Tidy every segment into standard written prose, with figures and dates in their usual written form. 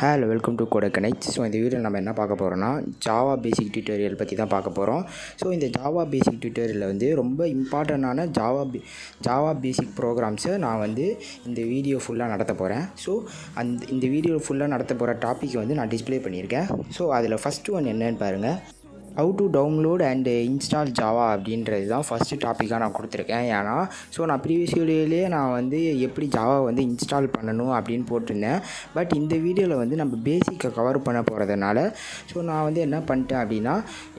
Hello welcome to coder connect. So இந்த வீடியோவில் நம்ம என்ன பார்க்க போகிறோம்னா ஜாவா பேசிக் டியூட்டோரியல் பற்றி தான் பார்க்க போகிறோம். ஸோ இந்த ஜாவா பேசிக் டியூட்டோரியலில் வந்து ரொம்ப இம்பார்ட்டண்டான ஜாவா பேசிக் ப்ரோக்ராம்ஸை நான் வந்து இந்த வீடியோ ஃபுல்லாக நடத்த போகிறேன். ஸோ இந்த வீடியோ ஃபுல்லாக நடத்த போகிற டாப்பிக் வந்து நான் டிஸ்பிளே பண்ணியிருக்கேன். ஸோ அதில் ஃபஸ்ட்டு ஒன் என்னன்னு பாருங்கள், how to download and install Java அப்படின்றது தான் ஃபஸ்ட்டு டாப்பிக்காக நான் கொடுத்துருக்கேன். ஏன்னா நான் ப்ரீவியஸ் வீடியோலேயே நான் வந்து எப்படி ஜாவா வந்து இன்ஸ்டால் பண்ணணும் அப்படின்னு போட்டிருந்தேன். பட் இந்த வீடியோவில் வந்து நம்ம பேசிக்கை கவர் பண்ண போகிறதுனால நான் வந்து என்ன பண்ணிட்டேன் அப்படின்னா,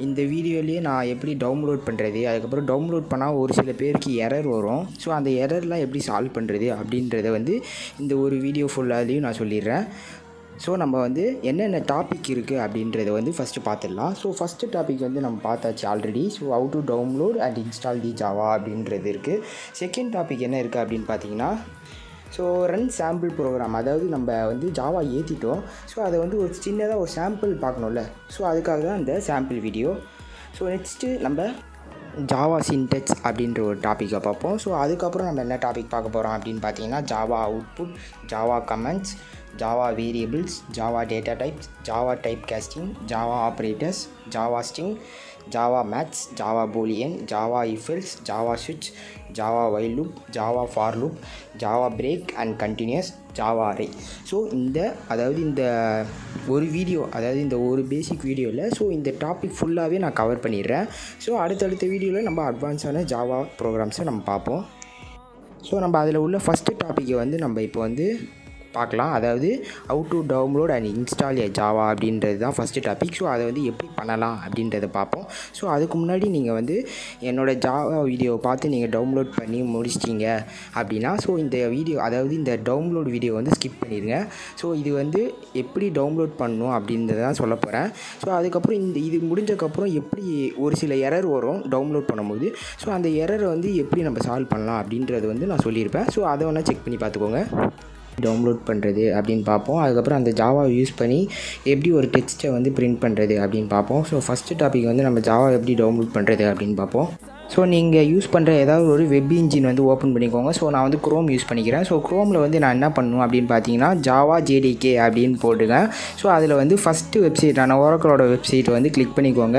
இந்த வீடியோலேயே நான் எப்படி டவுன்லோட் பண்ணுறது, அதுக்கப்புறம் டவுன்லோட் பண்ணால் ஒரு சில பேருக்கு எரர் வரும். அந்த எரர்லாம் எப்படி சால்வ் பண்ணுறது அப்படின்றத வந்து இந்த ஒரு வீடியோ ஃபுல்லாலேயும் நான் சொல்லிடுறேன். நம்ம வந்து என்னென்ன டாபிக் இருக்குது அப்படின்றத வந்து ஃபஸ்ட்டு பார்த்துடலாம். ஃபஸ்ட்டு டாபிக் வந்து நம்ம பார்த்தாச்சு already. How to download and install the Java அப்படின்றது இருக்குது. செகண்ட் டாபிக் என்ன இருக்குது அப்படின்னு பார்த்தீங்கன்னா, ரன் சாம்பிள் ப்ரோக்ராம். அதாவது நம்ம வந்து ஜாவா ஏற்றிட்டோம். அதை வந்து ஒரு சின்னதாக ஒரு சாம்பிள் பார்க்கணும்ல. அதுக்காக தான் இந்த சாம்பிள் வீடியோ. நெக்ஸ்ட்டு நம்ம ஜாவா சின்டெக்ஸ் அப்படின்ற ஒரு டாப்பிக்கை பார்ப்போம். அதுக்கப்புறம் நம்ம என்ன டாபிக் பார்க்க போகிறோம் அப்படின்னு பார்த்தீங்கன்னா, Java output, Java comments, Java variables, Java data types, Java type casting, Java operators, Java string, Java maths, Java boolean, Java if else, Java ஸ்விட்ச், Java while loop, Java for loop, Java break and continues, Java array. இந்த ஒரு video, அதாவது இந்த ஒரு பேசிக் வீடியோவில் இந்த topic ஃபுல்லாகவே நான் கவர் பண்ணிடுறேன். அடுத்தடுத்த வீடியோவில் நம்ம அட்வான்ஸான ஜாவா ப்ரோக்ராம்ஸை நம்ம பார்ப்போம். நம்ம அதில் உள்ள ஃபஸ்ட்டு டாப்பிக்கை வந்து நம்ம இப்போ வந்து பார்க்கலாம். அதாவது how to download and install A Java அப்படின்றது தான் ஃபஸ்ட்டு டாபிக். அதை வந்து எப்படி பண்ணலாம் அப்படின்றத பார்ப்போம். அதுக்கு முன்னாடி நீங்கள் வந்து என்னோடய ஜாவா வீடியோவை பார்த்து நீங்கள் டவுன்லோட் பண்ணி முடிச்சிட்டிங்க அப்படின்னா இந்த வீடியோ, அதாவது இந்த டவுன்லோட் வீடியோ வந்து ஸ்கிப் பண்ணிடுங்க. இது வந்து எப்படி டவுன்லோட் பண்ணணும் அப்படின்றத தான் சொல்ல போகிறேன். அதுக்கப்புறம் இது முடிஞ்சக்கப்புறம் எப்படி ஒரு சில எரர் வரும் டவுன்லோட் பண்ணும்போது. அந்த எரரை வந்து எப்படி நம்ம சால்வ் பண்ணலாம் அப்படின்றது வந்து நான் சொல்லியிருப்பேன். அதை வேணால் செக் பண்ணி பார்த்துக்கோங்க. டவுன்லோட் பண்ணுறது அப்படின்னு பார்ப்போம். அதுக்கப்புறம் அந்த ஜாவாவை யூஸ் பண்ணி எப்படி ஒரு டெக்ஸ்ட்டை வந்து பிரிண்ட் பண்ணுறது அப்படின்னு பார்ப்போம். ஃபஸ்ட்டு டாபிக் வந்து நம்ம ஜாவா எப்படி டவுன்லோட் பண்ணுறது அப்படின்னு பார்ப்போம். நீங்கள் யூஸ் பண்ணுற ஏதாவது ஒரு வெப் இன்ஜின் வந்து ஓப்பன் பண்ணிக்கோங்க. நான் வந்து குரோம் யூஸ் பண்ணிக்கிறேன். குரோமில் வந்து நான் என்ன பண்ணணும் அப்படின்னு பார்த்தீங்கன்னா, ஜாவா ஜேடிகே அப்படின்னு போட்டுக்கேன். அதில் வந்து ஃபஸ்ட்டு வெப்சைட்டான ஓரக்கலோட வெப்சைட் வந்து கிளிக் பண்ணிக்கோங்க.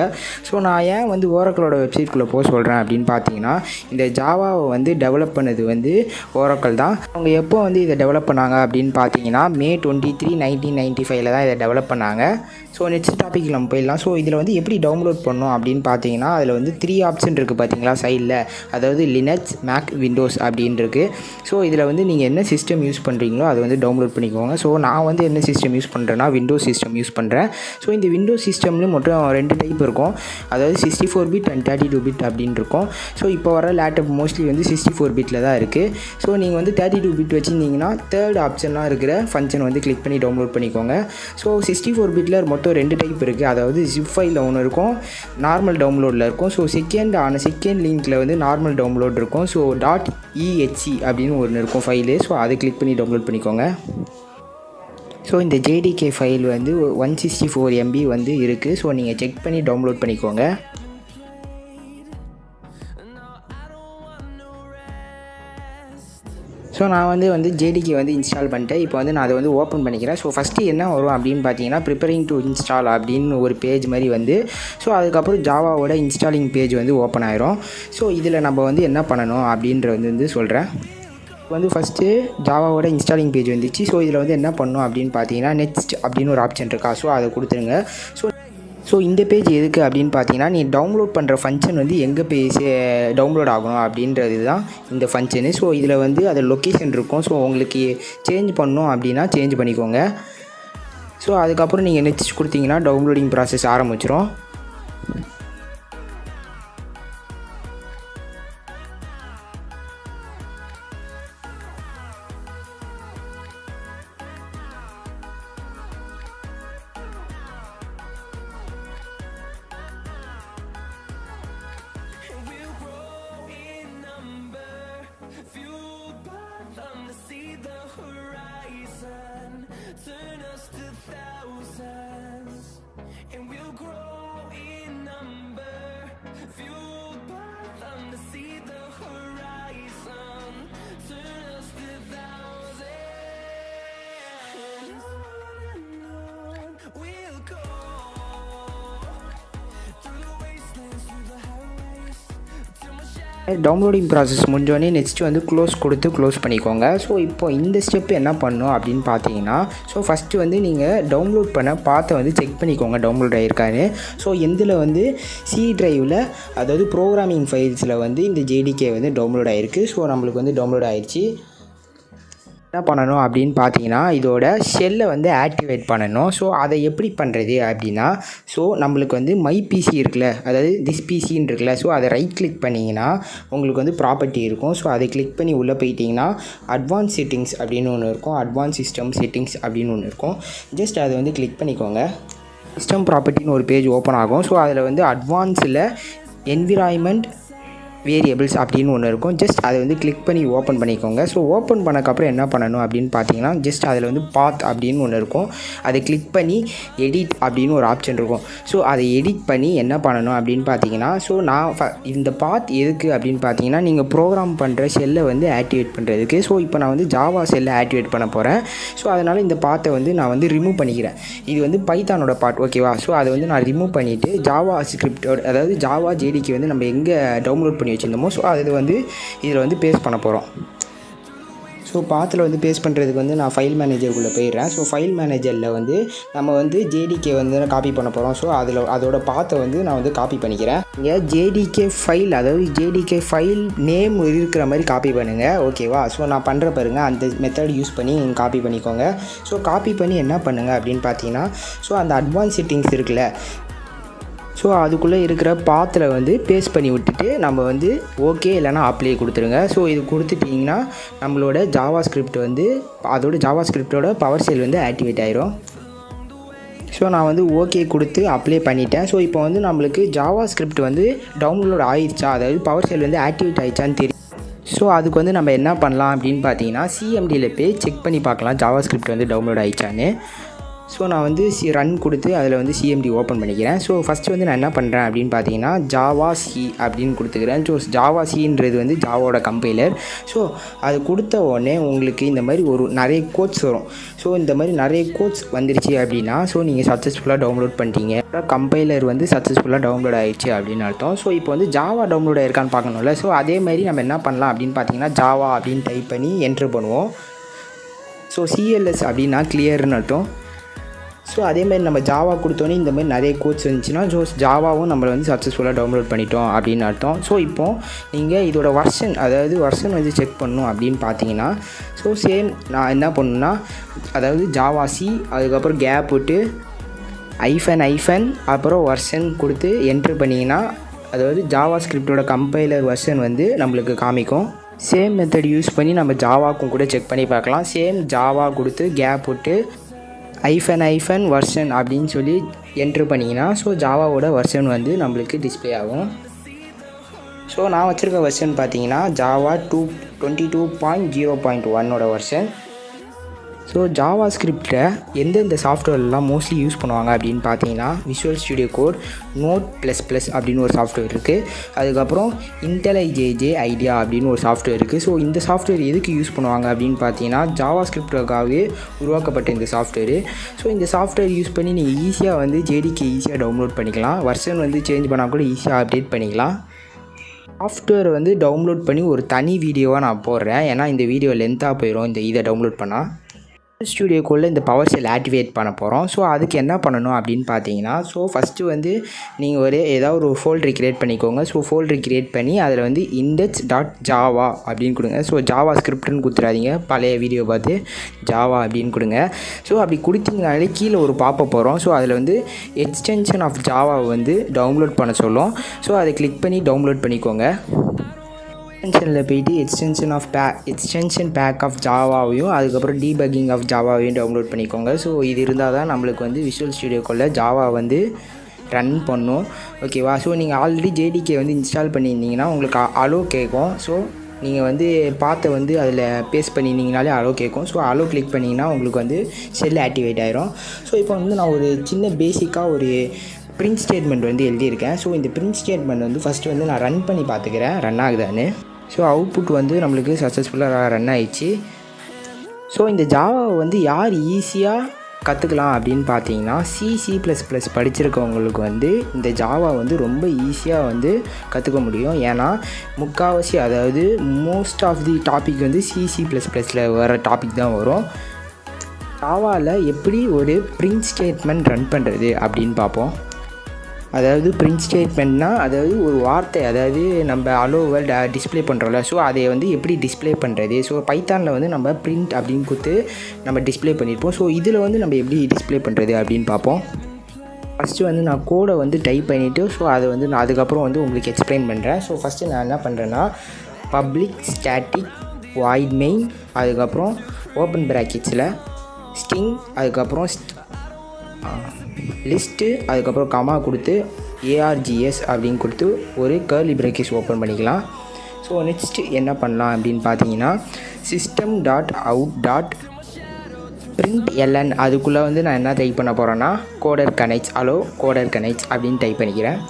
நான் ஏன் வந்து ஓரக்கலோட வெப்சைட்குள்ளே போக சொல்கிறேன் அப்படின்னு பார்த்தீங்கன்னா, இந்த ஜாவாவை வந்து டெவலப் பண்ணது வந்து ஓரக்கல் தான். அவங்க எப்போ வந்து இதை டெவலப் பண்ணாங்க அப்படின்னு பார்த்தீங்கன்னா, May 23, 1995 தான் இதை டெவலப் பண்ணாங்க. நெக்ஸ்ட் டாபிக் நம்ம போயிடலாம். இதில் வந்து எப்படி டவுன்லோட் பண்ணோம் அப்படின்னு பார்த்தீங்கன்னா, அதில் வந்து 3 ஆப்ஷன் இருக்குது பார்த்தீங்களா சைடில். அதாவது லினக்ஸ், மேக், விண்டோஸ் அப்படின்னு இருக்குது. இதில் வந்து நீங்கள் என்ன சிஸ்டம் யூஸ் பண்ணுறீங்களோ அதை வந்து டவுன்லோட் பண்ணிக்கோங்க. நான் வந்து என்ன சிஸ்டம் யூஸ் பண்ணுறேன்னா, விண்டோஸ் சிஸ்டம் யூஸ் பண்ணுறேன். இந்த விண்டோஸ் சிஸ்டம்லேயும் மட்டும் 2 டைப் இருக்கும். அதாவது 64 பிட் அண்ட் 32 பிட் அப்படின்னு இருக்கும். இப்போ வர லேப்டாப் மோஸ்ட்லி வந்து 64 பிட்டில் தான் இருக்குது. நீங்கள் வந்து 32 பிட் வச்சுருந்தீங்கன்னா தேர்ட் ஆப்ஷன்லாம் இருக்கிற ஃபங்க்ஷன் வந்து கிளிக் பண்ணி டவுன்லோட் பண்ணிக்கோங்க. 64 பிட்டில் மொத்தம் 2 டைப் இருக்குது. அதாவது ஜிப் ஃபைலில் ஒன்று இருக்கும், நார்மல் டவுன்லோடில் இருக்கும். செகண்ட் லிங்க்கில் வந்து நார்மல் டவுன்லோட் இருக்கும். .exe அப்படின்னு ஒன்று இருக்கும் ஃபைலு. அதை கிளிக் பண்ணி டவுன்லோட் பண்ணிக்கோங்க. இந்த JDK ஃபைல் வந்து 164 MB வந்து இருக்குது. நீங்கள் செக் பண்ணி டவுன்லோட் பண்ணிக்கோங்க. நான் வந்து JDK வந்து இன்ஸ்டால் பண்ணிட்டேன். இப்போ வந்து நான் அதை வந்து ஓப்பன் பண்ணிக்கிறேன். ஃபஸ்ட்டு என்ன வரும் அப்படின்னு பார்த்தீங்கன்னா, ப்ரிப்பேரிங் டு இன்ஸ்டால் அப்படின்னு ஒரு பேஜ் மாதிரி வந்து அதுக்கப்புறம் ஜாவாவோட இன்ஸ்டாலிங் பேஜ் வந்து ஓப்பன் ஆயிரும். இதில் நம்ம வந்து என்ன பண்ணணும் அப்படின்றது வந்து சொல்கிறேன். ஃபஸ்ட்டு ஜாவாவோட இன்ஸ்டாலிங் பேஜ் வந்துச்சு. இதில் வந்து என்ன பண்ணணும் அப்படின்னு பார்த்தீங்கன்னா, நெக்ஸ்ட் அப்படின்னு ஒரு ஆப்ஷன் இருக்கா. அதை கொடுத்துருங்க. இந்த பேஜ் எதுக்கு அப்படின்னு பார்த்தீங்கன்னா, நீ டவுன்லோட் பண்ணுற ஃபங்க்ஷன் வந்து எங்கே போய் டவுன்லோட் ஆகணும் அப்படின்றது தான் இந்த ஃபங்க்ஷனு. இதில் வந்து அது லொக்கேஷன் இருக்கும். உங்களுக்கு சேஞ்ச் பண்ணணும் அப்படின்னா சேஞ்ச் பண்ணிக்கோங்க. அதுக்கப்புறம் நீங்கள் நெக்ஸ்ட் கொடுத்தீங்கன்னா டவுன்லோடிங் ப்ராசஸ் ஆரம்பிச்சிடும். Turn us to thousands, and we'll grow downloading process முடிஞ்சோடனே நெக்ஸ்ட்டு வந்து க்ளோஸ் பண்ணிக்கோங்க. ஸோ இப்போ இந்த ஸ்டெப் என்ன பண்ணணும் அப்படின்னு பார்த்தீங்கன்னா, ஸோ ஃபஸ்ட்டு வந்து நீங்கள் டவுன்லோட் பண்ண பாத்தை வந்து செக் பண்ணிக்கோங்க டவுன்லோட் ஆகிருக்கான்னு. ஸோ எந்தில் வந்து சி டிரைவில், அதாவது ப்ரோக்ராமிங் ஃபைல்ஸில் வந்து இந்த ஜேடிகே வந்து டவுன்லோட் ஆகிருக்கு. ஸோ நம்மளுக்கு வந்து டவுன்லோட் ஆகிடுச்சு. என்ன பண்ணணும் அப்படின்னு பார்த்தீங்கன்னா, இதோட ஷெல்லை வந்து ஆக்டிவேட் பண்ணணும். ஸோ அதை எப்படி பண்ணுறது அப்படின்னா, ஸோ நம்மளுக்கு வந்து மை பிசி இருக்குல்ல, அதாவது திஸ் பிசின்னு இருக்குல்ல, ஸோ அதை ரைட் கிளிக் பண்ணிங்கன்னா உங்களுக்கு வந்து ப்ராப்பர்ட்டி இருக்கும். ஸோ அதை கிளிக் பண்ணி உள்ளே போயிட்டிங்கன்னா அட்வான்ஸ் செட்டிங்ஸ் அப்படின்னு ஒன்று இருக்கும், அட்வான்ஸ் சிஸ்டம் செட்டிங்ஸ் அப்படின்னு ஒன்று இருக்கும். ஜஸ்ட் அதை வந்து கிளிக் பண்ணிக்கோங்க. சிஸ்டம் ப்ராப்பர்ட்டின்னு ஒரு பேஜ் ஓப்பன் ஆகும். ஸோ அதில் வந்து அட்வான்ஸில் என்விரான்மெண்ட் வேரியபிள்ஸ் அப்படின்னு ஒன்று இருக்கும். ஜஸ்ட் அதை வந்து கிளிக் பண்ணி ஓப்பன் பண்ணிக்கோங்க. ஸோ ஓப்பன் பண்ணக்கப்புறம் என்ன பண்ணணும் அப்படின்னு பார்த்தீங்கன்னா, ஜஸ்ட் அதில் வந்து பாத் அப்படின்னு ஒன்று இருக்கும். அதை கிளிக் பண்ணி எடிட் அப்படின்னு ஒரு ஆப்ஷன் இருக்கும். ஸோ அதை எடிட் பண்ணி என்ன பண்ணணும் அப்படின்னு பார்த்தீங்கன்னா, ஸோ இந்த பாத் எதுக்கு அப்படின்னு பார்த்தீங்கன்னா, நீங்கள் ப்ரோக்ராம் பண்ணுற ஷெல்லை வந்து ஆக்டிவேட் பண்ணுறதுக்கு. ஸோ இப்போ நான் வந்து ஜாவா ஷெல்லை ஆக்டிவேட் பண்ண போகிறேன். ஸோ அதனால் இந்த பாத்தை வந்து நான் வந்து ரிமூவ் பண்ணிக்கிறேன். இது வந்து பைத்தானோட பார்ட், ஓகேவா? ஸோ அதை வந்து நான் ரிமூவ் பண்ணிவிட்டு ஜாவா ஸ்கிரிப்டோட, அதாவது ஜாவா ஜேடிக்கு வந்து நம்ம எங்கே டவுன்லோட் பண்ணி வச்சுருந்தோமோ, ஸோ அது வந்து இதில் வந்து பேஸ்ட் பண்ண போகிறோம். ஸோ பாத்தில் வந்து பேஸ்ட் பண்ணுறதுக்கு வந்து நான் ஃபைல் மேனேஜருக்குள்ளே போயிடுறேன். ஸோ ஃபைல் மேனேஜரில் வந்து நம்ம வந்து ஜேடிகே வந்து காப்பி பண்ண போகிறோம். ஸோ அதோட பாத்தை வந்து நான் வந்து காப்பி பண்ணிக்கிறேன். இங்கே ஜேடிகே ஃபைல், அதாவது ஜேடிகே ஃபைல் நேம் இருக்கிற மாதிரி காப்பி பண்ணுங்கள், ஓகேவா? ஸோ நான் பண்ணுற பாருங்கள், அந்த மெத்தட் யூஸ் பண்ணி நீங்கள் காப்பி பண்ணிக்கோங்க. ஸோ காப்பி பண்ணி என்ன பண்ணுங்கள் அப்படின்னு பார்த்தீங்கன்னா, ஸோ அந்த அட்வான்ஸ் செட்டிங்ஸ் இருக்குல்ல, ஸோ அதுக்குள்ளே இருக்கிற பாத்தில் வந்து பேஸ்ட் பண்ணி விட்டுட்டு நம்ம வந்து ஓகே இல்லைனா அப்ளை கொடுத்துருங்க. ஸோ இது கொடுத்துட்டிங்கன்னா நம்மளோட ஜாவா ஸ்கிரிப்ட் வந்து, அதோட ஜாவா ஸ்கிரிப்டோட பவர் ஷெல் வந்து ஆக்டிவேட் ஆயிரும். ஸோ நான் வந்து ஓகே கொடுத்து அப்ளை பண்ணிட்டேன். ஸோ இப்போ வந்து நம்மளுக்கு ஜாவா ஸ்கிரிப்ட் வந்து டவுன்லோட் ஆகிடுச்சா, அதாவது பவர் ஷெல் வந்து ஆக்டிவேட் ஆகிடுச்சான்னு தெரியும். ஸோ அதுக்கு வந்து நம்ம என்ன பண்ணலாம் அப்படின்னு பார்த்தீங்கன்னா, சிஎம்டியில் போய் செக் பண்ணி பார்க்கலாம் ஜாவா ஸ்கிரிப்ட் வந்து டவுன்லோட் ஆகிடுச்சான்னு. ஸோ நான் வந்து ரன் கொடுத்து அதில் வந்து சிஎம்டி ஓப்பன் பண்ணிக்கிறேன். ஸோ ஃபஸ்ட்டு வந்து நான் என்ன பண்ணுறேன் அப்படின்னு பார்த்தீங்கன்னா, ஜாவா சி அப்படின்னு கொடுத்துக்கிறேன். ஸோ ஜாவா சின்றது வந்து ஜாவாவோட கம்பைலர். ஸோ அது கொடுத்த உடனே உங்களுக்கு இந்த மாதிரி நிறைய கோட்ஸ் வரும். ஸோ இந்த மாதிரி நிறைய கோட்ஸ் வந்துருச்சு அப்படின்னா, ஸோ நீங்கள் சக்ஸஸ்ஃபுல்லாக டவுன்லோட் பண்ணிட்டீங்க, கம்பைலர் வந்து சக்ஸஸ்ஃபுல்லாக டவுன்லோட் ஆகிடுச்சு அப்படின்னு அர்த்தம். ஸோ இப்போ வந்து ஜாவா டவுன்லோட் ஆகிருக்கான்னு பார்க்கணும்ல. ஸோ அதே மாதிரி நம்ம என்ன பண்ணலாம் அப்படின்னு பார்த்தீங்கன்னா, ஜாவா அப்படின்னு டைப் பண்ணி என்ட்ரு பண்ணுவோம். ஸோ சிஎல்எஸ் அப்படின்னா கிளியர்னு அர்த்தம். ஸோ அதேமாதிரி நம்ம ஜாவா கொடுத்தோன்னே இந்த மாதிரி நிறைய கோட்ஸ் இருந்துச்சுன்னா, ஸோ ஜாவாவும் நம்மளை வந்து சக்ஸஸ்ஃபுல்லாக டவுன்லோட் பண்ணிட்டோம் அப்படின்னு அர்த்தம். ஸோ இப்போது நீங்கள் இதோட வெர்ஷன், அதாவது வெர்ஷன் வந்து செக் பண்ணணும் அப்படின்னு பார்த்தீங்கன்னா, ஸோ சேம் நான் என்ன பண்ணணுன்னா, அதாவது ஜாவா சி, அதுக்கப்புறம் கேப் விட்டு ஐஃபன் அப்புறம் வெர்ஷன் கொடுத்து என்ட்ரு பண்ணிங்கன்னா, அதாவது ஜாவா ஸ்கிரிப்டோட கம்பைலர் வெர்ஷன் வந்து நம்மளுக்கு காமிக்கும். சேம் மெத்தட் யூஸ் பண்ணி நம்ம ஜாவாக்கும் கூட செக் பண்ணி பார்க்கலாம். சேம் ஜாவா கொடுத்து கேப் விட்டு ஐஃபன் வெர்ஷன் அப்படின்னு சொல்லி என்ட்ரு பண்ணிங்கன்னா, ஸோ ஜாவாவோட வெர்ஷன் வந்து நம்மளுக்கு டிஸ்பிளே ஆகும். ஸோ நான் வச்சுருக்க வெர்ஷன் பார்த்தீங்கன்னா ஜாவா 22.0.1 வெர்ஷன். ஸோ ஜாவா ஸ்கிரிப்டில் எந்தெந்த சாஃப்ட்வேர்லாம் மோஸ்ட்லி யூஸ் பண்ணுவாங்க அப்படின்னு பார்த்தீங்கன்னா, விஷுவல் ஸ்டுடியோ கோட், Node++ அப்படின்னு ஒரு சாஃப்ட்வேர் இருக்குது. அதுக்கப்புறம் IntelliJ ஐடியா அப்படின்னு ஒரு சாஃப்ட்வேர் இருக்குது. ஸோ இந்த சாஃப்ட்வேர் எதுக்கு யூஸ் பண்ணுவாங்க அப்படின்னு பார்த்தீங்கன்னா, ஜாவா ஸ்கிரிப்டுக்காகவே உருவாக்கப்பட்ட இந்த சாஃப்ட்வேரு. ஸோ இந்த சாஃப்ட்வேர் யூஸ் பண்ணி நீங்கள் ஈஸியாக வந்து ஜேடிகே ஈஸியாக டவுன்லோட் பண்ணிக்கலாம். வெர்ஷன் வந்து சேஞ்ச் பண்ணால் கூட ஈஸியாக அப்டேட் பண்ணிக்கலாம். சாஃப்ட்வேர் வந்து டவுன்லோட் பண்ணி ஒரு தனி வீடியோவாக நான் போடுறேன், ஏன்னா இந்த வீடியோ லென்த்தாக போயிடும் இதை டவுன்லோட் பண்ணால். ஸ்டுடியோக்குள்ளே இந்த பவர் ஷெல் ஆக்டிவேட் பண்ண போகிறோம். ஸோ அதுக்கு என்ன பண்ணணும் அப்படின்னு பார்த்தீங்கன்னா, ஸோ ஃபஸ்ட்டு வந்து நீங்கள் ஏதாவது ஒரு ஃபோல்டர் க்ரியேட் பண்ணிக்கோங்க. ஸோ ஃபோல்டர் க்ரியேட் பண்ணி அதில் வந்து index.java அப்படின்னு கொடுங்க. ஸோ ஜாவா ஸ்கிரிப்ட்னு கொடுத்துறாதீங்க, பழைய வீடியோ பார்த்து ஜாவா அப்படின்னு கொடுங்க. ஸோ அப்படி கொடுத்தீங்கனாலே கீழே ஒரு பாப்பப் வரும். ஸோ அதில் வந்து எக்ஸ்டென்ஷன் ஆஃப் ஜாவாவை வந்து டவுன்லோட் பண்ண சொல்லும். ஸோ அதை கிளிக் பண்ணி டவுன்லோட் பண்ணிக்கோங்க. எக்ஸ்டென்ஷனில் போய்ட்டு எக்ஸ்டென்ஷன் பேக் ஆஃப் ஜாவாவையும் அதுக்கப்புறம் டீபக்கிங் ஆஃப் ஜாவாவையும் டவுன்லோட் பண்ணிக்கோங்க. ஸோ இது இருந்தால் தான் நம்மளுக்கு வந்து விஷுவல் ஸ்டுடியோக்குள்ளே ஜாவா வந்து ரன் பண்ணும், ஓகேவா? ஸோ நீங்கள் ஆல்ரெடி ஜேடிகே வந்து இன்ஸ்டால் பண்ணியிருந்தீங்கன்னா உங்களுக்கு அலோ கேட்கும். ஸோ நீங்கள் வந்து பார்த்து வந்து அதில் பேஸ்ட் பண்ணியிருந்தீங்கனாலே அலோ கேட்கும். ஸோ அலோ கிளிக் பண்ணிங்கன்னா உங்களுக்கு வந்து செல் ஆக்டிவேட் ஆயிரும். ஸோ இப்போ வந்து நான் ஒரு சின்ன பேசிக்காக ஒரு பிரிண்ட் ஸ்டேட்மெண்ட் வந்து எழுதியிருக்கேன். ஸோ இந்த பிரிண்ட் ஸ்டேட்மெண்ட் வந்து ஃபஸ்ட்டு வந்து நான் ரன் பண்ணி பார்த்துக்கிறேன் ரன் ஆகுதான்னு. ஸோ அவுட்புட் வந்து நம்மளுக்கு சக்ஸஸ்ஃபுல்லாக ரன் ஆகிடுச்சு. ஸோ இந்த ஜாவாவை வந்து யார் ஈஸியாக கற்றுக்கலாம் அப்படின்னு பார்த்தீங்கன்னா C++ படிச்சிருக்கவங்களுக்கு வந்து இந்த ஜாவா வந்து ரொம்ப ஈஸியாக வந்து கற்றுக்க முடியும். ஏன்னா முக்கால்வாசி அதாவது மோஸ்ட் ஆஃப் தி டாபிக் வந்து C++ல வர டாபிக் தான் வரும். ஜாவாவில் எப்படி ஒரு பிரிண்ட் ஸ்டேட்மெண்ட் ரன் பண்ணுறது அப்படின்னு பார்ப்போம். அதாவது பிரிண்ட் ஸ்டேட்மெண்ட்னால் அதாவது ஒரு வார்த்தை, அதாவது நம்ம ஹலோ வேர்ல்டு டிஸ்பிளே பண்ணுறோம்ல, ஸோ அதை வந்து எப்படி டிஸ்பிளே பண்ணுறது. ஸோ பைத்தானில் வந்து நம்ம பிரிண்ட் அப்படின்னு கொடுத்து நம்ம டிஸ்பிளே பண்ணியிருப்போம். ஸோ இதில் வந்து நம்ம எப்படி டிஸ்பிளே பண்ணுறது அப்படின்னு பார்ப்போம். ஃபஸ்ட்டு வந்து நான் கோடை வந்து டைப் பண்ணிவிட்டு ஸோ அதை வந்து நான் அதுக்கப்புறம் வந்து உங்களுக்கு எக்ஸ்பிளைன் பண்ணுறேன். ஸோ ஃபஸ்ட்டு நான் என்ன பண்ணுறேன்னா பப்ளிக் ஸ்டாட்டிக் வாய்ட் மெயின், அதுக்கப்புறம் ஓப்பன் ப்ராக்கெட்ஸில் ஸ்ட்ரிங், அதுக்கப்புறம் லிஸ்ட்டு, அதுக்கப்புறம் கமா கொடுத்து args அப்படின்னு கொடுத்து ஒரு கர்லி பிரேக்கெட்ஸ் ஓப்பன் பண்ணிக்கலாம். ஸோ நெக்ஸ்ட்டு என்ன பண்ணலாம் அப்படின்னு பார்த்தீங்கன்னா system.out.println அதுக்குள்ளே வந்து நான் என்ன டைப் பண்ண போகிறேன்னா coder connects hello coder connects அப்படின்னு டைப் பண்ணிக்கிறேன்.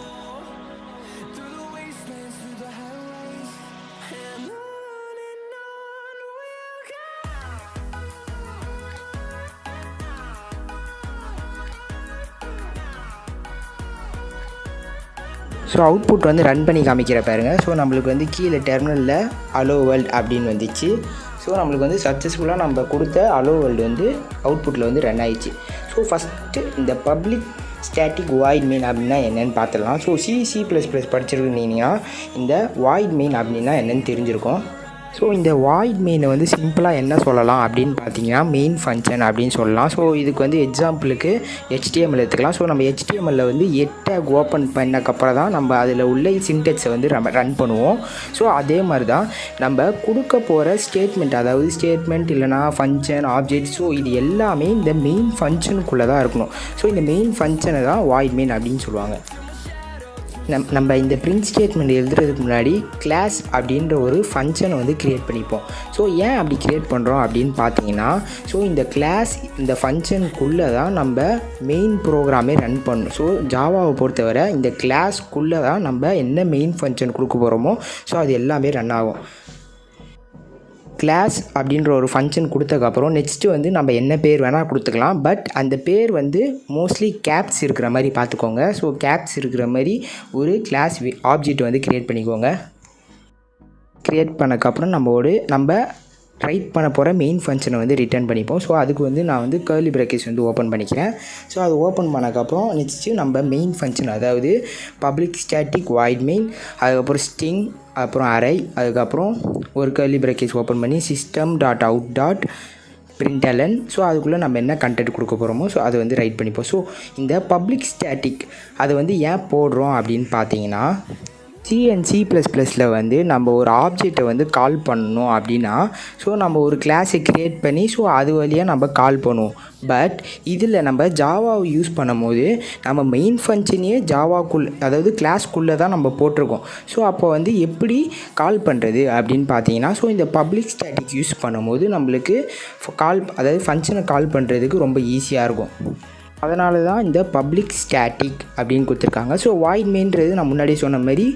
ஸோ அவுட்புட் வந்து ரன் பண்ணி காமிக்கிற பாருங்கள். ஸோ நம்மளுக்கு வந்து கீழே டெர்மினலில் ஹலோ வேர்ல்டு அப்படின்னு வந்துச்சு. ஸோ நம்மளுக்கு வந்து சக்ஸஸ்ஃபுல்லாக நம்ம கொடுத்த ஹலோ வேர்ல்டு வந்து அவுட்புட்டில் வந்து ரன் ஆகிடுச்சு. ஸோ ஃபஸ்ட்டு இந்த பப்ளிக் ஸ்டாட்டிக் வாய்ட் மெயின் அப்படின்னா என்னென்னு பார்த்துடலாம். ஸோ C++ படிச்சிருக்கீங்கன்னா இந்த வாய்ட் மெயின் அப்படின்னா என்னென்னு தெரிஞ்சிருக்கும். ஸோ இந்த வாய்ட் மெயினை வந்து சிம்பிளாக என்ன சொல்லலாம் அப்படின்னு பார்த்தீங்கன்னா மெயின் ஃபங்க்ஷன் அப்படின்னு சொல்லலாம். ஸோ இதுக்கு வந்து எக்ஸாம்பிளுக்கு HTML எடுத்துக்கலாம். ஸோ நம்ம HTML வந்து டேக் ஓப்பன் பண்ணக்கப்புறம் தான் நம்ம அதில் உள்ள சின்டெக்ஸை வந்து ரன் பண்ணுவோம். ஸோ அதே மாதிரி தான் நம்ம கொடுக்க போகிற ஸ்டேட்மெண்ட், அதாவது ஸ்டேட்மெண்ட் இல்லைனா ஃபங்க்ஷன் ஆப்ஜெக்ட், ஸோ இது எல்லாமே இந்த மெயின் ஃபங்க்ஷனுக்குள்ளே தான் இருக்கணும். ஸோ இந்த மெயின் ஃபங்க்ஷனை தான் வாய்ட் மெயின் அப்படின்னு சொல்லுவாங்க. நம்ம இந்த பிரிண்ட் ஸ்டேட்மெண்ட் எழுதுறதுக்கு முன்னாடி கிளாஸ் அப்படின்ற ஒரு ஃபங்க்ஷனை வந்து க்ரியேட் பண்ணிப்போம். ஸோ ஏன் அப்படி க்ரியேட் பண்ணுறோம் அப்படின்னு பார்த்தீங்கன்னா ஸோ இந்த கிளாஸ் இந்த ஃபங்க்ஷனுக்குள்ளே தான் நம்ம மெயின் ப்ரோக்ராமே ரன் பண்ணணும். ஸோ ஜாவாவை பொறுத்தவரை இந்த கிளாஸ்க்குள்ளே தான் நம்ம என்ன மெயின் ஃபங்க்ஷன் கொடுக்க போகிறோமோ ஸோ அது எல்லாமே ரன் ஆகும். கிளாஸ் அப்படின்ற ஒரு ஃபங்க்ஷன் கொடுத்ததுக்கப்புறம் நெக்ஸ்ட்டு வந்து நம்ம என்ன பேர் வேணால் கொடுத்துக்கலாம். பட் அந்த பேர் வந்து மோஸ்ட்லி கேப்ஸ் இருக்கிற மாதிரி பார்த்துக்கோங்க. ஸோ கேப்ஸ் இருக்கிற மாதிரி ஒரு கிளாஸ் ஆப்ஜெக்ட் வந்து க்ரியேட் பண்ணிக்கோங்க. க்ரியேட் பண்ணக்கப்புறம் நம்ம ரைட் பண்ண போகிற மெயின் ஃபங்க்ஷனை வந்து ரிட்டர்ன் பண்ணிப்போம். ஸோ அதுக்கு வந்து நான் வந்து கர்லி பிரேக்கெட்ஸ் வந்து ஓப்பன் பண்ணிக்கிறேன். ஸோ அது ஓப்பன் பண்ணக்கப்புறம் நெக்ஸ்ட்டு நம்ம மெயின் ஃபங்க்ஷன், அதாவது பப்ளிக் ஸ்டாட்டிக் வாய்ட் மெயின், அதுக்கப்புறம் ஸ்ட்ரிங், அப்புறம் அரை, அதுக்கப்புறம் ஒரு கர்லி பிரேக்கெட்ஸ் ஓப்பன் பண்ணி system.out.println. ஸோ அதுக்குள்ளே நம்ம என்ன கண்டென்ட் கொடுக்க போகிறோமோ ஸோ அதை வந்து ரைட் பண்ணிப்போம். ஸோ இந்த பப்ளிக் ஸ்டாட்டிக் அதை வந்து ஏன் போடுறோம் அப்படின்னு பார்த்தீங்கன்னா C++ல் வந்து நம்ம ஒரு ஆப்ஜெக்டை வந்து கால் பண்ணணும் அப்படின்னா ஸோ நம்ம ஒரு கிளாஸை க்ரியேட் பண்ணி ஸோ அது வழியாக நம்ம கால் பண்ணுவோம். பட் இதில் நம்ம ஜாவாவை யூஸ் பண்ணும்போது நம்ம மெயின் ஃபங்க்ஷனையே அதாவது கிளாஸ்க்குள்ளே தான் நம்ம போட்டிருக்கோம். ஸோ அப்போ வந்து எப்படி கால் பண்ணுறது அப்படின்னு பார்த்தீங்கன்னா ஸோ இந்த பப்ளிக் ஸ்டாட்டிக் யூஸ் பண்ணும்போது நம்மளுக்கு அதாவது ஃபங்க்ஷனை கால் பண்ணுறதுக்கு ரொம்ப ஈஸியாக இருக்கும். அதனால தான் இந்த பப்ளிக் ஸ்டாட்டிக் அப்படின்னு கொடுத்துருக்காங்க. ஸோ வாய்ட் மெயின்றது நான் முன்னாடி சொன்ன மாதிரி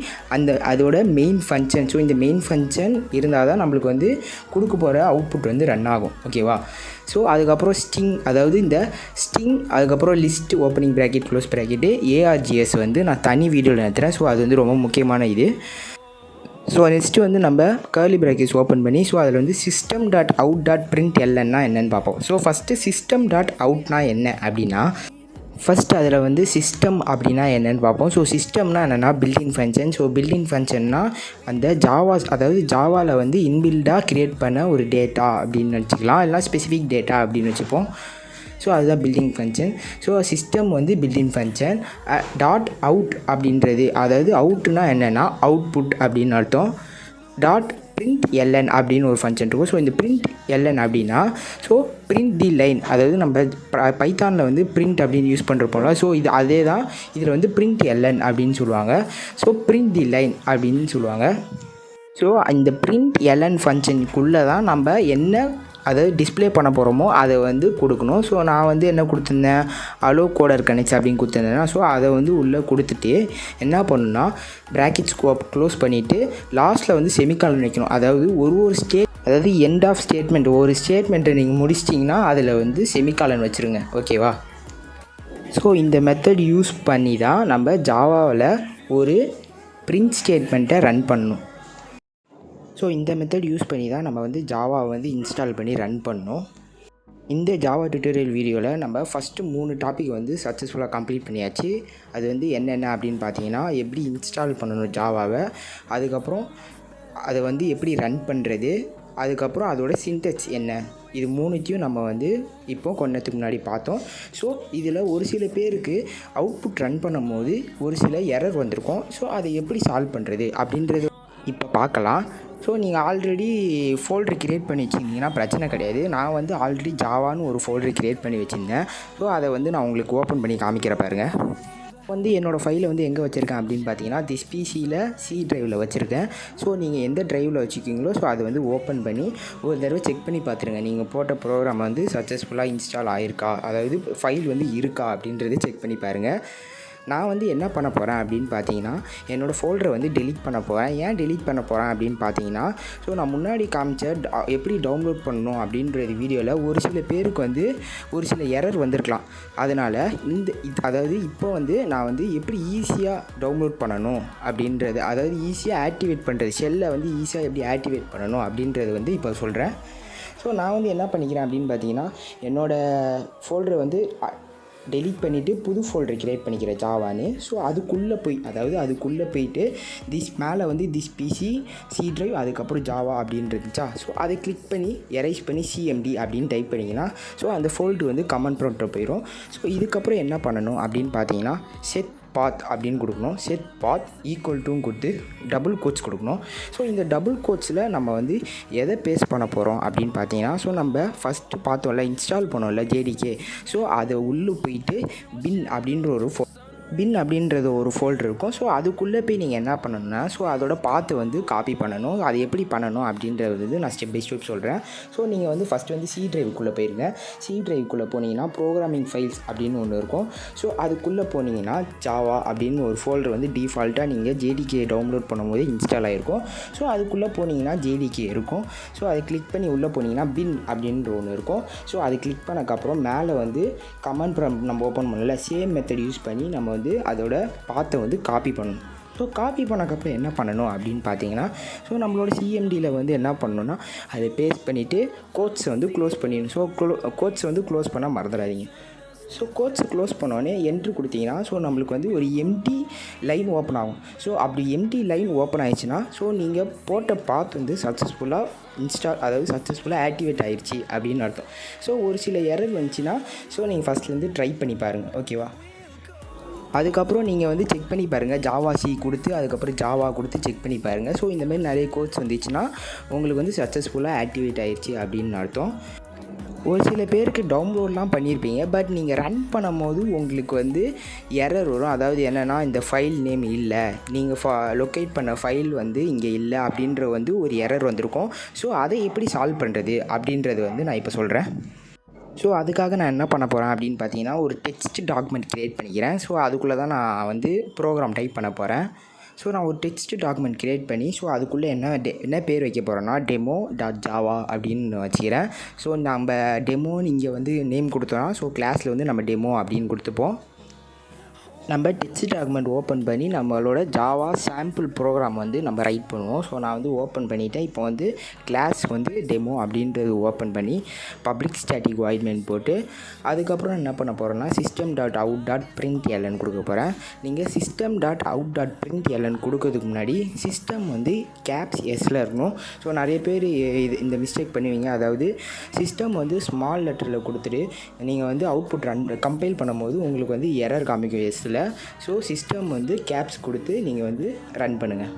அதோட மெயின் ஃபங்க்ஷன். ஸோ இந்த மெயின் ஃபங்க்ஷன் இருந்தால் தான் நம்மளுக்கு வந்து கொடுக்க போகிற அவுட்புட் வந்து ரன் ஆகும். ஓகேவா? ஸோ அதுக்கப்புறம் ஸ்ட்ரிங், அதாவது இந்த ஸ்ட்ரிங், அதுக்கப்புறம் list opening bracket close bracket args வந்து நான் தனி வீடியோவில் நடத்துகிறேன். ஸோ அது வந்து ரொம்ப முக்கியமான இது. ஸோ நெக்ஸ்ட்டு வந்து நம்ம கர்லி ப்ராக்கெட்ஸ் ஓப்பன் பண்ணி ஸோ அதில் வந்து system.out.printlnனா என்னென்னு பார்ப்போம். ஸோ ஃபஸ்ட்டு system.outனா என்ன அப்படின்னா ஃபஸ்ட்டு அதில் வந்து சிஸ்டம் அப்படின்னா என்னென்னு பார்ப்போம். ஸோ சிஸ்டம்னா என்னென்னா பில்டின் ஃபங்க்ஷன். ஸோ பில்டின் ஃபங்க்ஷன்னா அந்த அதாவது ஜாவாவில் வந்து இன்பில்டாக க்ரியேட் பண்ண ஒரு டேட்டா அப்படின்னு வச்சுக்கலாம், இல்லை ஸ்பெசிஃபிக் டேட்டா அப்படின்னு வச்சுப்போம். ஸோ அதுதான் பில்டிங் ஃபங்க்ஷன். ஸோ சிஸ்டம் வந்து பில்டிங் ஃபங்க்ஷன். டாட் அவுட் அப்படின்றது, அதாவது அவுட்னா என்னென்னா அவுட்புட் அப்படின்னு அர்த்தம். டாட் println அப்படின்னு ஒரு ஃபங்க்ஷன் இருக்கும். ஸோ இந்த println அப்படின்னா ஸோ print தி லைன், அதாவது நம்ம பைத்தானில் வந்து print அப்படின்னு யூஸ் பண்ணுறப்போல ஸோ இது அதே தான் இதில் வந்து println அப்படின்னு சொல்லுவாங்க. ஸோ print தி லைன் அப்படின்னு சொல்லுவாங்க. ஸோ இந்த println ஃபங்க்ஷனுக்குள்ளே தான் நம்ம என்ன அதாவது டிஸ்பிளே பண்ண போகிறோமோ அதை வந்து கொடுக்கணும். ஸோ நான் வந்து என்ன கொடுத்துருந்தேன், ஹலோ கோடர் கனெக்ட்ஸ் அப்படின்னு கொடுத்துருந்தேன்னா ஸோ அதை வந்து உள்ளே கொடுத்துட்டு என்ன பண்ணணும்னா ப்ராக்கெட் ஸ்கோப் க்ளோஸ் பண்ணிவிட்டு லாஸ்ட்டில் வந்து செமிகாலன் வைக்கணும். அதாவது ஒரு அதாவது எண்ட் ஆஃப் ஸ்டேட்மெண்ட், ஒரு ஸ்டேட்மெண்ட்டை நீங்கள் முடிச்சிட்டிங்கன்னா அதில் வந்து செமிகாலன் வச்சுருங்க. ஓகேவா? ஸோ இந்த மெத்தட் யூஸ் பண்ணி தான் நம்ம ஜாவாவில் ஒரு பிரிண்ட் ஸ்டேட்மெண்ட்டை ரன் பண்ணணும். ஸோ இந்த மெத்தட் யூஸ் பண்ணி தான் நம்ம வந்து ஜாவாவை வந்து இன்ஸ்டால் பண்ணி ரன் பண்ணணும். இந்த ஜாவா டியூட்டோரியல் வீடியோவில் நம்ம ஃபஸ்ட்டு 3 டாபிக் வந்து சக்ஸஸ்ஃபுல்லாக கம்ப்ளீட் பண்ணியாச்சு. அது வந்து என்னென்ன அப்படின்னு பார்த்தீங்கன்னா, எப்படி இன்ஸ்டால் பண்ணணும் ஜாவாவை, அதுக்கப்புறம் அதை வந்து எப்படி ரன் பண்ணுறது, அதுக்கப்புறம் அதோட சின்டெக்ஸ் என்ன, இது 3த்தையும் நம்ம வந்து இப்போ கொஞ்ச நேரத்துக்கு முன்னாடி பார்த்தோம். ஸோ இதில் ஒரு சில பேருக்கு அவுட்புட் ரன் பண்ணும் போது ஒரு சில எரர் வந்திருக்கும். ஸோ அதை எப்படி சால்வ் பண்ணுறது அப்படின்றது இப்போ பார்க்கலாம். ஸோ நீங்கள் ஆல்ரெடி ஃபோல்டர் க்ரியேட் பண்ணி வச்சுருந்தீங்கன்னா பிரச்சனை கிடையாது. நான் வந்து ஆல்ரெடி ஜாவான்னு ஒரு ஃபோல்டர் க்ரியேட் பண்ணி வச்சுருந்தேன். ஸோ அதை வந்து நான் உங்களுக்கு ஓப்பன் பண்ணி காமிக்கிற பாருங்கள். வந்து என்னோடய ஃபைலை வந்து எங்கே வச்சுருக்கேன் அப்படின்னு பார்த்தீங்கன்னா, திஸ் பிசியில் சி ட்ரைவில் வச்சுருக்கேன். ஸோ நீங்கள் எந்த ட்ரைவில் வச்சுக்கிங்களோ ஸோ அதை வந்து ஓப்பன் பண்ணி ஒரு தடவை செக் பண்ணி பார்த்துருங்க. நீங்கள் போட்ட ப்ரோக்ராம் வந்து சக்ஸஸ்ஃபுல்லாக இன்ஸ்டால் ஆகிருக்கா, அதாவது ஃபைல் வந்து இருக்கா அப்படின்றத செக் பண்ணி பாருங்கள். நான் வந்து என்ன பண்ண போகிறேன் அப்படின்னு பார்த்தீங்கன்னா, என்னோடய ஃபோல்டரை வந்து டெலீட் பண்ண போகிறேன். ஏன் டெலீட் பண்ண போகிறேன் அப்படின்னு பார்த்தீங்கன்னா, ஸோ நான் முன்னாடி காமிச்ச எப்படி டவுன்லோட் பண்ணணும் அப்படின்றது வீடியோவில் ஒரு சில பேருக்கு வந்து ஒரு சில எரர் வந்திருக்கலாம். அதனால் அதாவது இப்போ வந்து நான் வந்து எப்படி ஈஸியாக டவுன்லோட் பண்ணணும் அப்படின்றது, அதாவது ஈஸியாக ஆக்டிவேட் பண்ணுறது, ஷெல்லை வந்து ஈஸியாக எப்படி ஆக்டிவேட் பண்ணணும் அப்படின்றது வந்து இப்போ சொல்கிறேன். ஸோ நான் வந்து என்ன பண்ணிக்கிறேன் அப்படின்னு பார்த்தீங்கன்னா, என்னோடய ஃபோல்டரை வந்து டெலீட் பண்ணிவிட்டு புது ஃபோல்டர் க்ரியேட் பண்ணிக்கிறேன் ஜாவான்னு. ஸோ அதுக்குள்ளே போயிட்டு மேலே வந்து திஸ் பிசி சி ட்ரைவ் அதுக்கப்புறம் ஜாவா அப்படின்னு இருந்துச்சா. ஸோ அதை கிளிக் பண்ணி எரைஸ் பண்ணி சிஎம்டி அப்படின்னு டைப் பண்ணிங்கன்னா ஸோ அந்த ஃபோல்டர் வந்து கமெண்ட் ப்ராம்ப்டில் போயிடும். ஸோ இதுக்கப்புறம் என்ன பண்ணணும் அப்படின்னு பார்த்தீங்கன்னா, செட் பாத் அப்படின்னு கொடுக்கணும். செட் பாத் ஈக்குவல் டுன்னு கொடுத்து டபுள் கோட்ஸ் கொடுக்கணும். ஸோ இந்த டபுள் கோட்ஸில் நம்ம வந்து எதை பேஸ்ட் பண்ண போகிறோம் அப்படின்னு பார்த்தீங்கன்னா, ஸோ நம்ம ஃபஸ்ட்டு பார்த்தோம்ல, இன்ஸ்டால் பண்ணோம்ல ஜேடிகே. ஸோ அதை உள்ளே போயிட்டு பின் அப்படின்றது ஒரு ஃபோல்டர் இருக்கும். ஸோ அதுக்குள்ளே போய் நீங்கள் என்ன பண்ணணும்னா, ஸோ அதோட பாத்து வந்து காப்பி பண்ணணும். அது எப்படி பண்ணணும் அப்படின்றது வந்து நான் ஸ்டெப் பை ஸ்டெப் சொல்கிறேன். ஸோ நீங்கள் வந்து ஃபஸ்ட்டு வந்து சி ட்ரைவுக்குள்ளே போயிருங்க. சி ட்ரைவுக்குள்ளே போனீங்கன்னா ப்ரோக்ராமிங் ஃபைல்ஸ் அப்படின்னு ஒன்று இருக்கும். ஸோ அதுக்குள்ளே போனீங்கன்னா ஜாவா அப்படின்னு ஒரு ஃபோல்டர் வந்து டிஃபால்ட்டாக நீங்கள் ஜேடிகே டவுன்லோட் பண்ணும்போது இன்ஸ்டால் ஆகிருக்கும். ஸோ அதுக்குள்ளே போனீங்கன்னா ஜேடிகே இருக்கும். ஸோ அதை கிளிக் பண்ணி உள்ளே போனீங்கன்னா பின் அப்படின்ற ஒன்று இருக்கும். ஸோ அதை கிளிக் பண்ணக்கப்புறம் மேலே வந்து கமெண்ட் ப்ராம்ப்ட் நம்ம ஓப்பன் பண்ணல, சேம் மெத்தட் யூஸ் பண்ணி நம்ம வந்து அதோட பாத்தை வந்து காப்பி பண்ணணும். ஸோ காப்பி பண்ணக்கப்புறம் என்ன பண்ணணும் அப்படின்னு பார்த்தீங்கன்னா, ஸோ நம்மளோட சிஎம்டியில் வந்து என்ன பண்ணணும்னா, அதை பேஸ்ட் பண்ணிவிட்டு கோட்ஸை வந்து க்ளோஸ் பண்ணிடணும். ஸோ கோட்ஸை வந்து க்ளோஸ் பண்ணால் மறந்துடாதீங்க. ஸோ கோட்ஸை க்ளோஸ் பண்ணோடனே என்ட்ரு கொடுத்தீங்கன்னா ஸோ நம்மளுக்கு வந்து ஒரு எம்டி லைன் ஓப்பன் ஆகும். ஸோ அப்படி எம்டி லைன் ஓப்பன் ஆயிடுச்சுன்னா ஸோ நீங்கள் போட்ட பாத் வந்து அதாவது சக்ஸஸ்ஃபுல்லாக ஆக்டிவேட் ஆகிடுச்சு அப்படின்னு அர்த்தம். ஸோ ஒரு சில எரர் வந்துச்சுன்னா ஸோ நீங்கள் ஃபஸ்ட்லேருந்து ட்ரை பண்ணி பாருங்கள். ஓகேவா? அதுக்கப்புறம் நீங்கள் வந்து செக் பண்ணி பாருங்கள், ஜாவா சி கொடுத்து அதுக்கப்புறம் ஜாவா கொடுத்து செக் பண்ணி பாருங்கள். ஸோ இந்தமாதிரி நிறைய கோட்ஸ் வந்துச்சுன்னா உங்களுக்கு வந்து சக்ஸஸ்ஃபுல்லாக ஆக்டிவேட் ஆகிடுச்சு அப்படின்னு அர்த்தம். ஒரு சில பேருக்கு டவுன்லோட்லாம் பண்ணியிருப்பீங்க, பட் நீங்கள் ரன் பண்ணும்போது உங்களுக்கு வந்து எரர் வரும். அதாவது என்னென்னா, இந்த ஃபைல் நேம் இல்லை, நீங்கள் லொக்கேட் பண்ண ஃபைல் வந்து இங்கே இல்லை அப்படின்ற வந்து ஒரு எரர் வந்திருக்கும். ஸோ அதை எப்படி சால்வ் பண்ணுறது அப்படின்றது வந்து நான் இப்போ சொல்கிறேன். ஸோ அதுக்காக நான் என்ன பண்ண போகிறேன் அப்படின்னு பார்த்தீங்கன்னா, ஒரு டெக்ஸ்ட் டாக்குமெண்ட் க்ரியேட் பண்ணிக்கிறேன். ஸோ அதுக்குள்ளே தான் நான் வந்து ப்ரோக்ராம் டைப் பண்ண போகிறேன். ஸோ நான் ஒரு டெக்ஸ்ட் டாக்குமெண்ட் க்ரியேட் பண்ணி ஸோ அதுக்குள்ளே என்ன பேர் வைக்க போகிறேன்னா, demo.java அப்படின்னு வச்சுக்கிறேன். ஸோ நம்ம டெமோன்னு இங்கே வந்து நேம் கொடுத்தோன்னா ஸோ கிளாஸில் வந்து நம்ம டெமோ அப்படின்னு கொடுத்துப்போம். நம்ம டெக்ஸ்ட் டாக்குமெண்ட் ஓப்பன் பண்ணி நம்மளோட ஜாவா சாம்பிள் ப்ரோக்ராம் வந்து நம்ம ரைட் பண்ணுவோம். ஸோ நான் வந்து ஓப்பன் பண்ணிவிட்டேன். இப்போ வந்து கிளாஸ் வந்து டெமோ அப்படின்றது ஓப்பன் பண்ணி பப்ளிக் ஸ்டாட்டிக் வாய்ட்மெண்ட் போட்டு அதுக்கப்புறம் என்ன பண்ண போகிறேன்னா, system.out.println கொடுக்க போகிறேன். நீங்கள் system.out.println கொடுக்கறதுக்கு முன்னாடி சிஸ்டம் வந்து கேப்ஸ் எஸ்ஸில் இருக்கணும். ஸோ நிறைய பேர் இந்த மிஸ்டேக் பண்ணுவீங்க. அதாவது சிஸ்டம் வந்து ஸ்மால் லெட்டரில் கொடுத்துட்டு நீங்கள் வந்து அவுட்புட் கம்பைல் பண்ணும்போது உங்களுக்கு வந்து எரர் காமிக்கும் எஸ்ஸில். ஸோ சிஸ்டம் வந்து கேப்ஸ் கொடுத்து நீங்கள் வந்து ரன் பண்ணுங்கள்.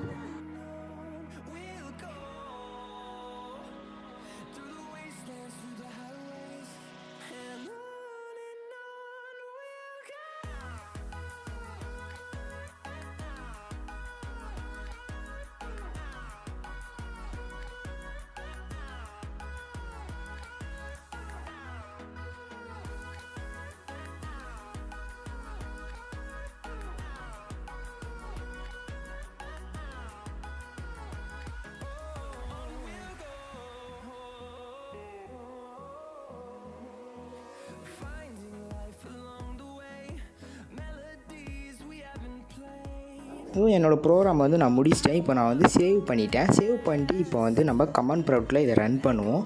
ஸோ என்னோடய ப்ரோக்ராம் வந்து நான் முடிச்சிட்டேன். இப்போ நான் வந்து சேவ் பண்ணிவிட்டு இப்போ வந்து நம்ம கமாண்ட் ப்ராம்ப்டில் இதை ரன் பண்ணுவோம்.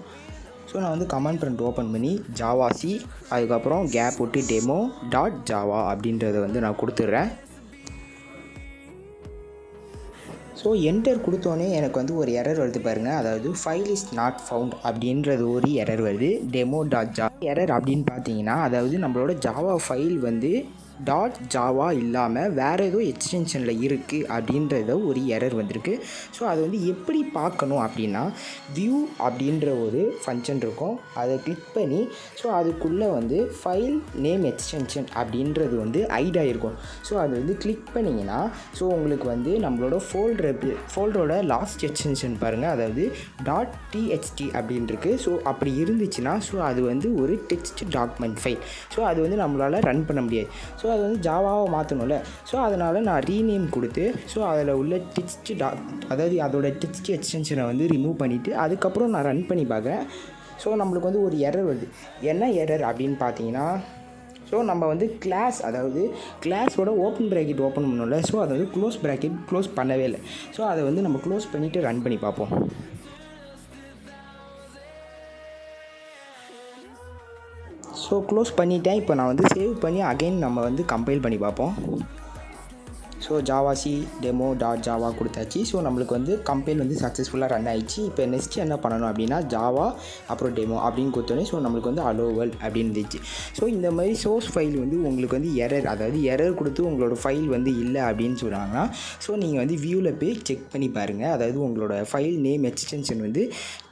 ஸோ நான் வந்து கமாண்ட் ப்ராம்ப்ட் ஓப்பன் பண்ணி ஜாவாசி அதுக்கப்புறம் கேப் விட்டு demo.java அப்படின்றத வந்து நான் கொடுத்துட்றேன். ஸோ என்டர் கொடுத்தோன்னே எனக்கு வந்து ஒரு எரர் வருது பாருங்கள். அதாவது ஃபைல் இஸ் நாட் ஃபவுண்ட் அப்படின்றது ஒரு எரர் வருது. demo.java எரர் அப்படின்னு பார்த்தீங்கன்னா, அதாவது நம்மளோட ஜாவா ஃபைல் வந்து .java இல்லாமல் வேறு ஏதோ எக்ஸ்டென்ஷனில் இருக்குது அப்படின்றத ஒரு எரர் வந்திருக்கு. ஸோ அது வந்து எப்படி பார்க்கணும் அப்படின்னா, வியூ அப்படின்ற ஒரு ஃபங்க்ஷன் இருக்கும். அதை கிளிக் பண்ணி ஸோ அதுக்குள்ளே வந்து ஃபைல் நேம் எக்ஸ்டென்ஷன் அப்படின்றது வந்து ஹைட் ஆகிருக்கும். ஸோ அது வந்து கிளிக் பண்ணிங்கன்னா ஸோ உங்களுக்கு வந்து நம்மளோட ஃபோல்டரோட லாஸ்ட் எக்ஸ்டென்ஷன் பாருங்கள், அதாவது .txt அப்படின்ருக்கு. ஸோ அப்படி இருந்துச்சுன்னா ஸோ அது வந்து ஒரு டெக்ஸ்ட் டாக்குமெண்ட் ஃபைல். ஸோ அது வந்து நம்மளால் ரன் பண்ண முடியாது. ஸோ அது வந்து ஜாவாவை மாற்றணும்ல. ஸோ அதனால் நான் ரீநேம் கொடுத்து ஸோ அதில் உள்ள அதாவது அதோட டெக்ஸ்ட் எக்ஸ்டென்ஷனை வந்து ரிமூவ் பண்ணிவிட்டு அதுக்கப்புறம் நான் ரன் பண்ணி பார்க்குறேன். ஸோ நம்மளுக்கு வந்து ஒரு எரர் வருது. என்ன எரர் அப்படின்னு பார்த்தீங்கன்னா, ஸோ நம்ம வந்து கிளாஸோட ஓப்பன் ப்ராக்கெட் ஓப்பன் பண்ணோம்ல. ஸோ அதை வந்து க்ளோஸ் ப்ராக்கெட் க்ளோஸ் பண்ணவே இல்லை. ஸோ அதை வந்து நம்ம க்ளோஸ் பண்ணிவிட்டு ரன் பண்ணி பார்ப்போம். ஸோ க்ளோஸ் பண்ணிவிட்டேன். இப்போ நான் வந்து சேவ் பண்ணி அகைன் நம்ம வந்து கம்பைல் பண்ணி பார்ப்போம். ஸோ ஜாவாசி demo.java கொடுத்தாச்சு. ஸோ நம்மளுக்கு வந்து கம்பைல் வந்து சக்ஸஸ்ஃபுல்லாக ரன் ஆகிடுச்சு. இப்போ நெக்ஸ்ட்டு என்ன பண்ணணும் அப்படின்னா, ஜாவா அப்புறம் டெமோ அப்படின்னு கொடுத்தோன்னே ஸோ நம்மளுக்கு வந்து ஹலோ வேர்ல்ட் அப்படின்னு இருந்துச்சு. ஸோ இந்த மாதிரி சோர்ஸ் ஃபைல் வந்து உங்களுக்கு வந்து எரர் கொடுத்து உங்களோட ஃபைல் வந்து இல்லை அப்படின்னு சொன்னாங்கன்னா ஸோ நீங்கள் வந்து வியூவில் போய் செக் பண்ணி பாருங்கள். அதாவது உங்களோட ஃபைல் நேம் எக்ஸ்டென்ஷன் வந்து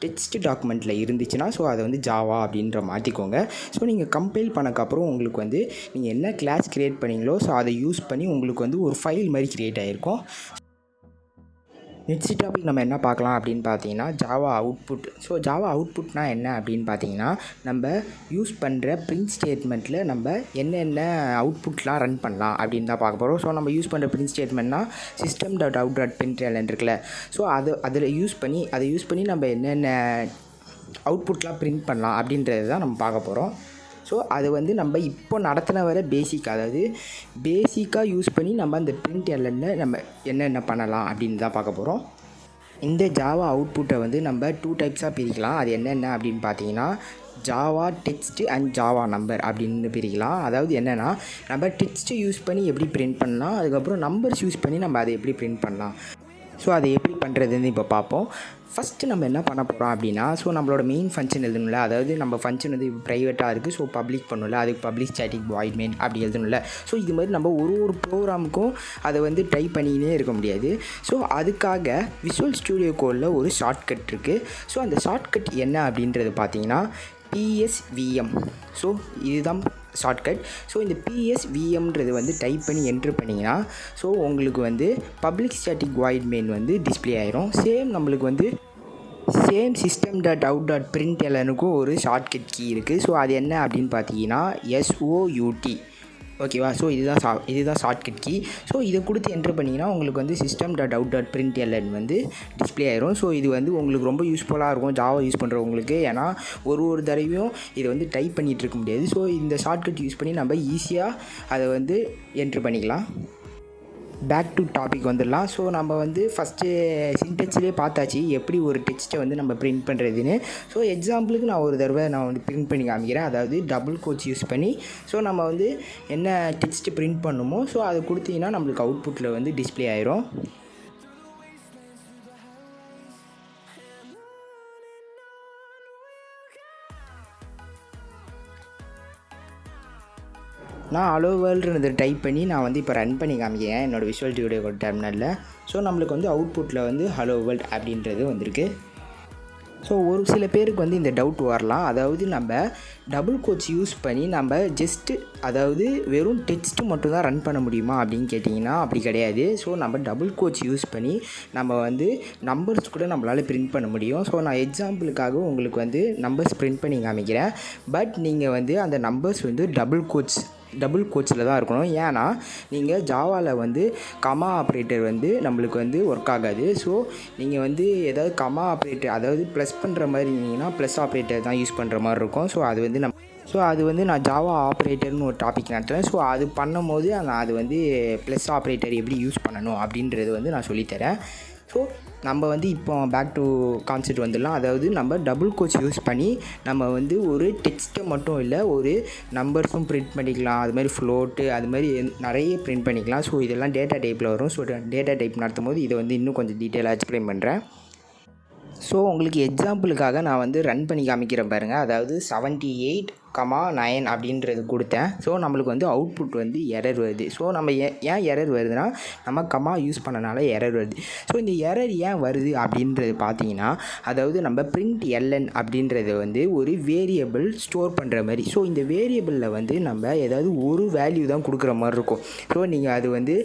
டெக்ஸ்ட் டாக்குமெண்ட்டில் இருந்துச்சுன்னா ஸோ அதை வந்து ஜாவா அப்படின்ற மாற்றிக்கோங்க. ஸோ நீங்கள் கம்பைல் பண்ணக்கப்புறம் உங்களுக்கு வந்து நீங்கள் என்ன கிளாஸ் க்ரியேட் பண்ணீங்களோ ஸோ அதை யூஸ் பண்ணி உங்களுக்கு வந்து ஒரு ஃபைல் மாதிரி க்ரியேட் ஆகிருக்கும். நெக்ஸ்ட் டாபிக் நம்ம என்ன பார்க்கலாம் அப்படின்னு பார்த்தீங்கன்னா, ஜாவா அவுட்புட். ஸோ ஜாவா அவுட்புட்னா என்ன அப்படின்னு பார்த்தீங்கன்னா, நம்ம யூஸ் பண்ணுற பிரிண்ட் ஸ்டேட்மெண்ட்டில் நம்ம என்னென்ன அவுட்புட்லாம் ரன் பண்ணலாம் அப்படின்னு தான் பார்க்க போகிறோம். ஸோ நம்ம யூஸ் பண்ணுற பிரிண்ட் ஸ்டேட்மெண்ட்னா system.out.println இருக்குல்ல. ஸோ அதை யூஸ் பண்ணி நம்ம என்னென்ன அவுட்புட்லாம் பிரிண்ட் பண்ணலாம் அப்படின்றது தான் நம்ம பார்க்க போகிறோம். ஸோ அது வந்து நம்ம இப்போ நடத்தின வர பேசிக்காக யூஸ் பண்ணி நம்ம அந்த printlnல நம்ம என்னென்ன பண்ணலாம் அப்படின்னு தான் பார்க்க போகிறோம். இந்த ஜாவா அவுட்புட்டை வந்து நம்ம 2 டைப்ஸாக பிரிக்கலாம். அது என்னென்ன அப்படின்னு பார்த்தீங்கன்னா, Java text and Java number அப்படின்னு பிரிக்கலாம். அதாவது என்னென்னா, நம்ம டெக்ஸ்ட்டு யூஸ் பண்ணி எப்படி பிரிண்ட் பண்ணலாம், அதுக்கப்புறம் நம்பர்ஸ் யூஸ் பண்ணி நம்ம அதை எப்படி பிரிண்ட் பண்ணலாம். ஸோ அதை எப்படி பண்ணுறதுன்னு இப்போ பார்ப்போம். ஃபஸ்ட்டு நம்ம என்ன பண்ண போகிறோம் அப்படின்னா, ஸோ நம்மளோட மெயின் ஃபங்க்ஷன் எழுதணும்ல. அதாவது நம்ம ஃபங்க்ஷன் வந்து ப்ரைவேட்டாக இருக்குது. ஸோ பப்ளிக் பண்ணல, அதுக்கு பப்ளிக் ஸ்டாட்டிக் வாய்ட் மெயின் அப்படி எழுதணும்ல. ஸோ இது மாதிரி நம்ம ஒரு ப்ரோக்ராமுக்கும் அதை வந்து டைப் பண்ணினே இருக்க முடியாது. ஸோ அதுக்காக விஷுவல் ஸ்டூடியோ கோடில் ஒரு ஷார்ட்கட் இருக்குது. ஸோ அந்த ஷார்ட்கட் என்ன அப்படின்றது பார்த்தீங்கன்னா PSVM. ஸோ இதுதான் ஷார்ட்கட். ஸோ இந்த PSVMன்றது வந்து டைப் பண்ணி என்ட்ரு பண்ணிங்கன்னா ஸோ உங்களுக்கு வந்து பப்ளிக் ஸ்டாட்டிக் வாய்ட் மெயின் வந்து டிஸ்பிளே ஆயிரும். நம்மளுக்கு வந்து system.out.printlnக்கும் ஒரு ஷார்ட்கட் கீ இருக்குது. ஸோ அது என்ன அப்படின்னு பார்த்தீங்கன்னா SOUT. ஓகேவா. ஸோ இதுதான் ஷார்ட்கட் கீ. ஸோ இதை கொடுத்து என்ட்ரு பண்ணிங்கன்னா உங்களுக்கு வந்து system.out.println வந்து டிஸ்பிளே ஆயிரும். ஸோ இது வந்து உங்களுக்கு ரொம்ப யூஸ்ஃபுல்லாக இருக்கும் ஜாவா யூஸ் பண்ணுறவங்களுக்கு. ஏன்னா ஒரு தடவையும் இதை வந்து டைப் பண்ணிகிட்டு இருக்க முடியாது. ஸோ இந்த ஷார்ட்கட் யூஸ் பண்ணி நம்ம ஈஸியாக அதை வந்து என்ட்ரு பண்ணிக்கலாம். பேக் டு டாபிக் வந்துடலாம். ஸோ நம்ம வந்து ஃபஸ்ட்டு சின்டெக்ஸ்லேயே பார்த்தாச்சு எப்படி ஒரு டெக்ஸ்ட்டை வந்து நம்ம பிரிண்ட் பண்ணுறதுன்னு. ஸோ எக்ஸாம்பிளுக்கு நான் ஒரு தடவை வந்து பிரிண்ட் பண்ணி காமிக்கிறேன். அதாவது டபுள் கோட்ஸ் யூஸ் பண்ணி ஸோ நம்ம வந்து என்ன டெக்ஸ்ட்டு பிரிண்ட் பண்ணுமோ ஸோ அதை கொடுத்தீங்கன்னா நம்மளுக்கு அவுட்புட்டில் வந்து டிஸ்பிளே ஆயிரும். நான் ஹலோ வேர்ல்டுன்றதை டைப் பண்ணி நான் வந்து இப்போ ரன் பண்ணி காமிக்கிறேன் என்னோடய விஷுவல் ஸ்டூடியோ டெர்மினலில். ஸோ நம்மளுக்கு வந்து அவுட்புட்டில் வந்து ஹலோ வேர்ல்ட் அப்படின்றது வந்திருக்கு. ஸோ ஒரு சில பேருக்கு வந்து இந்த டவுட் வரலாம். அதாவது நம்ம டபுள் கோட்ஸ் யூஸ் பண்ணி நம்ம அதாவது வெறும் டெக்ஸ்ட்டு மட்டும் தான் ரன் பண்ண முடியுமா அப்படின்னு கேட்டிங்கன்னா அப்படி கிடையாது. ஸோ நம்ம டபுள் கோட்ஸ் யூஸ் பண்ணி நம்ம வந்து நம்பர்ஸ் கூட நம்மளால் பிரிண்ட் பண்ண முடியும். ஸோ நான் எக்ஸாம்பிளுக்காக உங்களுக்கு வந்து நம்பர்ஸ் பிரிண்ட் பண்ணி காமிக்கிறேன். பட் நீங்கள் வந்து அந்த நம்பர்ஸ் வந்து டபுள் கோட்ஸில் தான் இருக்கணும். ஏன்னா நீங்கள் ஜாவாவில் வந்து கமா ஆப்ரேட்டர் வந்து நம்மளுக்கு வந்து ஒர்க் ஆகாது. ஸோ நீங்கள் வந்து ஏதாவது கமா ஆப்ரேட்டர் அதாவது ப்ளஸ் பண்ணுற மாதிரி இருந்தீங்கன்னா ப்ளஸ் ஆப்ரேட்டர் தான் யூஸ் பண்ணுற மாதிரி இருக்கும். ஸோ அது வந்து ஸோ அது வந்து நான் ஜாவா ஆப்ரேட்டர்னு ஒரு டாபிக் நடத்துவேன். ஸோ அது பண்ணும்போது அது வந்து ப்ளஸ் ஆப்ரேட்டர் எப்படி யூஸ் பண்ணணும் அப்படின்றது வந்து நான் சொல்லித்தரேன். ஸோ நம்ம வந்து இப்போ பேக் டு கான்செப்ட் வந்துடலாம். அதாவது நம்ம டபுள் கோட்ஸ் யூஸ் பண்ணி நம்ம வந்து ஒரு டெக்ஸ்ட்டை மட்டும் இல்லை, ஒரு நம்பர்ஸும் பிரிண்ட் பண்ணிக்கலாம். அது மாதிரி ஃப்ளோட்டு அது மாதிரி நிறைய பிரிண்ட் பண்ணிக்கலாம். ஸோ இதெல்லாம் டேட்டா டைப்பில் வரும். ஸோ டேட்டா டைப் நடத்தும் போது இதை வந்து இன்னும் கொஞ்சம் டீட்டெயிலாக எக்ஸ்பிளைன் பண்ணுறேன். ஸோ உங்களுக்கு எக்ஸாம்பிளுக்காக நான் வந்து ரன் பண்ணி காமிக்கிறேன் பாருங்கள். அதாவது 78,9 அப்படின்றது கொடுத்தேன். ஸோ நம்மளுக்கு வந்து அவுட்புட் வந்து எரர் வருது. ஸோ நம்ம ஏன் எரர் வருதுன்னா நம்ம கமா யூஸ் பண்ணனால எரர் வருது. ஸோ இந்த எரர் ஏன் வருது அப்படின்றது பார்த்தீங்கன்னா, அதாவது நம்ம பிரிண்ட் எல்என் அப்படின்றது வந்து ஒரு வேரியபிள் ஸ்டோர் பண்ணுற மாதிரி. ஸோ இந்த வேரியபிளில் வந்து நம்ம ஏதாவது ஒரு வேல்யூ தான் கொடுக்குற மாதிரி இருக்கும். ஸோ நீங்கள் அது வந்து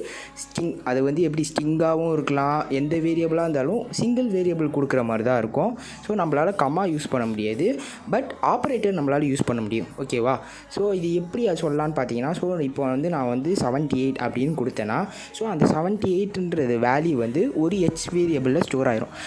அது வந்து எப்படி ஸ்டிங்காகவும் இருக்கலாம், எந்த வேரியபிளாக இருந்தாலும் சிங்கிள் வேரியபிள் கொடுக்குற மாதிரி தான் இருக்கும். ஸோ நம்மளால் கமா யூஸ் பண்ண முடியாது, பட் ஆப்ரேட்டர் நம்மளால் யூஸ் பண்ண முடியும். ஓகேவா? ஸோ இது எப்படி சொல்லலான்னு பார்த்தீங்கன்னா, ஸோ இப்போ வந்து நான் வந்து 78 அப்படின்னு கொடுத்தேன்னா, ஸோ அந்த 78ன்றது வேல்யூ வந்து ஒரு ஹெச் வேரியபிளில் ஸ்டோர் ஆயிரும்.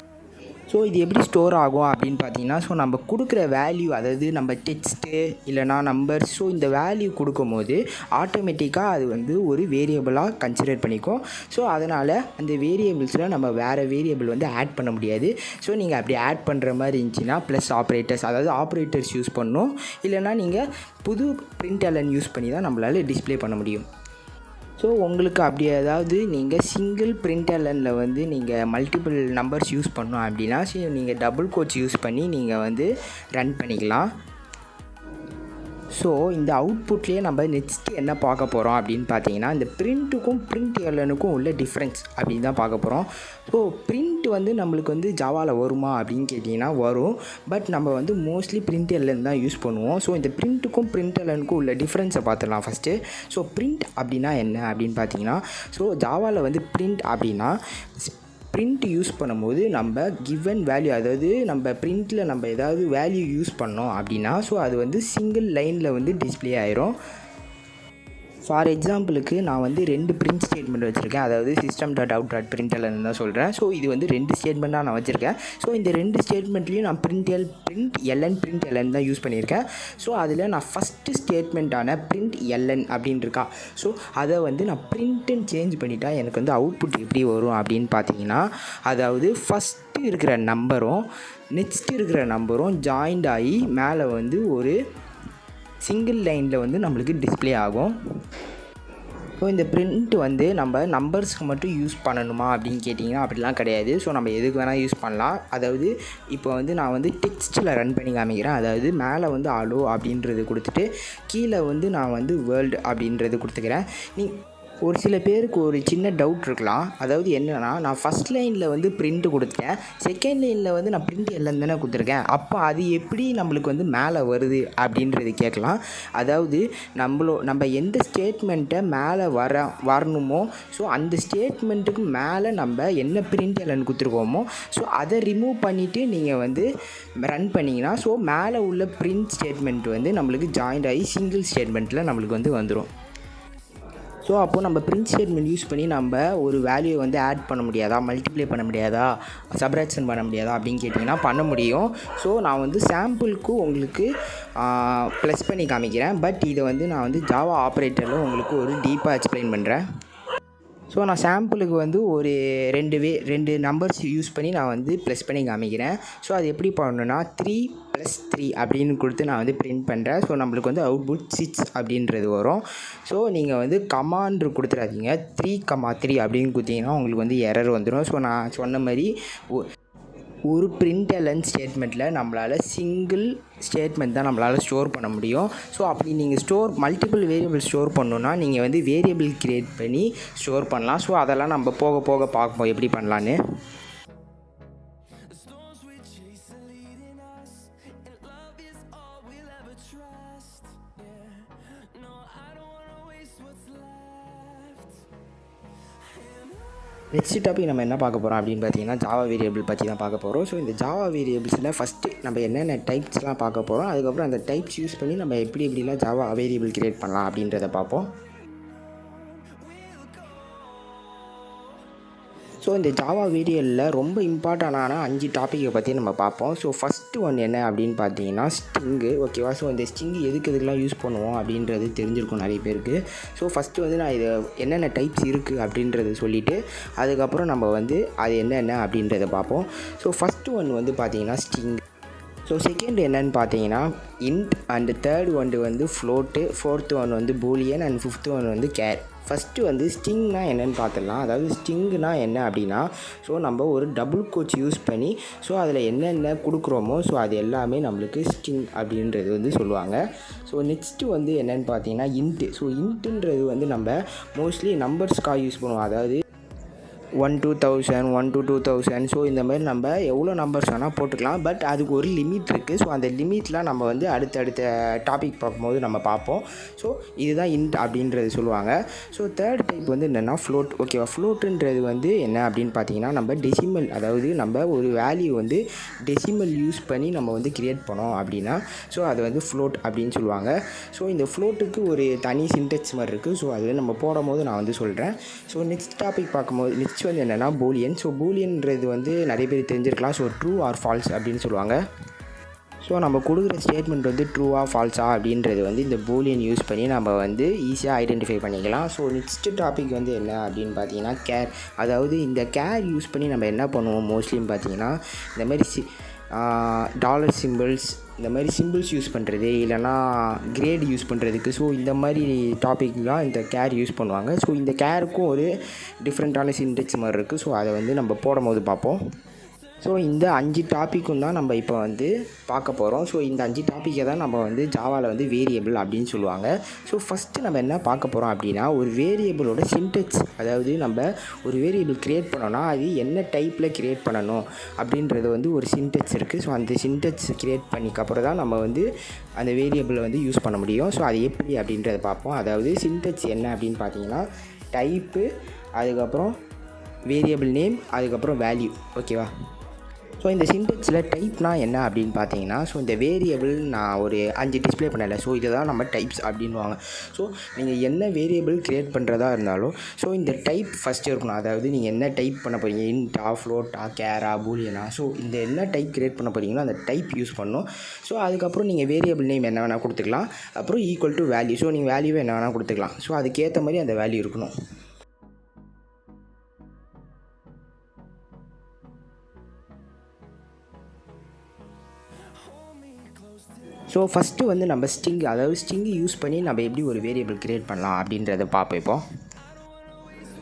ஸோ இது எப்படி ஸ்டோர் ஆகும் அப்படின்னு பார்த்தீங்கன்னா, ஸோ நம்ம கொடுக்குற வேல்யூ, அதாவது நம்ம டெக்ஸ்ட்டு இல்லைனா நம்பர், ஸோ இந்த வேல்யூ கொடுக்கும்போது ஆட்டோமேட்டிக்காக அது வந்து ஒரு வேரியபிளாக கன்சிடர் பண்ணிக்கும். ஸோ அதனால் அந்த வேரியபிள்ஸில் நம்ம வேறு வேரியபிள் வந்து ஆட் பண்ண முடியாது. ஸோ நீங்கள் அப்படி ஆட் பண்ணுற மாதிரி இருந்துச்சுன்னா ப்ளஸ் ஆப்ரேட்டர்ஸ், அதாவது ஆப்ரேட்டர்ஸ் யூஸ் பண்ணணும். இல்லைனா நீங்கள் புது பிரிண்ட் எல்என் யூஸ் பண்ணி தான் நம்மளால் டிஸ்பிளே பண்ண முடியும். ஸோ உங்களுக்கு அப்படி ஏதாவது நீங்கள் சிங்கிள் பிரிண்ட் எல்எனில் வந்து நீங்கள் மல்டிபிள் நம்பர்ஸ் யூஸ் பண்ணோம் அப்படின்னா, ஸோ நீங்கள் டபுள் கோட்ஸ் யூஸ் பண்ணி நீங்கள் வந்து ரன் பண்ணிக்கலாம். ஸோ இந்த அவுட்புட்லேயே நம்ம நெக்ஸ்ட்டு என்ன பார்க்க போகிறோம் அப்படின்னு பார்த்தீங்கன்னா, இந்த பிரிண்ட்டுக்கும் பிரிண்ட் எல்எனுக்கும் உள்ள டிஃப்ரென்ஸ் அப்படின்னு தான் பார்க்க போகிறோம். ஸோ பிரிண்ட் வந்து நம்மளுக்கு வந்து ஜாவாவில் வருமா அப்படின்னு கேட்டிங்கன்னா வரும், பட் நம்ம வந்து மோஸ்ட்லி பிரிண்ட் எல்என் தான் யூஸ் பண்ணுவோம். ஸோ இந்த பிரிண்ட்டுக்கும் பிரிண்ட் எல்எனுக்கும் உள்ள டிஃப்ரென்ஸை பார்த்துடலாம் ஃபஸ்ட்டு. ஸோ பிரிண்ட் அப்படின்னா என்ன அப்படின்னு பார்த்தீங்கன்னா, ஸோ ஜாவாவில் வந்து பிரிண்ட் அப்படின்னா பிரிண்ட் யூஸ் பண்ணும்போது நம்ம கிவன் வேல்யூ, அதாவது நம்ம பிரிண்ட்டில் நம்ம ஏதாவது வேல்யூ யூஸ் பண்ணோம் அப்படின்னா, ஸோ அது வந்து சிங்கிள் லைனில் வந்து டிஸ்பிளே ஆயிரும். ஃபார் எக்ஸாம்பிளுக்கு நான் வந்து 2 பிரிண்ட் ஸ்டேட்மெண்ட் வச்சுருக்கேன். அதாவது system.out.println தான் சொல்கிறேன். ஸோ இது வந்து 2 ஸ்டேட்மெண்ட்டாக நான் வச்சுருக்கேன். ஸோ இந்த 2 ஸ்டேட்மெண்ட்லேயும் நான் பிரிண்ட் எல்என் தான் யூஸ் பண்ணியிருக்கேன். ஸோ அதில் நான் ஃபஸ்ட்டு ஸ்டேட்மெண்ட்டான பிரிண்ட் எல்என் அப்படின்னு இருக்கா, ஸோ அதை வந்து நான் பிரிண்ட்டுன்னு சேஞ்ச் பண்ணிட்டா எனக்கு வந்து அவுட்புட் எப்படி வரும் அப்படின்னு பார்த்தீங்கன்னா, அதாவது ஃபஸ்ட்டு இருக்கிற நம்பரும் நெக்ஸ்ட்டு இருக்கிற நம்பரும் ஜாயிண்ட் ஆகி மேலே வந்து ஒரு சிங்கிள் லைனில் வந்து நம்மளுக்கு டிஸ்பிளே ஆகும். ஸோ இந்த பிரிண்ட் வந்து நம்ம நம்பர்ஸ்க்கு மட்டும் யூஸ் பண்ணணுமா அப்படின்னு கேட்டிங்கன்னா அப்படிலாம் கிடையாது. ஸோ நம்ம எதுக்கு வேணால் யூஸ் பண்ணலாம். அதாவது இப்போ வந்து நான் வந்து டெக்ஸ்ட்டில் ரன் பண்ணி காமிக்கிறேன். அதாவது மேலே வந்து அலோ அப்படின்றது கொடுத்துட்டு கீழே வந்து நான் வந்து வேர்ல்டு அப்படின்றது கொடுத்துக்கிறேன். ஒரு சில பேருக்கு ஒரு சின்ன டவுட் இருக்கலாம். அதாவது என்னென்னா, நான் ஃபஸ்ட் லைனில் வந்து பிரிண்ட் கொடுத்தேன், செகண்ட் லைனில் வந்து நான் பிரிண்ட் எல்லாம் தானே கொடுத்துருக்கேன், அப்போ அது எப்படி நம்மளுக்கு வந்து மேலே வருது அப்படின்றது கேட்கலாம். அதாவது நம்ம எந்த ஸ்டேட்மெண்ட்டை மேலே வரணுமோ, ஸோ அந்த ஸ்டேட்மெண்ட்டுக்கு மேலே நம்ம என்ன பிரிண்ட் எல்லாம் கொடுத்துருக்கோமோ, ஸோ அதை ரிமூவ் பண்ணிவிட்டு நீங்கள் வந்து ரன் பண்ணிங்கன்னா, ஸோ மேலே உள்ள பிரிண்ட் ஸ்டேட்மெண்ட் வந்து நம்மளுக்கு ஜாயிண்ட் ஆகி சிங்கிள் ஸ்டேட்மெண்ட்டில் நம்மளுக்கு வந்து வந்துடும். ஸோ அப்போது நம்ம பிரிண்ட் ஸ்டேட்மெண்ட் யூஸ் பண்ணி நம்ம ஒரு வேல்யூ வந்து ஆட் பண்ண முடியாதா, மல்டிப்ளை பண்ண முடியாதா, சப்ராக்ஷன் பண்ண முடியாதா அப்படின்னு கேட்டிங்கன்னா பண்ண முடியும். ஸோ நான் வந்து சாம்பிளுக்கு உங்களுக்கு ப்ளஸ் பண்ணி காமிக்கிறேன். பட் இதை வந்து நான் வந்து ஜாவா ஆப்ரேட்டரில் உங்களுக்கு ஒரு டீப்பாக எக்ஸ்பிளைன் பண்ணுறேன். ஸோ நான் சாம்பிளுக்கு வந்து ஒரு 2 நம்பர்ஸ் யூஸ் பண்ணி நான் வந்து ப்ளஸ் பண்ணி காமிக்கிறேன். ஸோ அது எப்படி பண்ணணுன்னா 3 + 3 அப்படின்னு கொடுத்து நான் வந்து பிரிண்ட் பண்ணுறேன். ஸோ நம்மளுக்கு வந்து அவுட்புட் 6 அப்படின்றது வரும். ஸோ நீங்கள் வந்து கமாண்ட் கொடுத்துடாதீங்க, 3,3 அப்படின்னு கொடுத்தீங்கன்னா உங்களுக்கு வந்து எரர் வந்துடும். ஸோ நான் சொன்ன மாதிரி ஒரு பிரிண்ட் எல்என் ஸ்டேட்மெண்ட்டில் நம்மளால் சிங்கிள் ஸ்டேட்மெண்ட் தான் நம்மளால் ஸ்டோர் பண்ண முடியும். ஸோ அப்படி நீங்கள் மல்டிபிள் வேரியபிள் ஸ்டோர் பண்ணணுன்னா நீங்கள் வந்து வேரியபிள் க்ரியேட் பண்ணி ஸ்டோர் பண்ணலாம். ஸோ அதெல்லாம் நம்ம போக போக பார்ப்போம் எப்படி பண்ணலான்னு. நெக்ஸ்ட் டாபிக் நம்ம என்ன பார்க்க போகிறோம் அப்படின்னு பார்த்தீங்கன்னா, ஜாவா வேரியபிள் பற்றி தான் பார்க்க போகிறோம். ஸோ இந்த ஜாவா வேரியபிள்ஸில் ஃபஸ்ட்டு நம்ம என்னென்ன டைப்ஸ்லாம் பார்க்க போகிறோம், அதுக்கப்புறம் அந்த டைப்ஸ் யூஸ் பண்ணி நம்ம எப்படிலாம் ஜாவா வேரியபிள் கிரியேட் பண்ணலாம் அப்படின்றத பார்ப்போம். ஸோ இந்த ஜாவா வேரியபிளில் ரொம்ப இம்பார்ட்டண்டான 5 டாப்பிக்கை பற்றி நம்ம பார்ப்போம். ஸோ ஃபஸ்ட்டு ஒன் என்ன அப்படின்னு பார்த்தீங்கன்னா ஸ்ட்ரிங்கு. ஓகேவா? ஸோ இந்த ஸ்ட்ரிங்கு எதுக்கெல்லாம் யூஸ் பண்ணுவோம் அப்படின்றது தெரிஞ்சிருக்கும் நிறைய பேருக்கு. ஸோ ஃபஸ்ட்டு வந்து நான் இது என்னென்ன டைப்ஸ் இருக்குது அப்படின்றத சொல்லிவிட்டு அதுக்கப்புறம் நம்ம வந்து அது என்னென்ன அப்படின்றத பார்ப்போம். ஸோ ஃபஸ்ட்டு ஒன் வந்து பார்த்தீங்கன்னா ஸ்ட்ரிங். ஸோ செகண்ட் என்னன்னு பார்த்தீங்கன்னா இன்ட், அண்டு தேர்ட் ஒன்று வந்து ஃப்ளோட்டு, ஃபோர்த்து ஒன் வந்து பூலியன், அண்ட் ஃபிஃப்த்து ஒன் வந்து கேர். ஃபஸ்ட்டு வந்து ஸ்ட்ரிங்னா என்னென்னு பார்த்துடலாம். அதாவது ஸ்ட்ரிங்குனா என்ன அப்படின்னா, ஸோ நம்ம ஒரு டபுள் கோட்ஸ் யூஸ் பண்ணி ஸோ அதில் என்னென்ன கொடுக்குறோமோ ஸோ அது எல்லாமே நம்மளுக்கு ஸ்ட்ரிங் அப்படின்றது வந்து சொல்லுவாங்க. ஸோ நெக்ஸ்ட்டு வந்து என்னென்னு பார்த்தீங்கன்னா இன்ட்டு. ஸோ இன்ட்டுன்றது வந்து நம்ம மோஸ்ட்லி நம்பர்ஸ்க்காக யூஸ் பண்ணுவோம். அதாவது 1 to 1000, 1 to 2000. ஸோ இந்த மாதிரி நம்ம எவ்வளோ நம்பர்ஸ் வேணால் போட்டுக்கலாம். பட் அதுக்கு ஒரு லிமிட் இருக்குது. ஸோ அந்த லிமிட்லாம் நம்ம வந்து அடுத்தடுத்த டாபிக் பார்க்கும்போது நம்ம பார்ப்போம். ஸோ இதுதான் இன்ட் அப்படின்றது சொல்லுவாங்க. ஸோ தேர்ட் டைப் வந்து என்னென்னா ஃப்ளோட். ஓகேவா? ஃப்ளோட்டுன்றது வந்து என்ன அப்படின்னு பார்த்தீங்கன்னா நம்ம டெசிமல், அதாவது நம்ம ஒரு வேல்யூ வந்து டெசிமல் யூஸ் பண்ணி நம்ம வந்து கிரியேட் பண்ணோம் அப்படின்னா ஸோ அது வந்து ஃப்ளோட் அப்படின்னு சொல்லுவாங்க. ஸோ இந்த ஃப்ளோட்டுக்கு ஒரு தனி சின்டெக்ஸ் மாதிரி இருக்குது. ஸோ அதில் நம்ம போடும்போது நான் வந்து சொல்கிறேன். ஸோ நெக்ஸ்ட் டாபிக் பார்க்கும்போது நெக்ஸ்ட் வந்து என்னென்னா பூலியன். ஸோ பூலியன்றது வந்து நிறைய பேர் தெரிஞ்சிருக்கலாம். ஸோ ட்ரூ ஆர் ஃபால்ஸ் அப்படின்னு சொல்லுவாங்க. ஸோ நம்ம கொடுக்குற ஸ்டேட்மெண்ட் வந்து ட்ரூவா ஃபால்ஸா அப்படின்றது வந்து இந்த பூலியன் யூஸ் பண்ணி நம்ம வந்து ஈஸியாக ஐடென்டிஃபை பண்ணிக்கலாம். ஸோ நெக்ஸ்ட்டு டாபிக் வந்து என்ன அப்படின்னு பார்த்தீங்கன்னா கேர். அதாவது இந்த கேர் யூஸ் பண்ணி நம்ம என்ன பண்ணுவோம் மோஸ்ட்லின்னு பார்த்தீங்கன்னா இந்த மாதிரி டாலர் சிம்பிள்ஸ், இந்த மாதிரி சிம்பிள்ஸ் யூஸ் பண்ணுறது, இல்லைனா கிரேட் யூஸ் பண்ணுறதுக்கு. ஸோ இந்த மாதிரி டாபிக்லாம் இந்த கேர் யூஸ் பண்ணுவாங்க. ஸோ இந்த கேருக்கும் ஒரு டிஃப்ரெண்ட்டான சின்டெக்ஸ் மாதிரி இருக்குது. ஸோ அதை வந்து நம்ம போடும்போது பார்ப்போம். ஸோ இந்த 5 டாப்பிக்கும் தான் நம்ம இப்போ வந்து பார்க்க போகிறோம். ஸோ இந்த 5 டாப்பிக்கை தான் நம்ம வந்து ஜாவாவில் வந்து வேரியபிள் அப்படின்னு சொல்லுவாங்க. ஸோ ஃபஸ்ட்டு நம்ம என்ன பார்க்க போகிறோம் அப்படின்னா ஒரு வேரியபிளோட சின்டெக்ஸ். அதாவது நம்ம ஒரு வேரியபிள் க்ரியேட் பண்ணோன்னா அது என்ன டைப்பில் க்ரியேட் பண்ணணும் அப்படின்றது வந்து ஒரு சின்டெக்ஸ் இருக்குது. ஸோ அந்த சின்டெக்ஸ் க்ரியேட் பண்ணிக்கப்புறம் தான் நம்ம வந்து அந்த வேரியபிளை வந்து யூஸ் பண்ண முடியும். ஸோ அது எப்படி அப்படின்றத பார்ப்போம். அதாவது சின்டெக்ஸ் என்ன அப்படின்னு பார்த்தீங்கன்னா டைப்பு, அதுக்கப்புறம் வேரியபிள் நேம், அதுக்கப்புறம் வேல்யூ. ஓகேவா? ஸோ இந்த சின்டெக்ஸில் டைப்னா என்ன அப்படின்னு பார்த்தீங்கன்னா ஸோ இந்த வேரியபிள் நான் ஒரு 5 டிஸ்பிளே பண்ணலை. ஸோ இதை தான் நம்ம டைப்ஸ் அப்படின்வாங்க. ஸோ நீங்கள் என்ன வேரியபிள் க்ரியேட் பண்ணுறதா இருந்தாலும் ஸோ இந்த டைப் ஃபஸ்ட்டு இருக்கணும். அதாவது நீங்கள் என்ன டைப் பண்ண போகிறீங்க, இன்ட்டா, ஃப்ளோட்டா, கேரா, பூலியனா. ஸோ இந்த என்ன டைப் க்ரியேட் பண்ண போகிறீங்களோ அந்த டைப் யூஸ் பண்ணணும். ஸோ அதுக்கப்புறம் நீங்கள் வேரியபிள் நேம் என்ன வேணால் கொடுத்துக்கலாம். அப்புறம் ஈக்குவல் டு வேல்யூ. ஸோ நீங்கள் வேல்யூவை என்ன வேணால் கொடுத்துக்கலாம். ஸோ அதுக்கேற்ற மாதிரி அந்த வேல்யூ இருக்கணும். ஸோ ஃபஸ்ட்டு வந்து நம்ம ஸ்ட்ரிங், அதாவது ஸ்ட்ரிங் யூஸ் பண்ணி நம்ம எப்படி ஒரு வேரியபிள் க்ரியேட் பண்ணலாம் அப்படின்றத பார்ப்போம் இப்போ.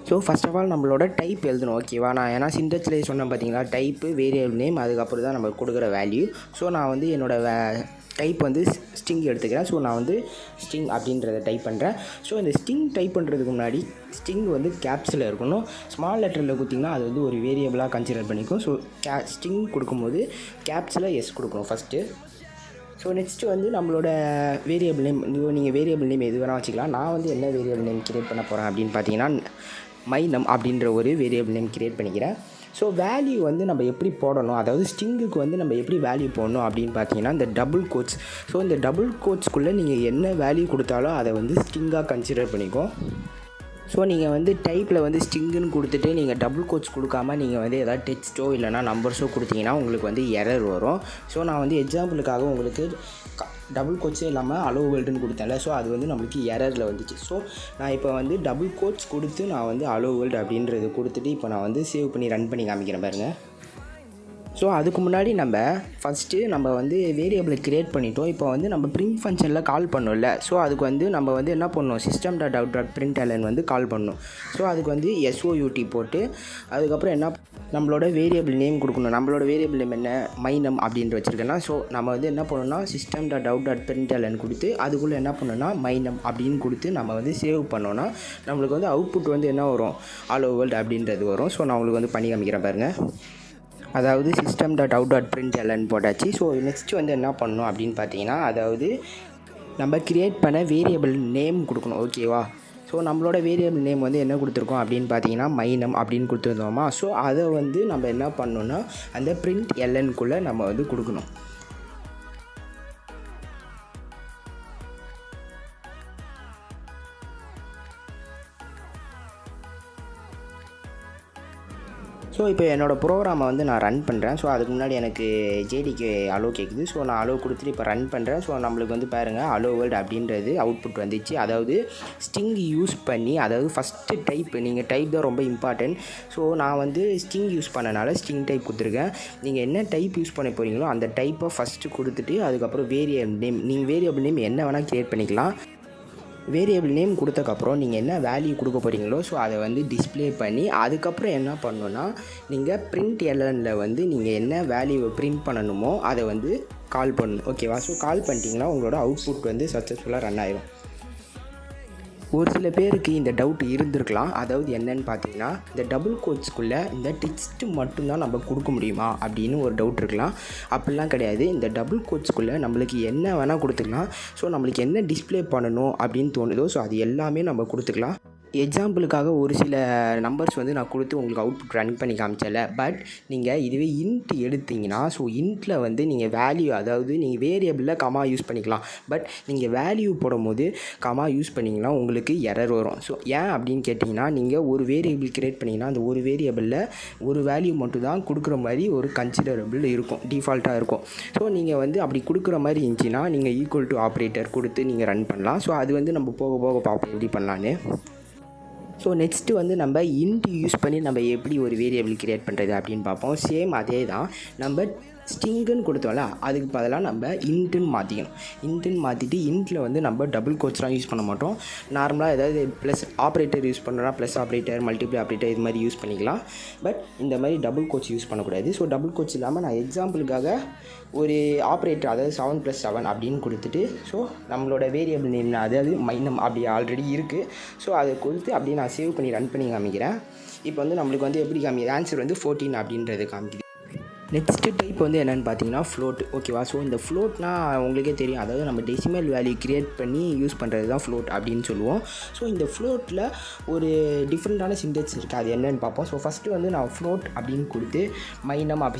ஸோ ஃபஸ்ட் ஆஃப் ஆல் நம்மளோட டைப் எழுதணும். ஓகேவா? நான் ஏன்னா சின்டெக்ஸில் சொன்னேன் பார்த்தீங்களா, டைப்பு, வேரியபிள் நேம், அதுக்கப்புறம் தான் நம்ம கொடுக்குற வேல்யூ. ஸோ நான் வந்து என்னோடய டைப் வந்து ஸ்ட்ரிங் எடுத்துக்கிறேன். ஸோ நான் வந்து ஸ்ட்ரிங் அப்படின்றத டைப் பண்ணுறேன். ஸோ இந்த ஸ்ட்ரிங் டைப் பண்ணுறதுக்கு முன்னாடி ஸ்ட்ரிங் வந்து கேப்ஸில் இருக்கணும். ஸ்மால் லெட்டரில் கொடுத்திங்கன்னா அது வந்து ஒரு வேரியபிளாக கன்சிடர் பண்ணிக்கும். ஸோ ஸ்ட்ரிங் கொடுக்கும்போது கேப்ஸில் எஸ் கொடுக்கணும் ஃபஸ்ட்டு. ஸோ நெக்ஸ்ட்டு வந்து நம்மளோட வேரியபிள் நேம், நீங்கள் வேரியபிள் நேம் எது வேணால் வச்சுக்கலாம். நான் வந்து என்ன வேரியபிள் நேம் க்ரியேட் பண்ண போகிறேன் அப்படின்னு பார்த்தீங்கன்னா மைனம் அப்படின்ற ஒரு வேரியபிள் நேம் க்ரியேட் பண்ணிக்கிறேன். ஸோ வேல்யூ வந்து நம்ம எப்படி போடணும், அதாவது ஸ்ட்ரிங்குக்கு வந்து நம்ம எப்படி வேல்யூ போடணும் அப்படின்னு பார்த்தீங்கன்னா இந்த டபுள் கோட்ஸ். ஸோ இந்த டபுள் கோட்ஸ்க்குள்ளே நீங்கள் என்ன வேல்யூ கொடுத்தாலும் அதை வந்து ஸ்ட்ரிங்காக கன்சிடர் பண்ணிக்கும். ஸோ நீங்கள் வந்து டைப்பில் வந்து ஸ்ட்ரிங்குன்னு கொடுத்துட்டு நீங்கள் டபுள் கோட்ஸ் கொடுக்காம நீங்கள் வந்து எதாவது டெக்ஸ்ட்டோ இல்லைனா நம்பர்ஸோ கொடுத்தீங்கன்னா உங்களுக்கு வந்து எரர் வரும். ஸோ நான் வந்து எக்ஸாம்பிளுக்காக உங்களுக்கு டபுள் கோட்ஸே இல்லாமல் அலோ வேர்ல்டுன்னு கொடுத்தேன்ல. ஸோ அது வந்து நம்மளுக்கு எரரில் வந்துச்சு. ஸோ நான் இப்போ வந்து டபுள் கோட்ஸ் கொடுத்து நான் வந்து அலோ வேர்ல்டு அப்படின்றது கொடுத்துட்டு இப்போ நான் வந்து சேவ் பண்ணி ரன் பண்ணி காமிக்கிறேன் பாருங்கள். ஸோ அதுக்கு முன்னாடி நம்ம ஃபஸ்ட்டு நம்ம வந்து வேரியபிளை க்ரியேட் பண்ணிட்டோம். இப்போ வந்து நம்ம பிரிண்ட் ஃபங்க்ஷனில் கால் பண்ணோம்ல. ஸோ அதுக்கு வந்து நம்ம வந்து என்ன பண்ணணும், system.out.println வந்து கால் பண்ணணும். ஸோ அதுக்கு வந்து SOUT போட்டு அதுக்கப்புறம் என்ன நம்மளோட வேரியபிள் நேம் கொடுக்கணும். நம்மளோட வேரியபிள் நேம் என்ன, மைனம் அப்படின்ற வச்சுருக்கேன்னா. ஸோ நம்ம வந்து என்ன பண்ணணும்னா system.out.println கொடுத்து அதுக்குள்ளே என்ன பண்ணணும்னா மைனம் அப்படின்னு கொடுத்து நம்ம வந்து சேவ் பண்ணோன்னா நம்மளுக்கு வந்து அவுட்புட் வந்து என்ன வரும், ஆல் ஓவர் வேர்ல்டு அப்படின்றது வரும். ஸோ நான் உங்களுக்கு வந்து பண்ணி காமிக்கிறேன் பாருங்கள். அதாவது system.out.println போட்டாச்சு. ஸோ நெக்ஸ்ட்டு வந்து என்ன பண்ணணும் அப்படின்னு பார்த்தீங்கன்னா அதாவது நம்ம க்ரியேட் பண்ண வேரியபிள் நேம் கொடுக்கணும். ஓகேவா? ஸோ நம்மளோட வேரியபிள் நேம் வந்து என்ன கொடுத்துருக்கோம் அப்படின்னு பார்த்தீங்கன்னா மைனம் அப்படின்னு கொடுத்துருந்தோமா. ஸோ அதை வந்து நம்ம என்ன பண்ணணும்னா அந்த printlnக்குள்ளே நம்ம வந்து கொடுக்கணும். ஸோ இப்போ என்னோடய ப்ரோக்ராமை வந்து நான் ரன் பண்ணுறேன். ஸோ அதுக்கு முன்னாடி எனக்கு ஜேடிக்கு அலோ கேட்குது. ஸோ நான் அலோ கொடுத்துட்டு இப்போ ரன் பண்ணுறேன். ஸோ நம்மளுக்கு வந்து பாருங்கள் அலோ வேர்ல்டு அப்படின்றது அவுட்புட் வந்துச்சு. அதாவது ஸ்ட்ரிங் யூஸ் பண்ணி, அதாவது ஃபஸ்ட்டு டைப், நீங்கள் டைப் தான் ரொம்ப இம்பார்ட்டன்ட். ஸோ நான் வந்து ஸ்ட்ரிங் யூஸ் பண்ணனால ஸ்ட்ரிங் டைப் கொடுத்துருக்கேன். நீங்கள் என்ன டைப் யூஸ் பண்ண போகிறீங்களோ அந்த டைப்பை ஃபஸ்ட்டு கொடுத்துட்டு அதுக்கப்புறம் வேரியபிள் நேம், நீங்கள் வேரியபிள் நேம் என்ன வேணால் க்ரியேட் பண்ணிக்கலாம். வேரியபிள் நேம் கொடுத்தக்கப்புறம் நீங்கள் என்ன வேல்யூ கொடுக்க போகிறீங்களோ ஸோ அதை வந்து டிஸ்பிளே பண்ணி அதுக்கப்புறம் என்ன பண்ணணுன்னா நீங்கள் பிரிண்ட் எல்எனில் வந்து நீங்கள் என்ன வேல்யூவை பிரிண்ட் பண்ணணுமோ அதை வந்து கால் பண்ணணும். ஓகேவா? ஸோ கால் பண்ணிட்டீங்கன்னா உங்களோட அவுட்புட் வந்து சக்ஸஸ்ஃபுல்லாக ரன் ஆயிடும். ஒரு சில பேருக்கு இந்த டவுட் இருந்திருக்கலாம். அதாவது என்னன்னு பார்த்தீங்கன்னா, இந்த டபுள் கோட்ஸ்க்குள்ளே இந்த டெக்ஸ்ட்டு மட்டும்தான் நம்ம கொடுக்க முடியுமா அப்படின்னு ஒரு டவுட் இருக்கலாம். அப்படிலாம் கிடையாது. இந்த டபுள் கோட்ஸ்க்குள்ளே நம்மளுக்கு என்ன வேணால் கொடுத்துக்கலாம். ஸோ நம்மளுக்கு என்ன டிஸ்பிளே பண்ணணும் அப்படின்னு தோணுதோ ஸோ அது எல்லாமே நம்ம கொடுத்துக்கலாம். எக்ஸாம்பிளுக்காக ஒரு சில நம்பர்ஸ் வந்து நான் கொடுத்து உங்களுக்கு அவுட்புட் ரன் பண்ணி காமிச்சல. பட் நீங்கள் இதுவே இன்ட் எடுத்தீங்கன்னா ஸோ இன்ட்டில் வந்து நீங்கள் வேல்யூ, அதாவது நீங்கள் வேரியபிளில் கமா யூஸ் பண்ணிக்கலாம். பட் நீங்கள் வேல்யூ போடும்போது கமா யூஸ் பண்ணிங்கன்னா உங்களுக்கு எரர் வரும். ஸோ ஏன் அப்படின்னு கேட்டிங்கன்னா, நீங்கள் ஒரு வேரியபிள் க்ரியேட் பண்ணிங்கன்னா அந்த ஒரு வேரியபிளில் ஒரு வேல்யூ மட்டும் தான் கொடுக்குற மாதிரி ஒரு கன்சிடரபிள் இருக்கும், டிஃபால்ட்டாக இருக்கும். ஸோ நீங்கள் வந்து அப்படி கொடுக்குற மாதிரி இருந்துச்சுன்னா நீங்கள் ஈக்குவல் டு ஆப்ரேட்டர் கொடுத்து நீங்கள் ரன் பண்ணலாம். ஸோ அது வந்து நம்ம போக போக பார்ப்போம் எப்படி பண்ணலான்னு. ஸோ நெக்ஸ்ட்டு வந்து நம்ம இன்ட் யூஸ் பண்ணி நம்ம எப்படி ஒரு வேரியபிள் க்ரியேட் பண்ணுறது அப்படின்னு பார்ப்போம். சேம் அதே தான். நம்ம ஸ்ட்ரிங்குன்னு கொடுத்தோம்ல, அதுக்கு பதிலாக நம்ம இன்ட்டுன்னு மாற்றிக்கணும். இன்ட்டுன்னு மாற்றிட்டு இன்ட்டில் வந்து நம்ம டபுள் கோட்ஸ்லாம் யூஸ் பண்ண மாட்டோம். நார்மலாக ஏதாவது ப்ளஸ் ஆப்ரேட்டர் யூஸ் பண்ணுறோன்னா ப்ளஸ் ஆப்ரேட்டர், மல்டிப்ளை ஆப்ரேட்டர் இது மாதிரி யூஸ் பண்ணிக்கலாம். பட் இந்த மாதிரி டபுள் கோட்ஸ் யூஸ் பண்ணக்கூடாது. ஸோ டபுள் கோட்ஸ் இல்லாமல் நான் எக்ஸாம்பிளுக்காக ஒரு ஆப்ரேட்டர், அதாவது 7 + 7 அப்படின்னு கொடுத்துட்டு ஸோ நம்மளோட வேரியபிள் நேம், அதாவது மைனம் அப்படி ஆல்ரெடி இருக்குது. ஸோ அதை கொடுத்து அப்படியே நான் சேவ் பண்ணி ரன் பண்ணி காமிக்கிறேன். இப்போ வந்து நம்மளுக்கு வந்து எப்படி காமிக்குது, ஆன்சர் வந்து 14 அப்படின்றது காமிக்குது. நெக்ஸ்ட்டு டைப் வந்து என்னென்னு பார்த்தீங்கன்னா ஃப்ளோட். ஓகேவா? ஸோ இந்த ஃப்ளோட்னா உங்களுக்கே தெரியும், அதாவது நம்ம டெசிமல் வேல்யூ க்ரியேட் பண்ணி யூஸ் பண்ணுறது தான் ஃப்ளோட் அப்படின்னு சொல்லுவோம். ஸோ இந்த ஃப்ளோட்டில் ஒரு டிஃப்ரெண்ட்டான சின்டெக்ஸ் இருக்குது. அது என்னென்னு பார்ப்போம். ஸோ ஃபஸ்ட்டு வந்து நான் ஃப்ளோட் அப்படின்னு கொடுத்து மைனம் =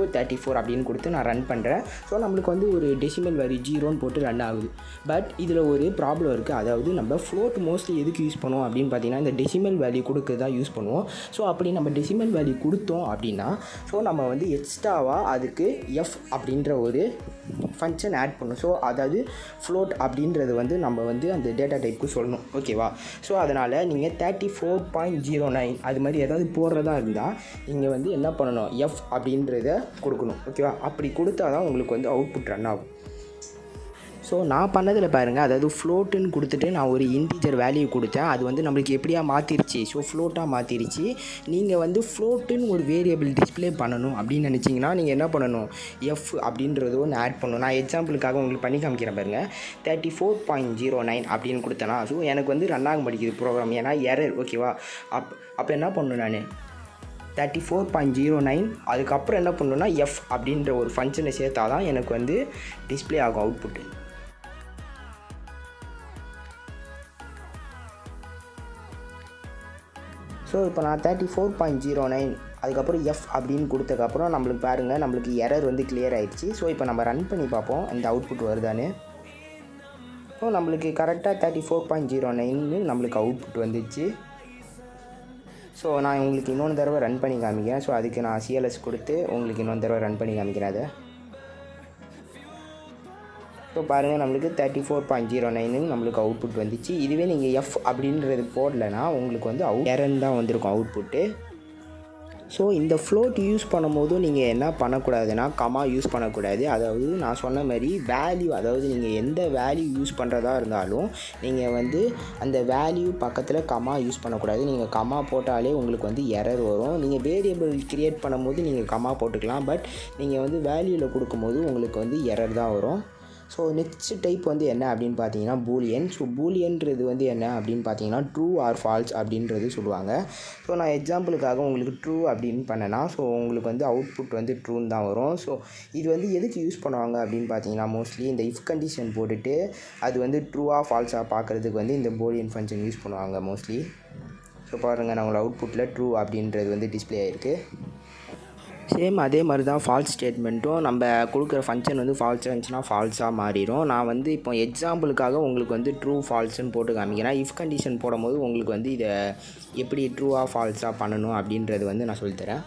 34 அப்படின்னு கொடுத்து நான் ரன் பண்ணுறேன். ஸோ நம்மளுக்கு வந்து ஒரு டெசிமல் வேல்யூ 0ன்னு போட்டு ரன் ஆகுது. பட் இதில் ஒரு ப்ராப்ளம் இருக்குது. அதாவது நம்ம ஃப்ளோட் மோஸ்ட்லி எதுக்கு யூஸ் பண்ணுவோம் அப்படின்னு பார்த்தீங்கன்னா, இந்த டெசிமல் வேல்யூ கொடுக்க தான் யூஸ் பண்ணுவோம். ஸோ அப்படி நம்ம டெசிமல் வேல்யூ கொடுத்தோம் அப்படின்னா ஸோ நம்ம வந்து எக்ஸ்ட்ராவாக அதுக்கு எஃப் அப்படின்ற ஒரு ஃபங்க்ஷன் ஆட் பண்ணும். ஸோ அதாவது ஃப்ளோட் அப்படின்றது வந்து நம்ம வந்து அந்த டேட்டா டைப்புக்கு சொல்லணும். ஓகேவா? ஸோ அதனால் நீங்கள் 34.09 அது மாதிரி ஏதாவது போடுறதா இருந்தால் நீங்கள் வந்து என்ன பண்ணணும், எஃப் அப்படின்றத கொடுக்கணும். ஓகேவா? அப்படி கொடுத்தா தான் உங்களுக்கு வந்து அவுட்புட் ரன் ஆகும். ஸோ நான் பண்ணதில் பாருங்கள், அதாவது ஃப்ளோட்டுன்னு கொடுத்துட்டு நான் ஒரு இன்டீஜர் வேல்யூ கொடுத்தேன். அது வந்து நம்மளுக்கு எப்படியா மாற்றிருச்சு, ஸோ ஃப்ளோட்டாக மாற்றிருச்சு. நீங்கள் வந்து ஃப்ளோட்டுன்னு ஒரு வேரியபிள் டிஸ்பிளே பண்ணணும் அப்படின்னு நினச்சிங்கன்னா நீங்கள் என்ன பண்ணணும், எஃப் அப்படின்றது ஒன்று ஆட் பண்ணணும். நான் எக்ஸாம்பிளுக்காக உங்களுக்கு பண்ணி காமிக்கிறேன் பாருங்கள். 34.09 அப்படின்னு கொடுத்தேன்னா ஸோ எனக்கு வந்து ரன் ஆக மாட்டேங்குது ப்ரோக்ராம், ஏன்னா எரர். ஓகேவா? அப்போ என்ன பண்ணணும், நான் 34.09 அதுக்கப்புறம் என்ன பண்ணணுன்னா எஃப் அப்படின்ற ஒரு ஃபங்க்ஷனை சேர்த்தா தான் எனக்கு வந்து டிஸ்பிளே ஆகும் அவுட்புட்டு. ஸோ இப்போ நான் 34.09 அதுக்கப்புறம் எஃப் அப்படின்னு கொடுத்ததுக்கப்புறம் நம்மளுக்கு பாருங்கள், நம்மளுக்கு எரர் வந்து கிளியர் ஆகிடுச்சு. ஸோ இப்போ நம்ம ரன் பண்ணி பார்ப்போம் இந்த அவுட்புட் வருதான்னு. ஸோ நம்மளுக்கு கரெக்டாக 34.09 நம்மளுக்கு அவுட்புட் வந்துச்சு. ஸோ நான் உங்களுக்கு இன்னொன்று தடவை ரன் பண்ணி காமிக்கிறேன். ஸோ அதுக்கு நான் சிஎல்எஸ் கொடுத்து உங்களுக்கு இன்னொன்று தடவை ரன் பண்ணி காமிக்கிறேன் அதை. ஸோ பாருங்கள், நம்மளுக்கு 34.09 நம்மளுக்கு அவுட்புட் வந்துச்சு. இதுவே நீங்கள் எஃப் அப்படின்றது போடலைன்னா உங்களுக்கு வந்து எரர் தான் வந்திருக்கும் அவுட்புட்டு. ஸோ இந்த ஃப்ளோட் யூஸ் பண்ணும்போது நீங்கள் என்ன பண்ணக்கூடாதுன்னா கமா யூஸ் பண்ணக்கூடாது. அதாவது நான் சொன்ன மாதிரி வேல்யூ, அதாவது நீங்கள் எந்த வேல்யூ யூஸ் பண்ணுறதா இருந்தாலும் நீங்கள் வந்து அந்த வேல்யூ பக்கத்தில் கமா யூஸ் பண்ணக்கூடாது. நீங்கள் கமா போட்டாலே உங்களுக்கு வந்து எரர் வரும். நீங்கள் வேரியபிள் க்ரியேட் பண்ணும்போது நீங்கள் கமா போட்டுக்கலாம். பட் நீங்கள் வந்து வேல்யூவில் கொடுக்கும்போது உங்களுக்கு வந்து எரர் தான் வரும். ஸோ நெக்ஸ்ட் டைப் வந்து என்ன அப்படின்னு பார்த்தீங்கன்னா பூலியன். ஸோ பூலியன்றது வந்து என்ன அப்படின்னு பார்த்தீங்கன்னா ட்ரூ ஆர் ஃபால்ஸ் அப்படின்றது சொல்லுவாங்க. ஸோ நான் எக்ஸாம்பிளுக்காக உங்களுக்கு ட்ரூ அப்படின்னு பண்ணேன்னா ஸோ உங்களுக்கு வந்து அவுட்புட் வந்து ட்ரூன்னு தான் வரும். ஸோ இது வந்து எதுக்கு யூஸ் பண்ணுவாங்க அப்படின்னு பார்த்தீங்கன்னா மோஸ்ட்லி இந்த இஃப் கண்டிஷன் போட்டுட்டு அது வந்து ட்ரூவாக ஃபால்ஸாக பார்க்குறதுக்கு வந்து இந்த பூலியன் ஃபங்க்ஷன் யூஸ் பண்ணுவாங்க மோஸ்ட்லி. ஸோ பாருங்கள், நம்மளோட அவுட்புட்டில் ட்ரூ அப்படின்றது வந்து டிஸ்பிளே ஆகிருக்கு. சேம் அதே மாதிரி தான் ஃபால்ஸ் ஸ்டேட்மெண்ட்டும் நம்ம கொடுக்குற ஃபங்க்ஷன் வந்து ஃபால்ஸாக இருந்துச்சுன்னா ஃபால்ஸாக மாறிடும். நான் வந்து இப்போ எக்ஸாம்பிளுக்காக உங்களுக்கு வந்து ட்ரூ ஃபால்ஸ்ன்னு போட்டு காமிக்கிறேன். இஃப் கண்டிஷன் போடும்போது உங்களுக்கு வந்து இதை எப்படி ட்ரூவாக ஃபால்ஸாக பண்ணணும் அப்படின்றது வந்து நான் சொல்லித்தரேன்.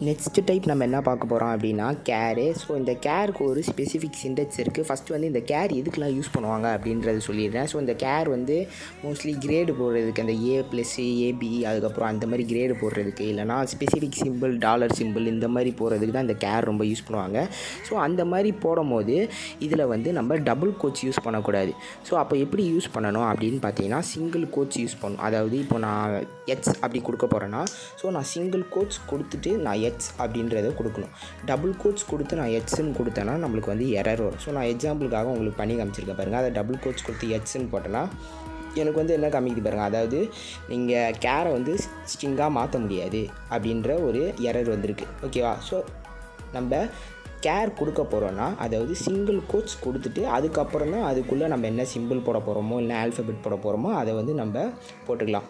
நெக்ஸ்ட் டைப் நம்ம என்ன பார்க்க போகிறோம் அப்படின்னா கேரு. ஸோ இந்த கேருக்கு ஒரு ஸ்பெசிஃபிக் சின்டெக்ஸ் இருக்குது. ஃபஸ்ட்டு வந்து இந்த கேர் எதுக்கெலாம் யூஸ் பண்ணுவாங்க அப்படின்றது சொல்லிடுறேன். ஸோ இந்த கேர் வந்து மோஸ்ட்லி கிரேடு போடுறதுக்கு, அந்த A+, AB அதுக்கப்புறம் அந்த மாதிரி கிரேடு போடுறதுக்கு, இல்லைனா ஸ்பெசிஃபிக் சிம்பிள், டாலர் சிம்பிள் இந்த மாதிரி போடுறதுக்கு தான் இந்த கேர் ரொம்ப யூஸ் பண்ணுவாங்க. ஸோ அந்த மாதிரி போடும்போது இதில் வந்து நம்ம டபுள் கோட்ஸ் யூஸ் பண்ணக்கூடாது. ஸோ அப்போ எப்படி யூஸ் பண்ணணும் அப்படின்னு பார்த்தீங்கன்னா சிங்கிள் கோட்ஸ் யூஸ் பண்ணணும். அதாவது இப்போ நான் எக்ஸ் அப்படி கொடுக்க போகிறேன்னா ஸோ நான் சிங்கிள் கோட்ஸ் கொடுத்துட்டு நான் எக்ஸ் அப்படின்றத கொடுக்கணும். டபுள் கோட்ஸ் கொடுத்து நான் எக்ஸ்ன்னு கொடுத்தேன்னா நம்மளுக்கு வந்து எரர் வரும். ஸோ நான் எக்ஸாம்பிளுக்காக உங்களுக்கு பண்ணி காமிச்சிருக்கேன் பாருங்கள். அதை டபுள் கோட்ஸ் கொடுத்து எக்ஸ்ன்னு போட்டேன்னா எனக்கு வந்து என்ன காமிக்குது பாருங்கள். அதாவது நீங்கள் கேரை வந்து ஸ்ட்ரிங்காக மாற்ற முடியாது அப்படின்ற ஒரு எரர் வந்திருக்கு. ஓகேவா? ஸோ நம்ம கேர் கொடுக்க போகிறோன்னா அதாவது சிங்கிள் கோட்ஸ் கொடுத்துட்டு அதுக்கப்புறம் தான் அதுக்குள்ளே நம்ம என்ன சிம்பிள் போட போகிறோமோ இல்லை ஆல்ஃபபெட் போட போகிறோமோ அதை வந்து நம்ம போட்டுக்கலாம்.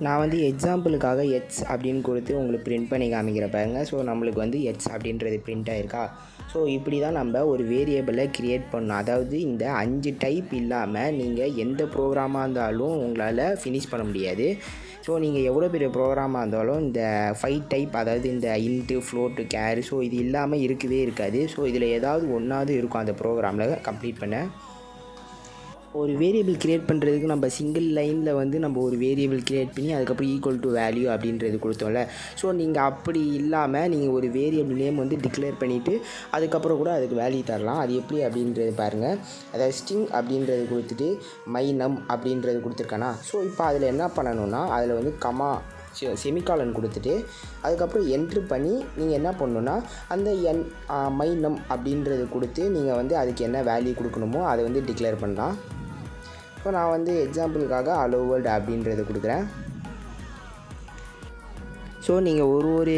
நான் வந்து எக்ஸாம்பிளுக்காக எக்ஸ் அப்படின்னு கொடுத்து உங்களுக்கு பிரிண்ட் பண்ணி காமிக்கிற பாருங்க. ஸோ நம்மளுக்கு வந்து எக்ஸ் அப்படின்றது பிரிண்ட் ஆகிருக்கா. ஸோ இப்படி தான் நம்ம ஒரு வேரியபிளை க்ரியேட் பண்ணணும். அதாவது இந்த 5 டைப் இல்லாமல் நீங்கள் எந்த ப்ரோக்ராமாக இருந்தாலும் உங்களால் ஃபினிஷ் பண்ண முடியாது. ஸோ நீங்கள் எவ்வளோ பெரிய ப்ரோக்ராமாக இருந்தாலும் இந்த 5 டைப், அதாவது இந்த இன்ட்டு, ஃப்ளோட்டு, கேர், ஸோ இது இல்லாமல் இருக்கவே இருக்காது. ஸோ இதில் ஏதாவது ஒன்றாவது இருக்கும் அந்த ப்ரோக்ராமில் கம்ப்ளீட் பண்ண. ஒரு வேரியபிள் க்ரியேட் பண்ணுறதுக்கு நம்ம சிங்கிள் லைனில் வந்து நம்ம ஒரு வேரியபிள் க்ரியேட் பண்ணி அதுக்கப்புறம் ஈக்குவல் டு வேல்யூ அப்படின்றது கொடுத்தோம்ல. ஸோ நீங்கள் அப்படி இல்லாமல் நீங்கள் ஒரு வேரியபிள் நேம் வந்து டிக்ளேர் பண்ணிவிட்டு அதுக்கப்புறம் கூட அதுக்கு வேல்யூ தரலாம். அது எப்படி அப்படின்றது பாருங்கள். அதாவது ஸ்ட்ரிங் அப்படின்றது கொடுத்துட்டு மைனம் அப்படின்றது கொடுத்துருக்கானா. ஸோ இப்போ அதில் என்ன பண்ணணும்னா அதில் வந்து செமிகாலன் கொடுத்துட்டு அதுக்கப்புறம் என்ட்ரு பண்ணி நீங்கள் என்ன பண்ணணுன்னா அந்த மைனம் அப்படின்றது கொடுத்து நீங்கள் வந்து அதுக்கு என்ன வேல்யூ கொடுக்கணுமோ அதை வந்து டிக்ளேர் பண்ணலாம். ஸோ நான் வந்து எக்ஸாம்பிளுக்காக ஹலோ வேர்ல்டு அப்படின்றது கொடுக்குறேன். ஸோ நீங்கள் ஒரு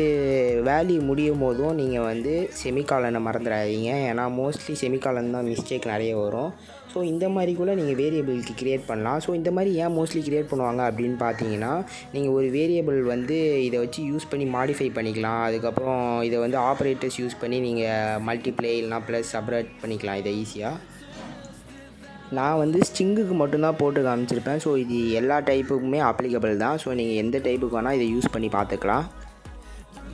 வேல்யூ முடியும் போதும் நீங்கள் வந்து செமிகாலனை மறந்துடாதீங்க. ஏன்னா மோஸ்ட்லி செமிகாலன் தான் மிஸ்டேக் நிறைய வரும். ஸோ இந்த மாதிரி கூட நீங்கள் வேரியபிளுக்கு க்ரியேட் பண்ணலாம். ஸோ இந்த மாதிரி ஏன் மோஸ்ட்லி க்ரியேட் பண்ணுவாங்க அப்படின்னு பார்த்தீங்கன்னா நீங்கள் ஒரு வேரியபிள் வந்து இதை வச்சு யூஸ் பண்ணி மாடிஃபை பண்ணிக்கலாம். அதுக்கப்புறம் இதை வந்து ஆப்ரேட்டர்ஸ் யூஸ் பண்ணி நீங்கள் மல்டிப்ளை இல்லைனா ப்ளஸ் சப்ராக்ட் பண்ணிக்கலாம் இதை ஈஸியாக. நான் வந்து ஸ்ட்ரிங்குக்கு மட்டும்தான் போட்டு காமிச்சிருப்பேன். ஸோ இது எல்லா டைப்புக்குமே அப்ளிகபிள் தான். ஸோ நீங்கள் எந்த டைப்புக்கு வேணால் இதை யூஸ் பண்ணி பார்த்துக்கலாம்.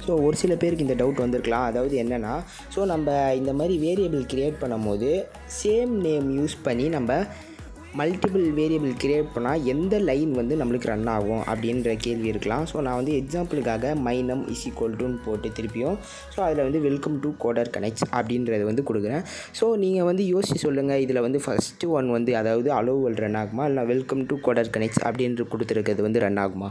ஸோ ஒரு சில பேருக்கு இந்த டவுட் வந்திருக்கலாம். அதாவது என்னென்னா ஸோ நம்ம இந்த மாதிரி வேரியபிள் க்ரியேட் பண்ணும் போது சேம் நேம் யூஸ் பண்ணி நம்ம மல்டிபிள் வேரியபிள் க்ரியேட் பண்ணால் எந்த லைன் வந்து நம்மளுக்கு ரன் ஆகும் அப்படின்ற கேள்வி இருக்கலாம். ஸோ நான் வந்து எக்ஸாம்பிளுக்காக மைனம் இஸ் ஈக்குவல் டுன்னு போட்டு திருப்பியும் ஸோ அதில் வந்து வெல்கம் டு கோடர் கனெக்ட்ஸ் அப்படின்றது வந்து கொடுக்குறேன். ஸோ நீங்கள் வந்து யோசிச்சு சொல்லுங்கள், இதில் வந்து ஃபஸ்ட்டு ஒன் வந்து அதாவது அலோ வேர்ல்டு ரன் ஆகுமா இல்லை வெல்கம் டு கோடர் கனெக்ட்ஸ் அப்படின்ற கொடுத்துருக்கிறது வந்து ரன் ஆகுமா?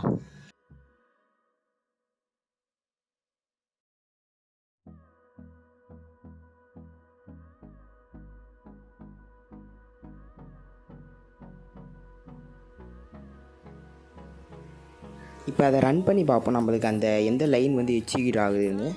இப்போ அதை ரன் பண்ணி பார்ப்போம் நம்மளுக்கு அந்த எந்த லைன் வந்து எக்ஸிக்யூட் ஆகுதுன்னு.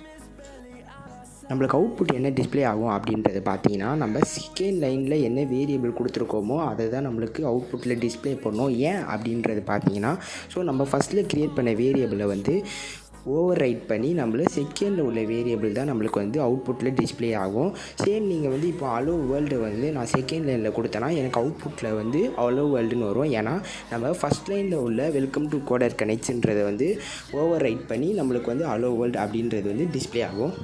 நம்மளுக்கு அவுட்புட் என்ன டிஸ்பிளே ஆகும் அப்படின்றத பார்த்தீங்கன்னா நம்ம செகண்ட் லைனில் என்ன வேரியபிள் கொடுத்துருக்கோமோ அதை தான் நம்மளுக்கு அவுட்புட்டில் டிஸ்பிளே பண்ணோம். ஏன் அப்படின்றது பார்த்தீங்கன்னா ஸோ நம்ம ஃபஸ்ட்டில் க்ரியேட் பண்ண வேரியபிளை வந்து ஓவர் ரைட் பண்ணி நம்மளுக்கு செகண்டில் உள்ள வேரியபிள் தான் நம்மளுக்கு வந்து அவுட்புட்டில் டிஸ்பிளே ஆகும். சேம் நீங்கள் வந்து இப்போ அலோ வேர்ல்டு வந்து நான் செகண்ட் லைனில் கொடுத்தேன்னா எனக்கு அவுட்புட்டில் வந்து அலோ வேர்ல்டுன்னு வரும். ஏன்னா நம்ம ஃபஸ்ட் லைனில் உள்ள வெல்கம் டு கோடர் கனெக்ட்ஸ்ன்றதை வந்து ஓவர் ரைட் பண்ணி நம்மளுக்கு வந்து அலோ வேர்ல்டு அப்படின்றது வந்து டிஸ்பிளே ஆகும்.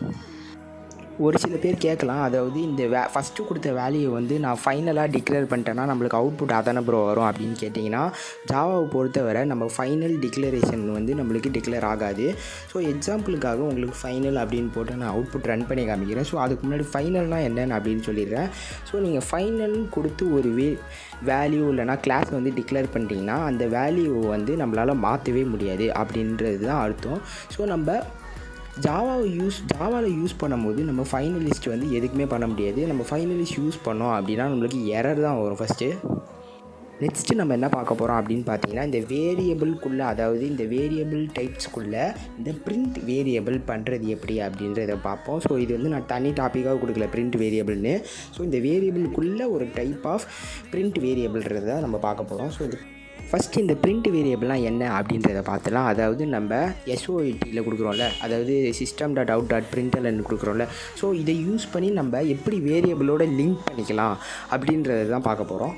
ஒரு சில பேர் கேட்கலாம், அதாவது இந்த ஃபஸ்ட்டு கொடுத்த வேல்யூ வந்து நான் ஃபைனலாக டிக்ளேர் பண்ணிட்டேன்னா நம்மளுக்கு அவுட்புட் அதான ப்ரோ வரும் அப்படின்னு கேட்டிங்கன்னா ஜாவாவை பொறுத்தவரை நம்ம ஃபைனல் டிக்ளரேஷன் வந்து நம்மளுக்கு டிக்ளேர் ஆகாது. ஸோ எக்ஸாம்பிளுக்காக உங்களுக்கு ஃபைனல் அப்படின்னு போட்டு நான் அவுட்புட் ரன் பண்ணி காமிக்கிறேன். ஸோ அதுக்கு முன்னாடி ஃபைனல்னால் என்னென்னு அப்படின்னு சொல்லிடுறேன். ஸோ நீங்கள் ஃபைனல்னு கொடுத்து ஒரு வேல்யூ இல்லைனா கிளாஸ் வந்து டிக்ளேர் பண்ணிட்டீங்கன்னா அந்த வேல்யூ வந்து நம்மளால் மாற்றவே முடியாது அப்படின்றது தான் அர்த்தம். ஸோ நம்ம ஜாவாவில் யூஸ் பண்ணும்போது நம்ம ஃபைனலிஸ்ட் வந்து எதுக்குமே பண்ண முடியாது. நம்ம ஃபைனலிஸ்ட் யூஸ் பண்ணோம் அப்படின்னா நம்மளுக்கு எரர் தான் வரும் ஃபஸ்ட்டு. நெக்ஸ்ட்டு நம்ம என்ன பார்க்க போகிறோம் அப்படின்னு பார்த்தீங்கன்னா இந்த வேரியபிள்குள்ளே, அதாவது இந்த வேரியபிள் டைப்ஸ்குள்ளே இந்த பிரிண்ட் வேரியபிள் பண்ணுறது எப்படி அப்படின்றத பார்ப்போம். ஸோ இது வந்து நான் தனி டாப்பிக்காக கொடுக்கல பிரிண்ட் வேரியபிள்னு. ஸோ இந்த வேரியபிள்குள்ளே ஒரு டைப் ஆஃப் பிரிண்ட் வேரியபிள்ன்றதை நம்ம பார்க்க போகிறோம். ஸோ இது ஃபஸ்ட்டு இந்த பிரிண்ட் வேரியபிள்லாம் என்ன அப்படின்றத பார்த்துலாம். அதாவது நம்ம எஸ்ஓஇடியில் கொடுக்குறோம்ல, அதாவது சிஸ்டம் டாட் அவுட் டாட் பிரிண்டல்னு கொடுக்குறோம்ல. ஸோ இதை யூஸ் பண்ணி நம்ம எப்படி வேரியபிளோட லிங்க் பண்ணிக்கலாம் அப்படின்றத தான் பார்க்க போகிறோம்.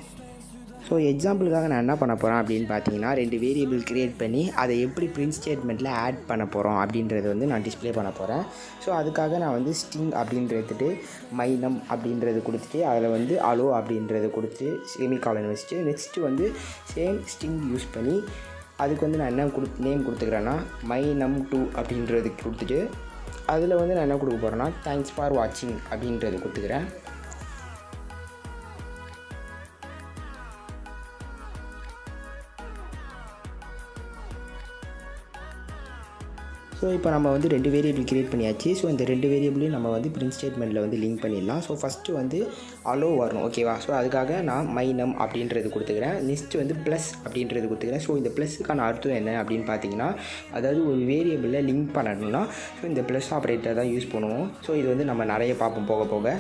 ஸோ எக்ஸாம்பிளுக்காக நான் என்ன பண்ண போகிறேன் அப்படின்னு பார்த்தீங்கன்னா, 2 வேரியபிள் க்ரியேட் பண்ணி அதை எப்படி பிரிண்ட் ஸ்டேட்மெண்ட்டில் ஆட் பண்ண போகிறோம் அப்படின்றது வந்து நான் டிஸ்ப்ளே பண்ண போகிறேன். ஸோ அதுக்காக நான் வந்து ஸ்டிங் அப்படின்றது மைனம் அப்படின்றது கொடுத்துட்டு அதில் வந்து அலோ அப்படின்றது கொடுத்து செமிகாலன் வச்சுட்டு நெக்ஸ்ட்டு வந்து சேம் ஸ்டிங் யூஸ் பண்ணி அதுக்கு வந்து நான் என்ன நேம் கொடுத்துக்கிறேன்னா மைனம்2 அப்படின்றது கொடுத்துட்டு அதில் வந்து நான் என்ன கொடுக்க போகிறேன்னா தேங்க்ஸ் ஃபார் வாட்சிங் அப்படின்றது கொடுத்துக்கிறேன். ஸோ இப்போ நம்ம வந்து 2 வேரியபிள் க்ரியேட் பண்ணியாச்சு. ஸோ இந்த 2 வேரியபிளையும் நம்ம வந்து பிரிண்ட் ஸ்டேட்மெண்ட்டில் வந்து லிங்க் பண்ணிடலாம். ஸோ ஃபஸ்ட்டு வந்து அலோ வரணும், ஓகேவா? ஸோ அதுக்காக நான் மைனம் அப்படின்றது கொடுத்துக்கிறேன். நெக்ஸ்ட்டு வந்து ப்ளஸ் அப்படின்றது கொடுத்துக்கிறேன். ஸோ இந்த ப்ளஸ்ஸுக்கான அர்த்தம் என்ன அப்படின்னு பார்த்தீங்கன்னா, அதாவது ஒரு வேரியபிளில் லிங்க் பண்ணணும்னா ஸோ இந்த ப்ளஸ் ஆப்ரேட்டர் தான் யூஸ் பண்ணுவோம். ஸோ இது வந்து நம்ம நிறைய பார்ப்போம் போக போக.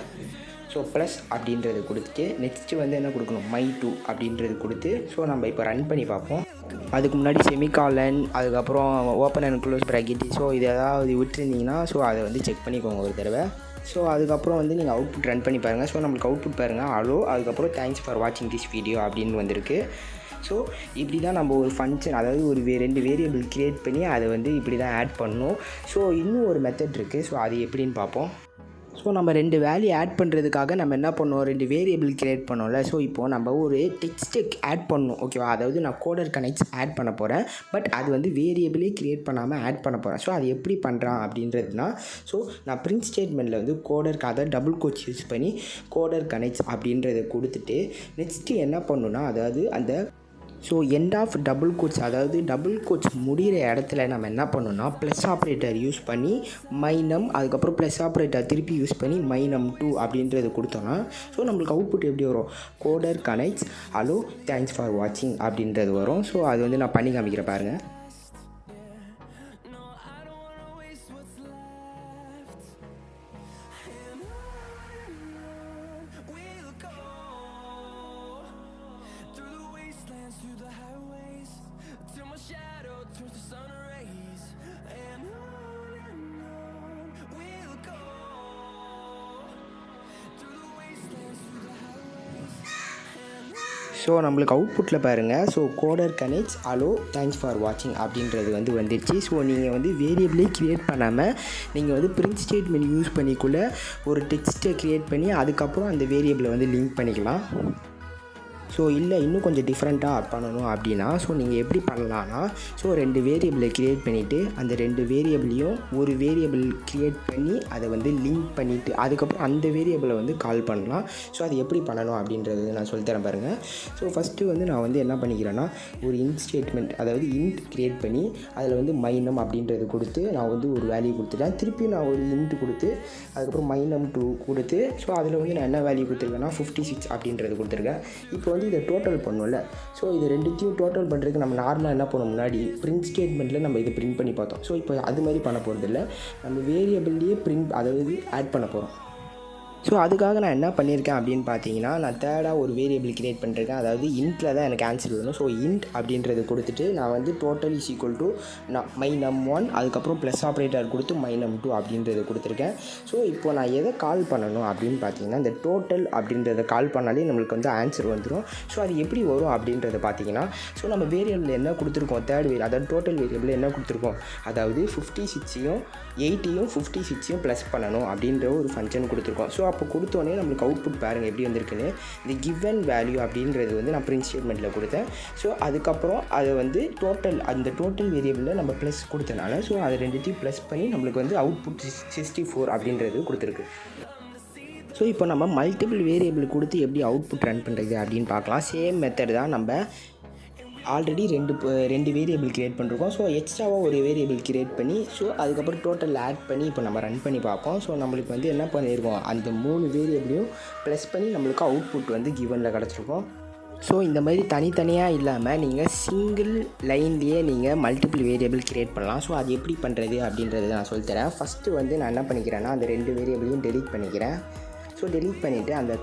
ஸோ ப்ளஸ் அப்படின்றது கொடுத்துட்டு நெக்ஸ்ட்டு வந்து என்ன கொடுக்கணும், மை2 அப்படின்றது கொடுத்து ஸோ நம்ம இப்போ ரன் பண்ணி பார்ப்போம். அதுக்கு முன்னாடி செமிகாலன், அதுக்கப்புறம் open and close bracket, so இது ஏதாவது விட்டுருந்தீங்கன்னா ஸோ அதை வந்து செக் பண்ணிக்கோங்க ஒரு தடவை. ஸோ அதுக்கப்புறம் வந்து நீங்கள் அவுட்புட் ரன் பண்ணி பாருங்கள். ஸோ நம்மளுக்கு அவுட்புட் பாருங்கள், அலோ, அதுக்கப்புறம் தேங்க்ஸ் ஃபார் வாட்சிங் திஸ் வீடியோ அப்படின்னு வந்திருக்கு. ஸோ இப்படி தான் நம்ம ஒரு ஃபங்க்ஷன், அதாவது ஒரு 2 வேரியபிள் க்ரியேட் பண்ணி அதை வந்து இப்படி தான் ஆட் பண்ணணும். ஸோ இன்னும் ஒரு மெத்தட் இருக்குது. ஸோ அது எப்படின்னு பார்ப்போம். ஸோ நம்ம 2 வேல்யூ ஆட் பண்ணுறதுக்காக நம்ம என்ன பண்ணோம், 2 வேரியபிள் க்ரியேட் பண்ணோம்ல. ஸோ இப்போது நம்ம ஒரு டெக்ஸ்ட் ஆட் பண்ணணும், ஓகேவா? அதாவது நான் கோடர் கனெக்ட்ஸ் ஆட் பண்ண போகிறேன், பட் அது வந்து வேரியபிளே க்ரியேட் பண்ணாமல் ஆட் பண்ண போகிறேன். ஸோ அது எப்படி பண்ணுறான் அப்படின்றதுனா, ஸோ நான் பிரிண்ட் ஸ்டேட்மெண்ட்டில் வந்து கோடருக்கு அதை டபுள் கோட்ஸ் யூஸ் பண்ணி கோடர் கனெக்ட்ஸ் அப்படின்றத கொடுத்துட்டு நெக்ஸ்ட்டு என்ன பண்ணணுன்னா, அதாவது அந்த so end of double quotes, அதாவது டபுள் கோட்ஸ் முடிகிற இடத்துல நம்ம என்ன பண்ணணும்னா ப்ளஸ் ஆப்ரேட்டர் யூஸ் பண்ணி மைனம், அதுக்கப்புறம் ப்ளஸ் ஆப்ரேட்டர் திருப்பி யூஸ் பண்ணி மைனம்2 அப்படின்றது கொடுத்தோன்னா ஸோ நம்மளுக்கு அவுட்புட் எப்படி வரும், coder connects hello thanks for வாட்சிங் அப்படின்றது வரும். ஸோ அது வந்து நான் பண்ணி காமிக்கிறேன் பாருங்கள். ஸோ நம்மளுக்கு அவுட்புட்டில் பாருங்கள், so coder connects hello thanks for வாட்சிங் அப்படின்றது வந்து வந்துடுச்சு. ஸோ நீங்கள் வந்து வேரியபிளே க்ரியேட் பண்ணாமல் நீங்கள் வந்து பிரிண்ட் ஸ்டேட்மெண்ட் யூஸ் பண்ணிக்குள்ளே ஒரு டெக்ஸ்ட்டை க்ரியேட் பண்ணி அதுக்கப்புறம் அந்த வேரியபிளை வந்து லிங்க் பண்ணிக்கலாம். ஸோ இல்லை இன்னும் கொஞ்சம் டிஃப்ரெண்ட்டாக பண்ணணும் அப்படின்னா ஸோ நீங்கள் எப்படி பண்ணலான்னா, ஸோ 2 வேரியபிளை க்ரியேட் பண்ணிவிட்டு அந்த 2 வேரியபிளையும் ஒரு வேரியபிள் க்ரியேட் பண்ணி அதை வந்து லிங்க் பண்ணிவிட்டு அதுக்கப்புறம் அந்த வேரியபிளை வந்து கால் பண்ணலாம். ஸோ அது எப்படி பண்ணணும் அப்படின்றது நான் சொல்லித்தரேன் பாருங்கள். ஸோ ஃபஸ்ட்டு வந்து நான் வந்து என்ன பண்ணிக்கிறேன்னா, ஒரு இன்ட் ஸ்டேட்மெண்ட், அதாவது இன்ட் க்ரியேட் பண்ணி அதில் வந்து மைனம் அப்படின்றது கொடுத்து நான் வந்து ஒரு வேல்யூ கொடுத்துட்டேன். திருப்பி நான் ஒரு இன்ட் கொடுத்து அதுக்கப்புறம் மைனம்2 கொடுத்து ஸோ அதில் வந்து நான் என்ன வேல்யூ கொடுத்துருக்கேன்னா 56 அப்படின்றது கொடுத்துருக்கேன். இப்போ வந்து இதை டோட்டல் பண்ணும்ல. ஸோ இது 2த்தையும் டோட்டல் பண்ணுறதுக்கு நம்ம நார்மலாக என்ன பண்ணோம், முன்னாடி பிரிண்ட் ஸ்டேட்மெண்ட்டில் நம்ம இதை பிரிண்ட் பண்ணி பார்த்தோம். ஸோ இப்போ அது மாதிரி பண்ண போகிறது இல்லை, நம்ம வேரியபிள்லேயே பிரிண்ட் அதாவது ஆட் பண்ண போகிறோம். ஸோ அதுக்காக நான் என்ன பண்ணியிருக்கேன் அப்படின்னு பார்த்தீங்கன்னா, நான் தேர்டாக ஒரு வேரியபிள் க்ரியேட் பண்ணியிருக்கேன். அதாவது இன்ட்டில் தான் எனக்கு ஆன்சர் வேணும். ஸோ இன்ட் அப்படின்றது கொடுத்துட்டு நான் வந்து டோட்டல் இஸ் ஈக்குவல் டு மைனம்1 அதுக்கப்புறம் ப்ளஸ் ஆப்ரேட்டர் கொடுத்து மைனம்2 அப்படின்றது கொடுத்துருக்கேன். ஸோ இப்போ நான் எதை கால் பண்ணணும் அப்படின்னு பார்த்தீங்கன்னா, இந்த டோட்டல் அப்படின்றத கால் பண்ணாலே நம்மளுக்கு வந்து ஆன்சர் வந்துடும். ஸோ அது எப்படி வரும் அப்படின்றத பார்த்தீங்கன்னா, ஸோ நம்ம வேரியபிள் என்ன கொடுத்துருக்கோம், அதாவது டோட்டல் வேரியபிள் என்ன கொடுத்துருக்கோம், அதாவது 56ஐயும் 80யும் 56ஐயும் ப்ளஸ் பண்ணணும் அப்படின்ற ஒரு ஃபங்க்ஷன் கொடுத்துருக்கோம். ஸோ அப்போ கொடுத்தோன்னே நம்மளுக்கு அவுட்புட் பாருங்கள் எப்படி வந்திருக்குன்னு. இந்த கிவன் வேல்யூ அப்படின்றது வந்து நான் பிரிண்ட் ஸ்டேட்மெண்ட்டில் கொடுத்தேன். ஸோ அதுக்கப்புறம் அதை வந்து அந்த டோட்டல் வேரியபிளில் நம்ம ப்ளஸ் கொடுத்தனால ஸோ அதை 2த்தையும் ப்ளஸ் பண்ணி நம்மளுக்கு வந்து அவுட்புட் 64 அப்படின்றது கொடுத்துருக்கு. ஸோ இப்போ நம்ம மல்டிபிள் வேரியபிள் கொடுத்து எப்படி அவுட்புட் ரன் பண்ணுறது அப்படின்னு பார்க்கலாம். சேம் மெத்தட் தான். நம்ம ஆல்ரெடி 2 வேரியபிள் க்ரியேட் பண்ணிருக்கோம். ஸோ எக்ஸ்ட்ராவாக ஒரு வேரியபிள் க்ரியேட் பண்ணி ஸோ அதுக்கப்புறம் டோட்டல் ஆட் பண்ணி இப்போ நம்ம ரன் பண்ணி பார்ப்போம். ஸோ நம்மளுக்கு வந்து என்ன பண்ணியிருக்கோம், அந்த 3 வேரியபிளையும் ப்ளஸ் பண்ணி நம்மளுக்கு அவுட்புட் வந்து கிவனில் கிடச்சிருக்கோம். ஸோ இந்த மாதிரி தனித்தனியாக இல்லாமல் நீங்கள் சிங்கிள் லைன்லேயே நீங்கள் மல்டிபிள் வேரியபிள் க்ரியேட் பண்ணலாம். ஸோ அது எப்படி பண்ணுறது அப்படின்றத நான் சொல்லித்தரேன். ஃபஸ்ட்டு வந்து நான் என்ன பண்ணிக்கிறேன்னா, அந்த 2 வேரியபிளையும் டெலீட் பண்ணிக்கிறேன். ஸோ டெலீட் பண்ணிவிட்டு அந்த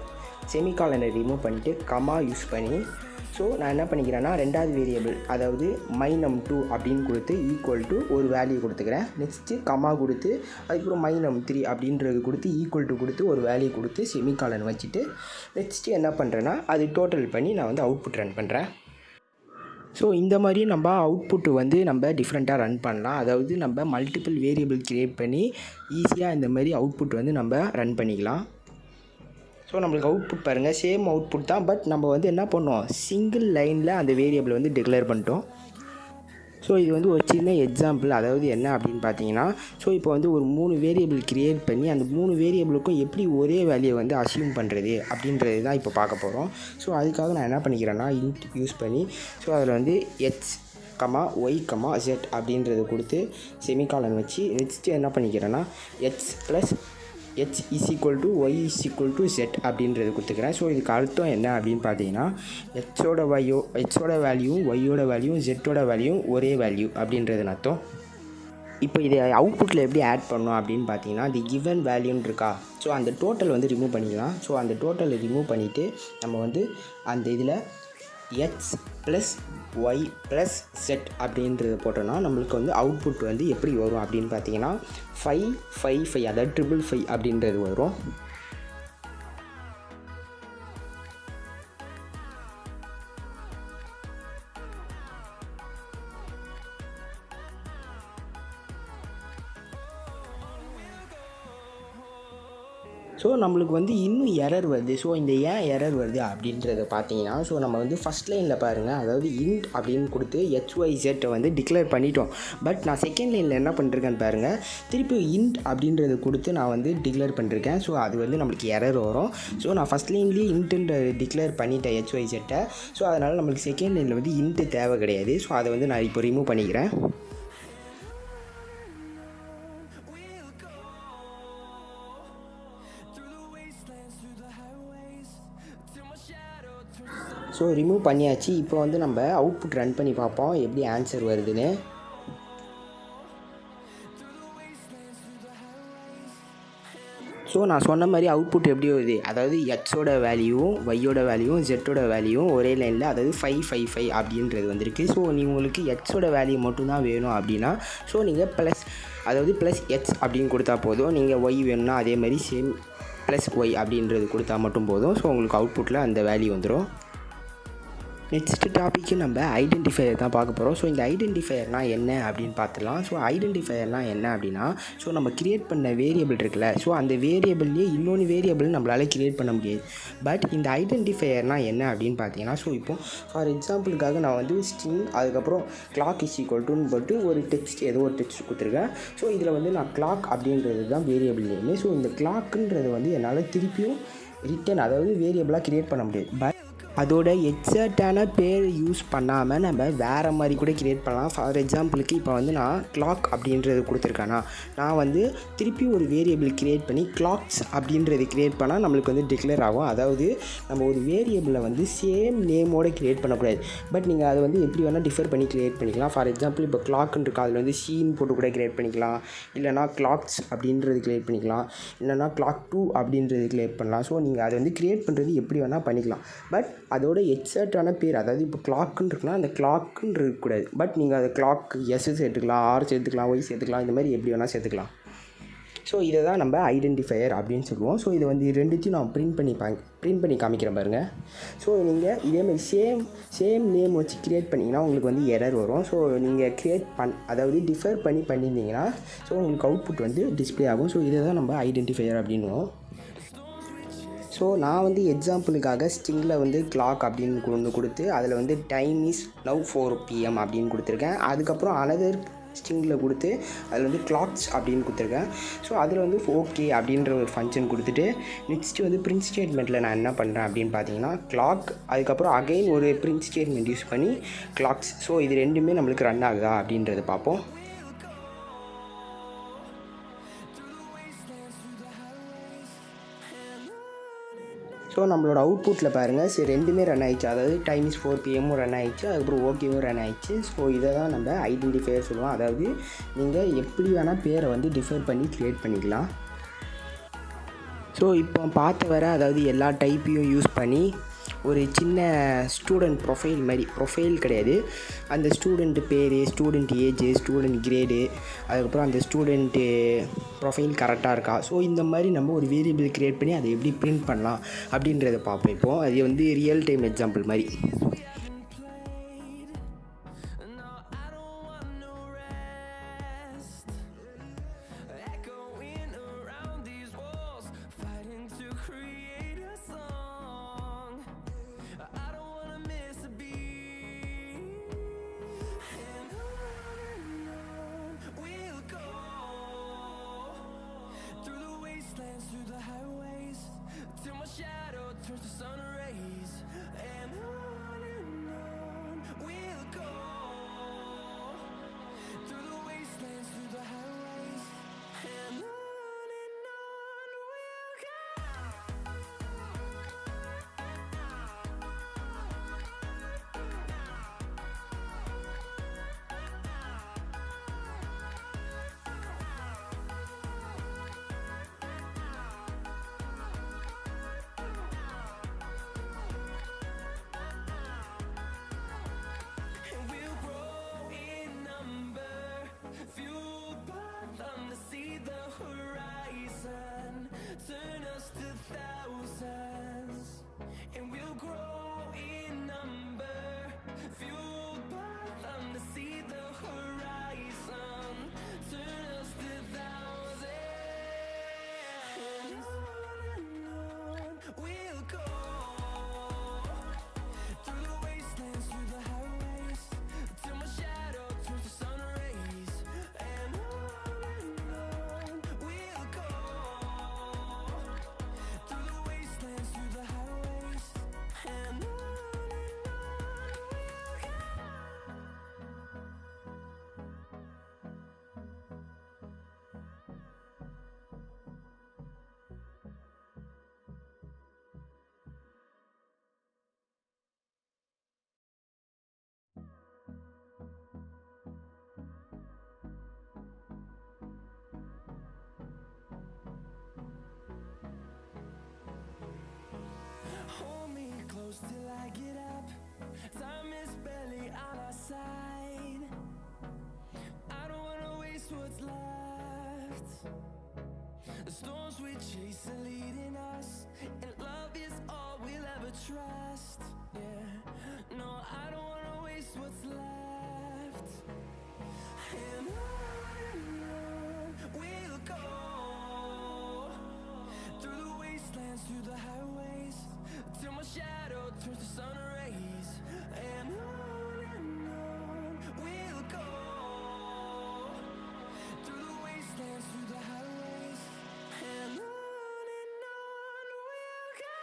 செமிகாலனை ரிமூவ் பண்ணிவிட்டு கமா யூஸ் பண்ணி ஸோ நான் என்ன பண்ணிக்கிறேன்னா ரெண்டாவது வேரியபிள் அதாவது -2 அப்படின்னு கொடுத்து ஈக்குவல் டு ஒரு வேல்யூ கொடுத்துக்கிறேன். நெக்ஸ்ட்டு கமா கொடுத்து அதுக்கப்புறம் -3 அப்படின்றது கொடுத்து ஈக்குவல் டு கொடுத்து ஒரு வேல்யூ கொடுத்து செமிகாலன் வச்சுட்டு நெக்ஸ்ட்டு என்ன பண்ணுறேன்னா அது டோட்டல் பண்ணி நான் வந்து அவுட்புட் ரன் பண்ணுறேன். ஸோ இந்த மாதிரி நம்ம அவுட்புட்டு வந்து நம்ம டிஃப்ரெண்ட்டாக ரன் பண்ணலாம். அதாவது நம்ம மல்டிபிள் வேரியபிள் க்ரியேட் பண்ணி ஈஸியாக இந்த மாதிரி அவுட்புட் வந்து நம்ம ரன் பண்ணிக்கலாம். ஸோ நம்மளுக்கு அவுட்புட் பாருங்கள் சேம் அவுட்புட் தான். பட் நம்ம வந்து என்ன பண்ணோம் சிங்கிள் லைனில் அந்த வேரியபிள் வந்து டிக்ளேர் பண்ணிட்டோம். ஸோ இது வந்து ஒரு சின்ன எக்ஸாம்பிள். அதாவது என்ன அப்படின்னு பார்த்தீங்கன்னா ஸோ இப்போ வந்து ஒரு 3 வேரியபிள் க்ரியேட் பண்ணி அந்த 3 வேரியபிளுக்கும் எப்படி ஒரே வேல்யூவை வந்து அசியூம் பண்ணுறது அப்படின்றது தான் இப்போ பார்க்க போகிறோம். ஸோ அதுக்காக நான் என்ன பண்ணிக்கிறேன்னா இன்ட் யூஸ் பண்ணி ஸோ அதில் வந்து எக்ஸ் ஒய் ஜெட் அப்படின்றது கொடுத்து செமிகாலன் வச்சு நெக்ஸ்ட்டு என்ன பண்ணிக்கிறேன்னா X plus h is equal to y is equal to z அப்படின்றது கொடுத்துக்கிறேன். ஸோ இதுக்கு அர்த்தம் என்ன அப்படின்னு பார்த்தீங்கன்னா ஹெச்சோட வேல்யூவும் ஒய்யோட வேல்யூவும் ஜெட்டோட வேல்யூவும் ஒரே வேல்யூ அப்படின்றது அர்த்தம். இப்போ இதை அவுட்புட்டில் எப்படி ஆட் பண்ணோம் அப்படின்னு பார்த்தீங்கன்னா தி கிவன் வேல்யூன்னு இருக்கா. ஸோ அந்த டோட்டல் வந்து ரிமூவ் பண்ணிக்கலாம். ஸோ அந்த டோட்டலை ரிமூவ் பண்ணிவிட்டு நம்ம வந்து அந்த இதில் X plus Y plus Z அப்படின்றது போட்டோன்னா நம்மளுக்கு வந்து அவுட்புட் வந்து எப்படி வரும் அப்படின்னு பார்த்தீங்கன்னா 555 அதாவது 555 அப்படின்றது வரும். ஸோ நம்மளுக்கு வந்து இன்னும் எரர் வருது. ஸோ இந்த ஏன் எரர் வருது அப்படின்றத பார்த்தீங்கன்னா ஸோ நம்ம வந்து ஃபஸ்ட் லைனில் பாருங்கள் அதாவது இன்ட் அப்படின்னு கொடுத்து HYZ வந்து டிக்ளேர் பண்ணிட்டோம். பட் நான் செகண்ட் லைனில் என்ன பண்ணிருக்கேன்னு பாருங்கள் திருப்பி இன்ட் அப்படின்றத கொடுத்து நான் வந்து டிக்ளேர் பண்ணிருக்கேன். ஸோ அது வந்து நம்மளுக்கு எரர் வரும். ஸோ நான் ஃபஸ்ட் லைன்லேயே இன்ட்டுன்ற டிக்ளேர் பண்ணிட்டேன் HYZ. ஸோ அதனால் நம்மளுக்கு செகண்ட் லைனில் வந்து இன்ட்டு தேவை கிடையாது. ஸோ அதை வந்து நான் இப்போ ரிமூவ் பண்ணிக்கிறேன். ஸோ ரிமூவ் பண்ணியாச்சு. இப்போ வந்து நம்ம அவுட்புட் ரன் பண்ணி பார்ப்போம் எப்படி ஆன்சர் வருதுன்னு. ஸோ நான் சொன்ன மாதிரி அவுட்புட் எப்படி வருது அதாவது எக்ஸோட வேல்யூவும் ஒய்யோட வேல்யூவும் ஜெட்டோட வேல்யூவும் ஒரே லைனில் அதாவது 555 அப்படின்றது வந்திருக்கு. ஸோ உங்களுக்கு எக்ஸோட வேல்யூ மட்டும்தான் வேணும் அப்படின்னா ஸோ நீங்கள் ப்ளஸ் எக்ஸ் அப்படின்னு கொடுத்தா போதும். நீங்கள் ஒய் வேணும்னா அதே மாதிரி சேம் ப்ளஸ் ஒய் அப்படின்றது கொடுத்தா மட்டும் போதும். ஸோ உங்களுக்கு அவுட்புட்டில் அந்த வேல்யூ வந்துடும். நெக்ஸ்ட் டாப்பிக்கு நம்ம ஐடென்டிஃபையர் தான் பார்க்க போகிறோம். ஸோ இந்த ஐடென்டிஃபையர்னால் என்ன அப்படின்னு பார்த்துலாம். ஸோ ஐடென்டிஃபையர்னால் என்ன அப்படின்னா ஸோ நம்ம கிரியேட் பண்ண வேரியபிள் இருக்குல்ல ஸோ அந்த வேரியபிள்லேயே இன்னொன்று வேரியபிள் நம்மளால் கிரியேட் பண்ண முடியாது. பட் இந்த ஐடென்டிஃபையர்னால் என்ன அப்படின்னு பார்த்தீங்கன்னா ஸோ இப்போ ஃபார் எக்ஸாம்பிளுக்காக நான் வந்து ஸ்ட்ரிங் அதுக்கப்புறம் கிளாக் இஸ் ஈக்குவல் டுன்னு போட்டு ஒரு டெக்ஸ்ட் ஏதோ ஒரு டெக்ஸ்ட் கொடுத்துருக்கேன். ஸோ இதில் வந்து நான் கிளாக் அப்படின்றது தான் வேரியபிள் நேமு. ஸோ இந்த கிளாக்குன்றது வந்து என்னால் திருப்பியும் ரிட்டன் அதாவது வேரியபிளாக கிரியேட் பண்ண முடியாது. பட் அதோட எக்ஸாக்டான பேர் யூஸ் பண்ணாமல் நம்ம வேறு மாதிரி கூட கிரியேட் பண்ணலாம். ஃபார் எக்ஸாம்பிளுக்கு இப்போ வந்து நான் கிளாக் அப்படின்றது கொடுத்துருக்கேன்னா நான் வந்து திருப்பி ஒரு வேரியபிள் கிரியேட் பண்ணி கிளாக்ஸ் அப்படின்றது கிரியேட் பண்ணால் நம்மளுக்கு வந்து டிக்ளேர் ஆகும். அதாவது நம்ம ஒரு வேரியபிளை வந்து சேம் நேமோடு கிரியேட் பண்ணக்கூடாது. பட் நீங்கள் அதை வந்து எப்படி வேணால் டிஃபர் பண்ணி கிரியேட் பண்ணிக்கலாம். ஃபார் எக்ஸாம்பிள் இப்போ கிளாக்னு இருக்கா அதில் வந்து சீன் போட்டு கூட கிரியேட் பண்ணிக்கலாம். இல்லைனா கிளாக்ஸ் அப்படின்றது கிரியேட் பண்ணிக்கலாம். இல்லைனா கிளாக் 2 அப்படின்றது கிரியேட் பண்ணலாம். ஸோ நீங்கள் அதை வந்து கிரியேட் பண்ணுறது எப்படி வேணால் பண்ணிக்கலாம். பட் அதோட எக்ஸாக்டான பேர் அதாவது இப்போ கிளாக்குன்னு இருக்குன்னா அந்த கிளாக்குன்னு இருக்கக்கூடாது. பட் நீங்கள் அதை கிளாக் எஸ் சேர்த்துக்கலாம், ஆர் சேர்த்துக்கலாம், ஒய் சேர்த்துக்கலாம், இந்த மாதிரி எப்படி வேணால் சேர்த்துக்கலாம். ஸோ இதை தான் நம்ம ஐடென்டிஃபையர் அப்படின்னு சொல்லுவோம். ஸோ இதை வந்து ரெண்டுத்தையும் நான் பிரிண்ட் பண்ணி காமிக்கிறேன் பாருங்கள். ஸோ நீங்கள் இதேமாதிரி சேம் நேம் வச்சு க்ரியேட் பண்ணிங்கன்னா உங்களுக்கு வந்து எரர் வரும். ஸோ நீங்கள் அதாவது டிஃபர் பண்ணியிருந்தீங்கன்னா ஸோ உங்களுக்கு அவுட்புட் வந்து டிஸ்பிளே ஆகும். ஸோ இதை தான் நம்ம ஐடென்டிஃபையர் அப்படின்னுவோம். ஸோ நான் வந்து எக்ஸாம்பிளுக்காக ஸ்ட்ரிங்கில் வந்து கிளாக் அப்படின்னு கொண்டு கொடுத்து அதில் வந்து டைம் இஸ் நவ் 4 PM அப்படின்னு கொடுத்துருக்கேன். அதுக்கப்புறம் அனதர் ஸ்ட்ரிங்கில் கொடுத்து அதில் வந்து கிளாக்ஸ் அப்படின்னு கொடுத்துருக்கேன். ஸோ அதில் வந்து ஓகே அப்படின்ற ஒரு ஃபங்க்ஷன் கொடுத்துட்டு நெக்ஸ்ட்டு வந்து பிரிண்ட் ஸ்டேட்மெண்ட்டில் நான் என்ன பண்ணுறேன் அப்படின்னு பார்த்தீங்கன்னா கிளாக் அதுக்கப்புறம் அகைன் ஒரு பிரிண்ட் ஸ்டேட்மெண்ட் யூஸ் பண்ணி கிளாக்ஸ். ஸோ இது ரெண்டுமே நம்மளுக்கு ரன் ஆகுதா அப்படின்றத பார்ப்போம். ஸோ நம்மளோட அவுட்புட்டில் பாருங்கள் சரி ரெண்டுமே ரன் ஆகிடுச்சு. அதாவது டைம் இஸ் 4 PM ரன் ஆகிடுச்சு, அதுக்கப்புறம் ஓகேவும் ரன் ஆகிடுச்சு. ஸோ இதை தான் நம்ம ஐடென்டிஃபையர் சொல்லுவோம். அதாவது நீங்கள் எப்படி வேணால் பேரை வந்து டிஃபர் பண்ணி க்ரியேட் பண்ணிக்கலாம். ஸோ இப்போ பார்த்த வர அதாவது எல்லா டைப்பையும் யூஸ் பண்ணி ஒரு சின்ன ஸ்டூடெண்ட் ப்ரொஃபைல் கிடையாது, அந்த ஸ்டூடெண்ட்டு பேர், ஸ்டூடெண்ட் ஏஜு, ஸ்டூடெண்ட் கிரேடு, அதுக்கப்புறம் அந்த ஸ்டூடெண்ட்டு ப்ரொஃபைல் கரெக்டாக இருக்கா. ஸோ இந்த மாதிரி நம்ம ஒரு வேரியபிள் க்ரியேட் பண்ணி அதை எப்படி பிரிண்ட் பண்ணலாம் அப்படின்றத பார்ப்போம். இப்போது அது வந்து ரியல் டைம் எக்ஸாம்பிள் மாதிரி. Till I get up, time is barely on our side. I don't wanna waste what's left. The storms we chase are leading us, and love is all we'll ever trust. Yeah, no, I don't wanna waste what's left. And on we'll go, through the wastelands, through the highways, till my shadow turns to sun rays. And on we'll go, through the wastelands, through the highways. And on we'll go.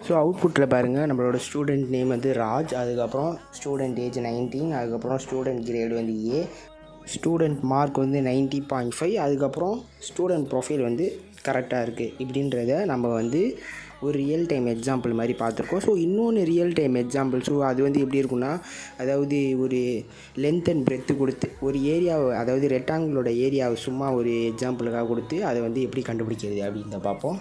So அவுட்புட்டில் பாருங்கள், நம்மளோட student name வந்து ராஜ், அதுக்கப்புறம் student age 19, அதுக்கப்புறம் student grade வந்து ஏ, student mark வந்து 90.5, அதுக்கப்புறம் student profile வந்து கரெக்டாக இருக்குது. இப்படின்றத நம்ம வந்து ஒரு ரியல் டைம் எக்ஸாம்பிள் மாதிரி பார்த்துருக்கோம். ஸோ இன்னொன்று ரியல் டைம் எக்ஸாம்பிள், ஸோ அது வந்து எப்படி இருக்குன்னா, அதாவது ஒரு லென்த் அண்ட் பிரெத்து கொடுத்து ஒரு ஏரியாவை, அதாவது ரெக்டாங்கிளோட ஏரியாவை சும்மா ஒரு எக்ஸாம்பிளுக்காக கொடுத்து அதை வந்து எப்படி கண்டுபிடிக்கிறது அப்படின்றத பார்ப்போம்.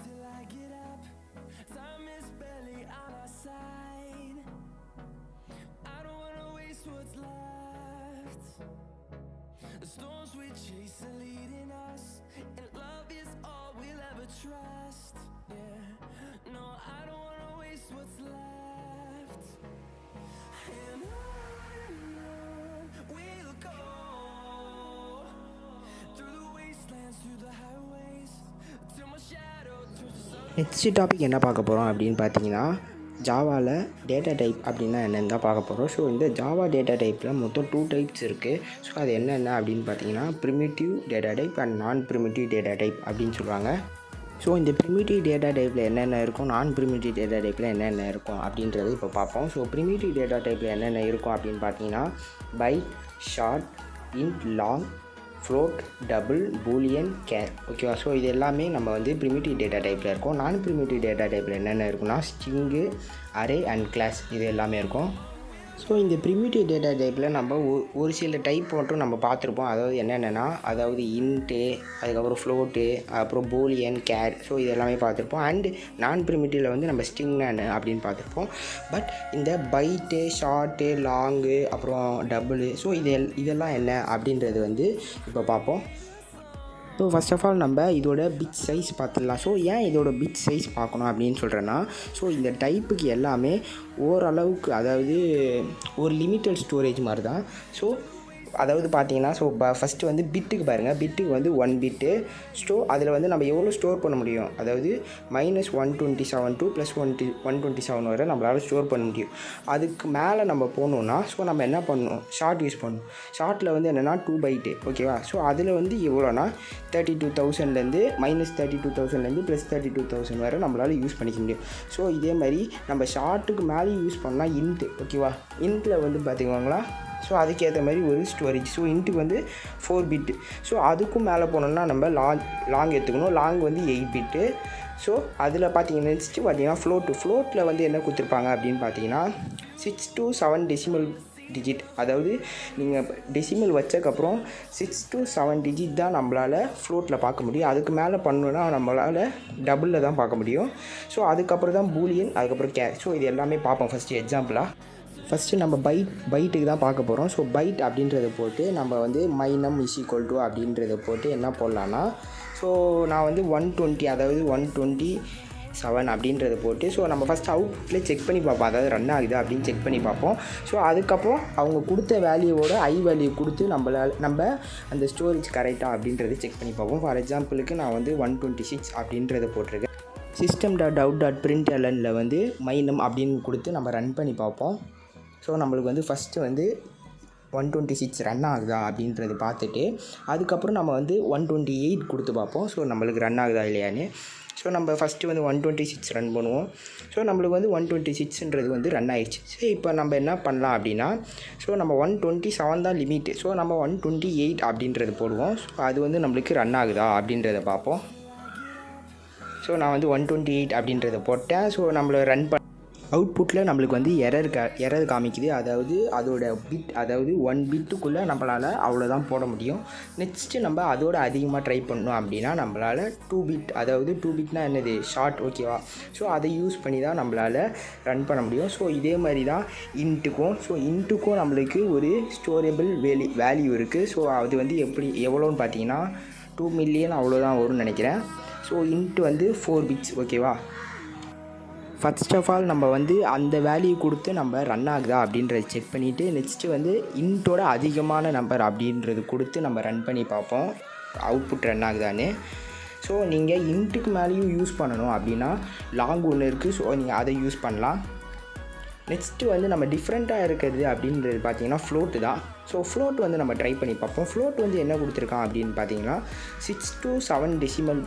Till I get up, time is barely on our side. I don't wanna waste what's left. The storms we chase are leading us, and love is all we'll ever trust. Yeah, no, I don't wanna waste what's left. And on we'll go, through the wastelands, through the highways, till my shadow turns to sun. Next topic என்ன பார்க்க போகிறோம் அப்படின்னு பார்த்தீங்கன்னா, ஜாவாவில் data type அப்படின்னா என்னென்னு தான் பார்க்க போகிறோம். ஸோ இந்த ஜாவா டேட்டா டைப்பில் மொத்தம் 2 டைப்ஸ் இருக்குது. ஸோ அது என்னென்ன அப்படின்னு பார்த்தீங்கன்னா, ப்ரிமிட்டிவ் டேட்டா டைப் அண்ட் நான் ப்ரிமிட்டிவ் டேட்டா டைப் அப்படின்னு சொல்கிறாங்க. ஸோ இந்த ப்ரிமிட்டிவ் டேட்டா டைப்பில் என்னென்ன இருக்கும், நான் ப்ரிமிட்டிவ் டேட்டா டைப்பில் என்னென்ன இருக்கும் அப்படின்றது இப்போ பார்ப்போம். ஸோ ப்ரிமிட்டிவ் டேட்டா டைப்பில் என்னென்ன இருக்கும் அப்படின்னு பார்த்தீங்கன்னா, byte, short, int, long, float, double, Boolean, care. ஓகேவா? ஸோ இது எல்லாமே நம்ம வந்து ப்ரிமிட்டிவ் டேட்டா டைப்பில் இருக்கும். நான் ப்ரிமிட்டிவ் டேட்டா டைப்பில் என்னென்ன இருக்குன்னா, ஸ்ட்ரிங்கு, அரே அண்ட் கிளாஸ், இது எல்லாமே இருக்கும். ஸோ இந்த ப்ரிமிட்டிவ் டேட்டா டைப்பில் நம்ம ஒரு சில டைப் மட்டும் நம்ம பார்த்துருப்போம். அதாவது என்னென்னா, அதாவது இன்ட்டு, அதுக்கப்புறம் ஃப்ளோட்டு, அப்புறம் பூலியன், கேர். ஸோ இது எல்லாமே பார்த்துருப்போம். அண்டு நான் ப்ரிமிட்டிவில் வந்து நம்ம ஸ்ட்ரிங்னா என்ன அப்படின்னு பார்த்துருப்போம். பட் இந்த பைட்டு, ஷார்ட்டு, லாங்கு, அப்புறம் டபுளு, ஸோ இதெல்லாம் என்ன அப்படின்றது வந்து இப்போ பார்ப்போம். ஸோ ஃபர்ஸ்ட் ஆஃப் ஆல் நம்ம இதோட பிட் சைஸ் பார்த்துடலாம். ஸோ ஏன் இதோட பிட் சைஸ் பார்க்கணும் அப்படின்னு சொல்கிறேன்னா, ஸோ இந்த டைப்புக்கு எல்லாமே ஓரளவுக்கு அதாவது ஒரு லிமிட்டட் ஸ்டோரேஜ் மாதிரி தான். ஸோ அதாவது பார்த்தீங்கன்னா ஸோ ஃபஸ்ட்டு வந்து பிட்டுக்கு பாருங்கள், பிட்டுக்கு வந்து 1 பிட்டு. ஸோ அதில் வந்து நம்ம எவ்வளோ ஸ்டோர் பண்ண முடியும், அதாவது -127 to +127 வரை நம்மளால் ஸ்டோர் பண்ண முடியும். அதுக்கு மேலே நம்ம போகணுன்னா ஸோ நம்ம என்ன பண்ணணும், ஷார்ட் யூஸ் பண்ணணும். ஷார்ட்டில் வந்து என்னென்னா 2 பைட்டு ஓகேவா. ஸோ அதில் வந்து எவ்வளோனா 32,000லேருந்து -32,000லேருந்து +32,000 வரை நம்மளால் யூஸ் பண்ணிக்க முடியும். ஸோ இதே மாதிரி நம்ம ஷார்ட்டுக்கு மேலே யூஸ் பண்ணால் இன்ட்டு ஓகேவா. இன்ட்டில் வந்து பார்த்திங்கன்னா ஸோ அதுக்கேற்ற மாதிரி ஒரு ஸ்டோரேஜ். ஸோ இன்ட்டுக்கு வந்து 4 பிட்டு. ஸோ அதுக்கும் மேலே போனோம்னா நம்ம லாங் எடுத்துக்கணும். லாங் வந்து 8 பிட்டு. ஸோ அதில் பார்த்தீங்கன்னா நெக்ஸ்ட்டு பார்த்தீங்கன்னா ஃப்ளோட்டில் வந்து என்ன கொடுத்துருப்பாங்க அப்படின்னு பார்த்தீங்கன்னா 6 to 7 டெசிமல் டிஜிட். அதாவது நீங்கள் டெசிமல் வச்சக்கப்புறம் 6 to 7 டிஜிட் தான் நம்மளால் ஃப்ளோட்டில் பார்க்க முடியும். அதுக்கு மேலே பண்ணணுன்னா நம்மளால் டபுளில் தான் பார்க்க முடியும். ஸோ அதுக்கப்புறம் தான் பூலியன், அதுக்கப்புறம் கேர். ஸோ இது எல்லாமே பார்ப்போம். ஃபஸ்ட்டு எக்ஸாம்பிளாக ஃபஸ்ட்டு நம்ம பைட்டுக்கு தான் பார்க்க போகிறோம். ஸோ பைட் அப்படின்றத போட்டு நம்ம வந்து மைனம் = அப்படின்றத போட்டு என்ன போடலான்னா, ஸோ நான் வந்து 120 அதாவது 127 அப்படின்றத போட்டு ஸோ நம்ம ஃபஸ்ட் அவுட்புட்டில் செக் பண்ணி பார்ப்போம், அதாவது ரன் ஆகுது அப்படின்னு செக் பண்ணி பார்ப்போம். ஸோ அதுக்கப்புறம் அவங்க கொடுத்த வேல்யூவோட வேல்யூ கொடுத்து நம்ம அந்த ஸ்டோரேஜ் கரெக்டாக அப்படின்றத செக் பண்ணி பார்ப்போம். ஃபார் எக்ஸாம்பிளுக்கு நான் வந்து 126 அப்படின்றத போட்டிருக்கேன். system.out.printlnல வந்து மைனம் அப்படின்னு கொடுத்து நம்ம ரன் பண்ணி பார்ப்போம். ஸோ நம்மளுக்கு வந்து ஃபஸ்ட்டு வந்து 126 ரன் ஆகுதா அப்படின்றது பார்த்துட்டு அதுக்கப்புறம் நம்ம வந்து 128 கொடுத்து பார்ப்போம். ஸோ நம்மளுக்கு ரன் ஆகுதா இல்லையான்னு. ஸோ நம்ம ஃபஸ்ட்டு வந்து 126 ரன் பண்ணுவோம். ஸோ நம்மளுக்கு வந்து 126ன்றது வந்து ரன் ஆயிடுச்சு. ஸோ இப்போ நம்ம என்ன பண்ணலாம் அப்படின்னா, ஸோ நம்ம 127 தான் லிமிட்டு. ஸோ நம்ம 128 அப்படின்றது போடுவோம். ஸோ அது வந்து நம்மளுக்கு ரன் ஆகுதா அப்படின்றத பார்ப்போம். ஸோ நான் வந்து 128 அப்படின்றத போட்டேன். ஸோ நம்மளை ரன் அவுட்புட்டில் நம்மளுக்கு வந்து எரர் காமிக்குது. அதாவது அதோட பிட், அதாவது 1 பிட்டுக்குள்ளே நம்மளால் அவ்வளோதான் போட முடியும். நெக்ஸ்ட்டு நம்ம அதோட அதிகமாக ட்ரை பண்ணோம் அப்படின்னா நம்மளால் 2 பிட், அதாவது 2 பிட்னா என்னது, ஷார்ட் ஓகேவா. ஸோ அதை யூஸ் பண்ணி தான் நம்மளால் ரன் பண்ண முடியும். ஸோ இதே மாதிரி தான் இன்ட்டுக்கும். ஸோ இன்ட்டுக்கும் நம்மளுக்கு ஒரு ஸ்டோரேபிள் வேல்யூ இருக்குது. ஸோ அது வந்து எவ்வளோன்னு பார்த்தீங்கன்னா 2 மில்லியன் அவ்வளோதான் வரும்னு நினைக்கிறேன். ஸோ இன்ட்டு வந்து 4 பிட்ஸ் ஓகேவா. ஃபர்ஸ்ட் ஆஃப் ஆல் நம்ம வந்து அந்த வேல்யூ கொடுத்து நம்ம ரன் ஆகுதா அப்படின்றத செக் பண்ணிவிட்டு நெக்ஸ்ட்டு வந்து இன்ட்டோட அதிகமான நம்பர் அப்படின்றது கொடுத்து நம்ம ரன் பண்ணி பார்ப்போம் அவுட்புட் ரன் ஆகுதான்னு. ஸோ நீங்கள் இன்ட்டுக்கு மேலேயும் யூஸ் பண்ணணும் அப்படின்னா லாங் ஒன்று இருக்குது. ஸோ நீங்கள் அதை யூஸ் பண்ணலாம். நெக்ஸ்ட்டு வந்து நம்ம டிஃப்ரெண்ட்டாக இருக்கிறது அப்படின்றது பார்த்தீங்கன்னா ஃப்ளோட்டு தான். ஸோ ஃப்ளோட் வந்து நம்ம ட்ரை பண்ணி பார்ப்போம். ஃப்ளோட் வந்து என்ன கொடுத்துருக்கான் அப்படின்னு பார்த்தீங்கன்னா 6 to 7 டெசிமல்.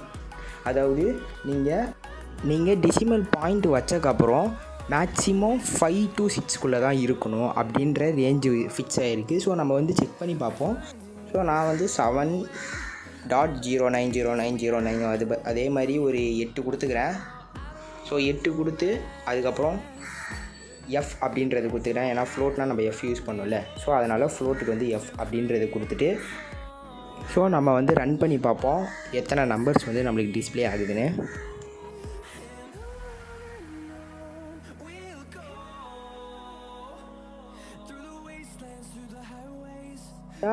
அதாவது நீங்கள் டெசிமல் பாயிண்ட் வச்சக்கப்புறம் மேக்ஸிமம் 5 to 6 தான் இருக்கணும் அப்படின்ற ரேஞ்சு ஃபிக்ஸ் ஆகிருக்கு. ஸோ நம்ம வந்து செக் பண்ணி பார்ப்போம். ஸோ நான் வந்து 7.090909 அதே மாதிரி ஒரு 8 கொடுத்துக்கிறேன். ஸோ 8 கொடுத்து அதுக்கப்புறம் எஃப் அப்படின்றது கொடுத்துக்கிறேன். ஏன்னா ஃப்ளோட்னால் நம்ம எஃப் யூஸ் பண்ணோம்ல. ஸோ அதனால் ஃப்ளோட்டுக்கு வந்து எஃப் அப்படின்றது கொடுத்துட்டு ஸோ நம்ம வந்து ரன் பண்ணி பார்ப்போம் எத்தனை நம்பர்ஸ் வந்து நம்மளுக்கு டிஸ்பிளே ஆகுதுன்னு.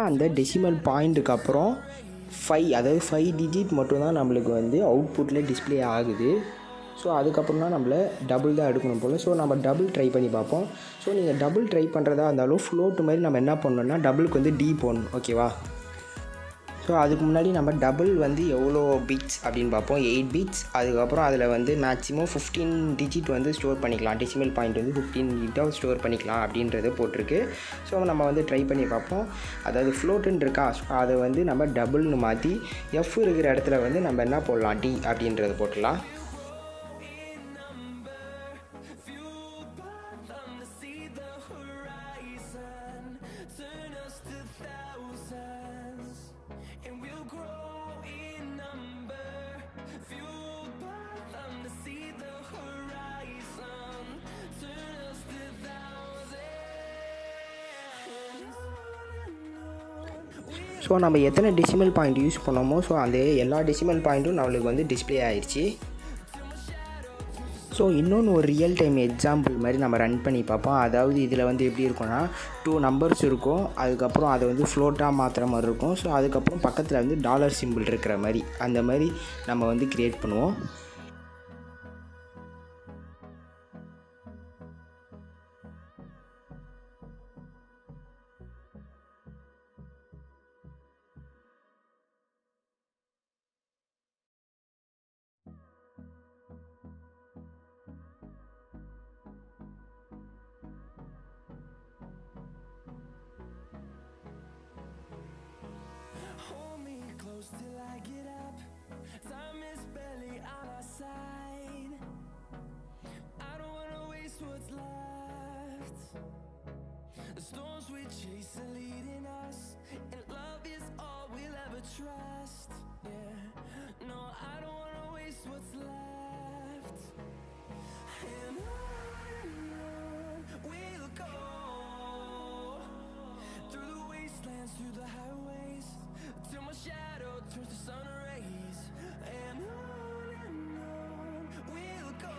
அந்த டெசிமல் பாயிண்ட்டுக்கு அப்புறம் 5, அதாவது 5 டிஜிட் மட்டும்தான் நம்மளுக்கு வந்து அவுட்புட்டில் டிஸ்பிளே ஆகுது. ஸோ அதுக்கப்புறம் தான் நம்மளை டபுள் தான் எடுக்கணும் போல். ஸோ நம்ம டபுள் ட்ரை பண்ணி பார்ப்போம். ஸோ நீங்கள் டபுள் ட்ரை பண்ணுறதா இருந்தாலும் ஃப்ளோட்டு மாதிரி நம்ம என்ன பண்ணணும்னா டபுளுக்கு வந்து டி போடணும் ஓகேவா. ஸோ அதுக்கு முன்னாடி நம்ம டபுள் வந்து எவ்வளோ பிட்ஸ் அப்படின்னு பார்ப்போம். 8 பிட்ஸ். அதுக்கப்புறம் அதில் வந்து மேக்ஸிமம் 15 டிஜிட் வந்து ஸ்டோர் பண்ணிக்கலாம். டெசிமல் பாயிண்ட் வந்து 15 டிஜிட்டாக ஸ்டோர் பண்ணிக்கலாம் அப்படின்றது போட்டிருக்கு. ஸோ நம்ம வந்து ட்ரை பண்ணி பார்ப்போம். அதாவது ஃப்ளோட்டுன்னு இருக்கா, ஸோ அதை வந்து நம்ம டபுள்னு மாற்றி எஃப் இருக்கிற இடத்துல வந்து நம்ம என்ன போடலாம், டி அப்படின்றத போட்டுடலாம். ஸோ நம்ம எத்தனை டெசிமல் பாயிண்ட் யூஸ் பண்ணோமோ ஸோ அந்த எல்லா டெசிமல் பாயிண்ட்டும் நம்மளுக்கு வந்து டிஸ்பிளே ஆயிடுச்சு. ஸோ இன்னொன்று ஒரு ரியல் டைம் எக்ஸாம்பிள் மாதிரி நம்ம ரன் பண்ணி பார்ப்போம். அதாவது இதில் வந்து எப்படி இருக்கும்னா 2 நம்பர்ஸ் இருக்கும், அதுக்கப்புறம் அதை வந்து ஃப்ளோட்டாக மாற்றுற மாதிரி இருக்கும். ஸோ அதுக்கப்புறம் பக்கத்தில் வந்து டாலர் சிம்பிள் இருக்கிற மாதிரி அந்த மாதிரி நம்ம வந்து க்ரியேட் பண்ணுவோம். Hold me close till I get up. Time is barely on our side. I don't wanna waste what's left. The storms we chase are leading us, and love is all we'll ever trust. Yeah, no, I don't wanna waste what's left. And on we'll go, through the wastelands, through the highways, till my shadow turns to sun rays. And on we'll go,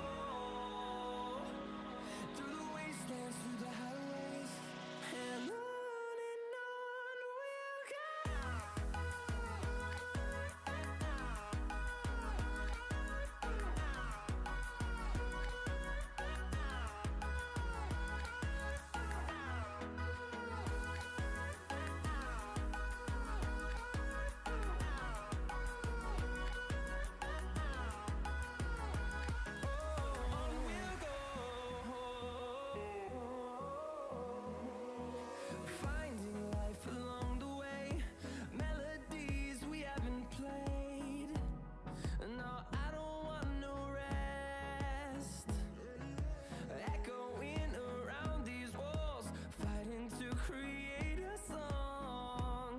through the wastelands, through the highways. And on we'll go. Finding life along the way, melodies we haven't played. No, I don't want no rest. Echoing around these walls, fighting to create a song.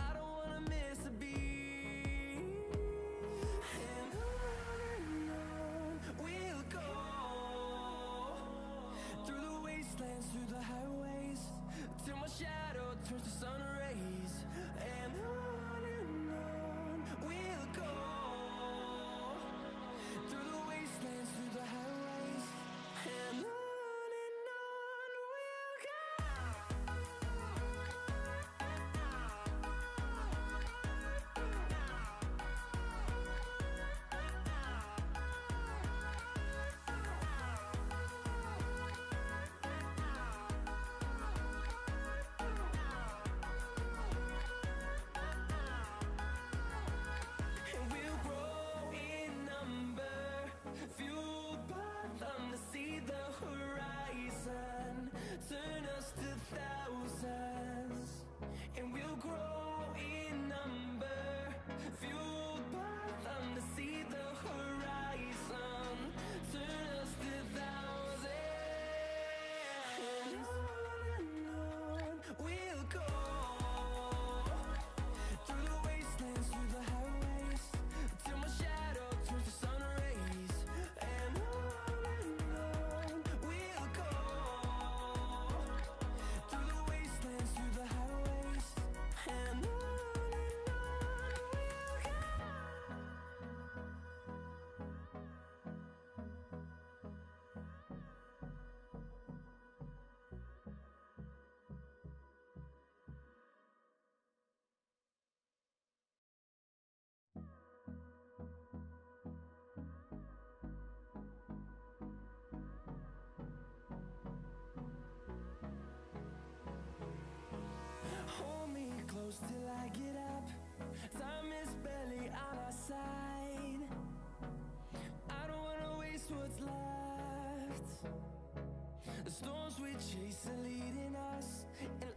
I don't wanna miss a beat. And on we'll go, through the wastelands, through the highways, till my shadow turns to sun rays. And on we'll go, through the wastelands, through the highways. And on we'll go. And we'll grow in number, fueled by them to see the horizon, turn us to thousands. And we'll grow in number, fueled by them to see the horizon, turn us to thousands. And on we'll go, through the wastelands, through the highways, till my shadow turns to sun rays. And on we'll go, through the wastelands, through the highways. And on we'll go. Hold me close till I get up. Time is barely on our side. I don't wanna waste what's left. The storms we chase are leading us, and